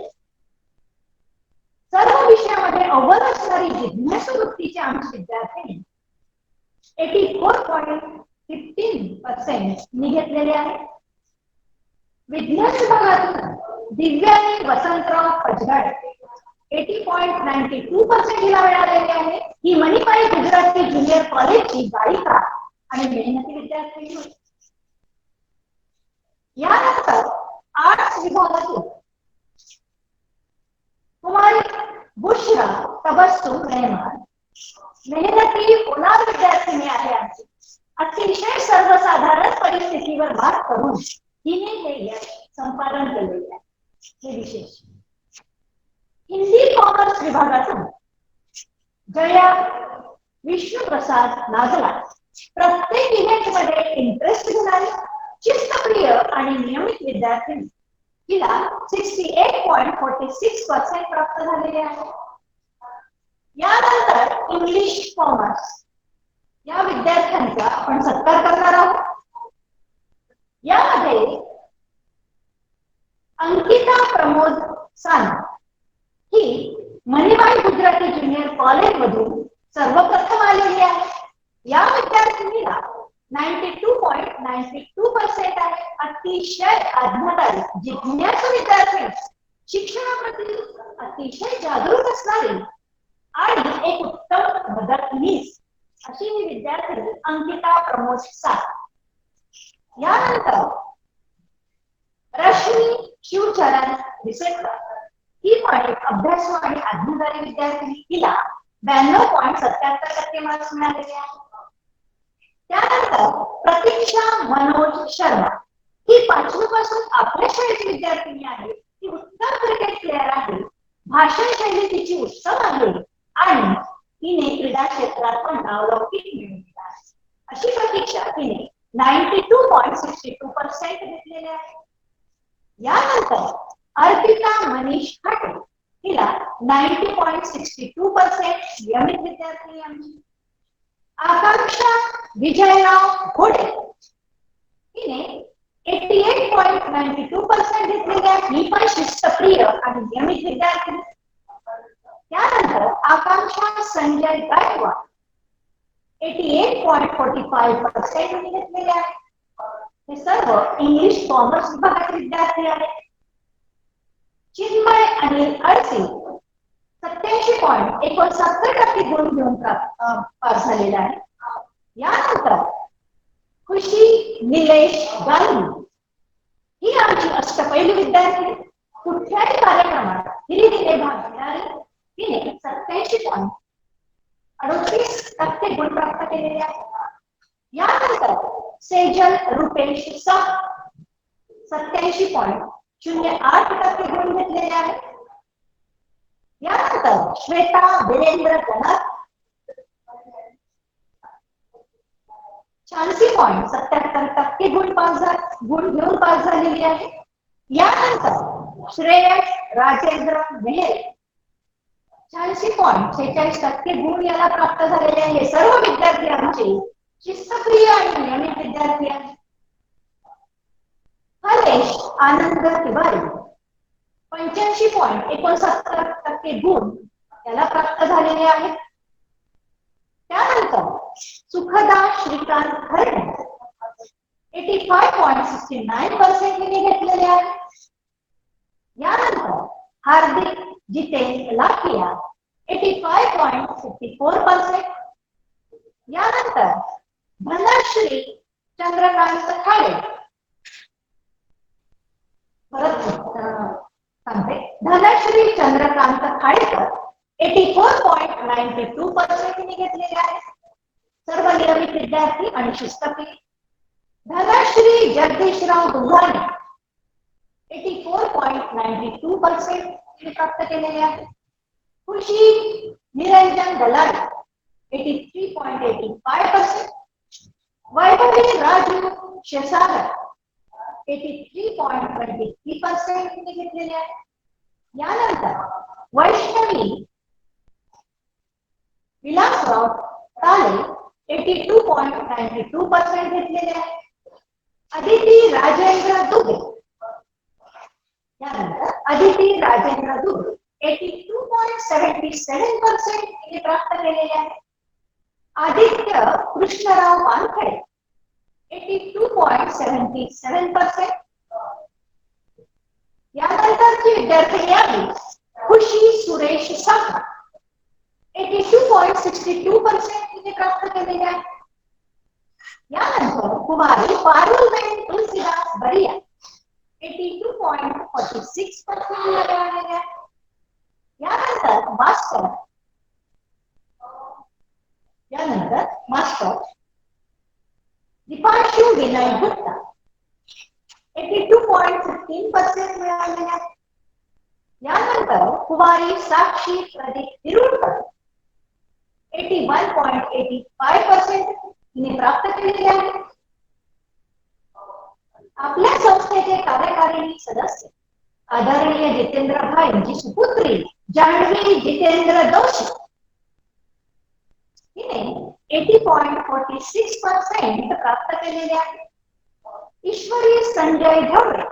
सर्व विषयामध्ये अव्वल असणारी जिज्ञासू वृत्तीचे आमचे विद्यार्थी 84.15% घेतलेले आहे. विज्ञान विभागातून दिव्यानी वसंतराव पजगाड 80.92% हिला मिळालेले आहे. ही मणिबाई गुजराती ज्युनियर कॉलेजची गायिका आणि मेहनती विद्यार्थी होती. यानंतर आर्ट्स विभागातून कुमारी बुशरा तबस्सुम रहमान, मेहनती होणार विद्यार्थिनी आहे आमची. अतिशय सर्वसाधारण परिस्थितीवर मात करून हिने हे यश संपादन केलेले आहे. हे विशेष. हिंदी कॉमर्स विभागातून जया विष्णुप्रसाद नागला, प्रत्येक इव्हेंटमध्ये इंटरेस्ट घेणारी शिस्तप्रिय आणि नियमित विद्यार्थी. हिला 68.46% प्राप्त झालेले आहे. यानंतर इंग्लिश कॉमर्स या विद्यार्थ्यांचा आपण सत्कार करणार आहोत. यामध्ये अंकिता प्रमोद साना ही मणिबाई गुजराती ज्युनियर कॉलेज मधून सर्वप्रथम आलेली आहे. या विद्यार्थिनीला 92.92% आहे. अतिशय आज्ञाकारी जिज्ञासू विद्यार्थी, शिक्षणाप्रती अतिशय जागरूक असणारी आणि एक उत्तम मदतनीस अशी ही विद्यार्थी अंकिता प्रमोद साना. यानंतर रश्मी शिवचरण रिसेकर ही पण एक अभ्यासू आणि आज्ञाकारी विद्यार्थी. हिला 92.77% मार्क्स मिळालेले आहेत. त्यानंतर प्रतीक्षा मनोज शर्मा ही 5वी पासून आपल्या शाळेची विद्यार्थिनी आहे. ती उत्तम क्रिकेट प्लेअर आहे. भाषण शैली तिची उत्तम आहे आणि तिने क्रीडा क्षेत्रात पण नावलौकिक मिळवला आहे. अशी प्रतीक्षा तिने 92.62% घेतलेले आहे. यानंतर अर्पिता मनीष खाटे हिला 90.62% नियमित विद्यार्थी आमची. आकांक्षा विजयराव घोडे हिने 88.92% घेतलेली आहे. ही पण शिस्तप्रिय आणि नियमित विद्यार्थी. त्यानंतर आकांक्षा संजय गायकवाड 88.45% घेतलेले आहे. हे सर्व इंग्लिश कॉमर्स विभागाचे विद्यार्थी आहेत. चिन्मय अनिल अडसे 87.69% गुण घेऊन पास झालेला आहे. यानंतर खुशी निलेश गांधी ही आमची अष्टपैलू विद्यार्थी. कुठल्याही कार्यक्रमात हिरीरीने भाग घेणारी. तिने 87.38% गुण प्राप्त केलेले आहेत. यानंतर सेजल रुपेश साह 87.08% गुण घेतलेले आहेत. यानंतर श्वेता वीरेंद्र गणक 86.77% गुण घेऊन पास झालेली आहे. यानंतर श्रेयस राजेंद्र मेहरे 86.46% गुण याला प्राप्त झालेले आहे. हे सर्व विद्यार्थी आमचे शिस्तप्रिय आणि नियमित विद्यार्थी आहेत. हरेश आनंद तिवारी 85.69% गुण याला प्राप्त झालेले आहेत. त्यानंतर सुखदा श्रीकांत खरडे 85.69% हिने घेतलेले आहेत. यानंतर हार्दिक जितेंद्र लाखिया 85.54%. यानंतर धनश्री चंद्रकांत खाडे धनश्री चंद्रकांत खाडेकर 84.92% हिने घेतलेले आहेत. सर्व नियमित विद्यार्थी आणि शिस्तप्रिय. धनश्री जगदीशराव दुधाणे 84.92% प्राप्त केलेले आहे. खुशी निरंजन दलाल 83.85%. वैभवी राजू शेसागर 83.23% हिने घेतलेले आहे. यानंतर वैष्णवी विलासराव ताले 82.92% घेतलेले आहे. अदिती राजेंद्र दुबे यानंतर अदिती राजेंद्र दुबे 82.77% हिने प्राप्त केलेले आहे. आदित्य कृष्णराव वानखडे 82.77%. यानंतरची विद्यार्थिनी आहे खुशी सुरेश साखा 82.62% हिने प्राप्त केलेले आहे. यानंतर कुमारी पारुलबेन तुलसीदास बरिया 82.46% मिळालेले आहे. यानंतर मास्टर दीपांशु विनय गुप्ता 82.15% मिळालेले आहे. यानंतर कुमारी साक्षी प्रदीप तिरुडकर 81.85% हिने प्राप्त केलेले आहे. आपल्या संस्थेचे कार्यकारिणी सदस्य आदरणीय जितेंद्र भाईंची सुपुत्री जान्हवी जितेंद्र दोशी हिने 80.46% प्राप्त केलेले आहे. ईश्वरी संजय ढवळे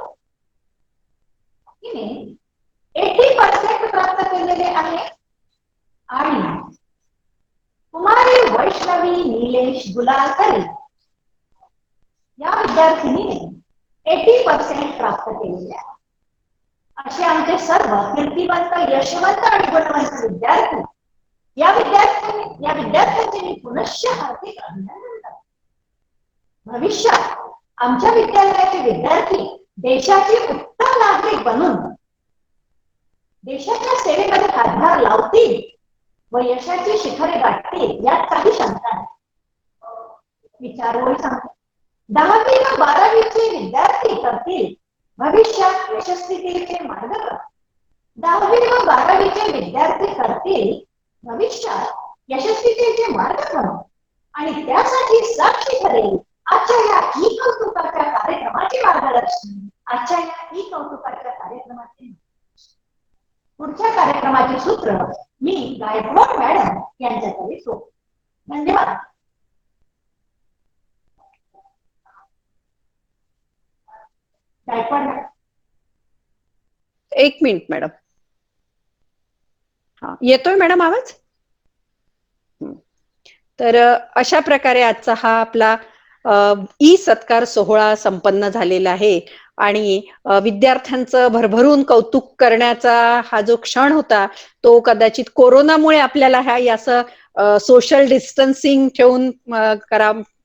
हिने 80% प्राप्त केलेले आहे. आणि कुमारी वैष्णवी निलेश गुलालकर या विद्यार्थिनीने 80% प्राप्त केलेले आहे. असे आमचे सर्व कीर्तिवंत, यशवंत आणि गुणवंत विद्यार्थी या विद्यार्थ्यांचे मी पुनश्च हार्दिक अभिनंदन करतो. भविष्यात आमच्या विद्यालयाचे विद्यार्थी देशाचे उत्तम नागरिक बनून देशाच्या सेवेमध्ये हातभार लावतील व यशाची शिखरे गाठतील यात काही शंका नाही. विचारवळ सांगतो, 10वी व 12वीचे विद्यार्थी करतील भविष्यात यशस्वीतेचे मार्गक्रमण. 10वी व 12वीचे विद्यार्थी करतील भविष्यात यशस्वीतेचे मार्गक्रमण आणि त्यासाठी साक्षी ठरेल आजच्या या ई कौतुकाच्या कार्यक्रमाचे मार्गदर्शन. आजच्या या ई कौतुकाच्या कार्यक्रमाचे पुढच्या कार्यक्रमाचे सूत्र मी गायकवाड मॅडम यांच्याकडे सोडतो. धन्यवाद. गायकवाड मॅडम. एक मिनिट मॅडम. हा, येतोय मॅडम आवाज? तर अशा प्रकारे आजचा हा आपला ई सत्कार सोहळा संपन्न झालेला आहे आणि विद्यार्थ्यांचं भरभरून कौतुक करण्याचा हा जो क्षण होता तो कदाचित कोरोनामुळे आपल्याला हा असं सोशल डिस्टन्सिंग ठेवून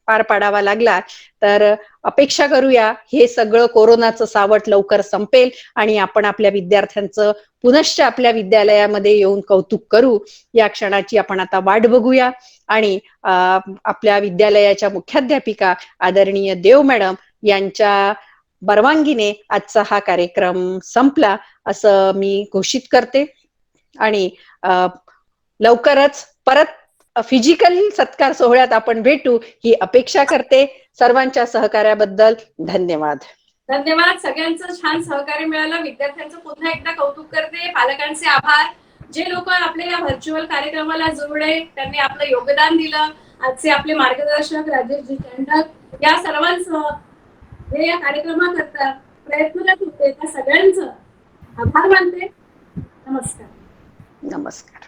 पार पाडावा लागला. तर अपेक्षा करूया हे सगळं कोरोनाचं सावट लवकर संपेल आणि आपण आपल्या विद्यार्थ्यांचं पुनश्च आपल्या विद्यालयामध्ये येऊन कौतुक करू. या क्षणाची आपण आता वाट बघूया आणि आपल्या विद्यालयाच्या मुख्याध्यापिका आदरणीय देव मॅडम यांच्या परवानगीने आजचा हा कार्यक्रम संपला असं मी घोषित करते आणि लवकरच परत फिजिकल सत्कार सोहळ्यात आपण भेटू ही अपेक्षा करते. सर्वांच्या सहकार्याबद्दल धन्यवाद. धन्यवाद. सगळ्यांचं छान सहकार्य मिळालं. विद्यार्थ्यांचं पुन्हा एकदा कौतुक करते. पालकांचे आभार. जे लोक आपल्या या व्हर्च्युअल कार्यक्रमाला जोडले, त्यांनी आपलं योगदान दिलं. आजचे आपले मार्गदर्शक राजेशजी चंडक या सर्वांचं जे या कार्यक्रमाकरता प्रयत्नरत होते त्या सगळ्यांचं आभार मानते. नमस्कार. नमस्कार.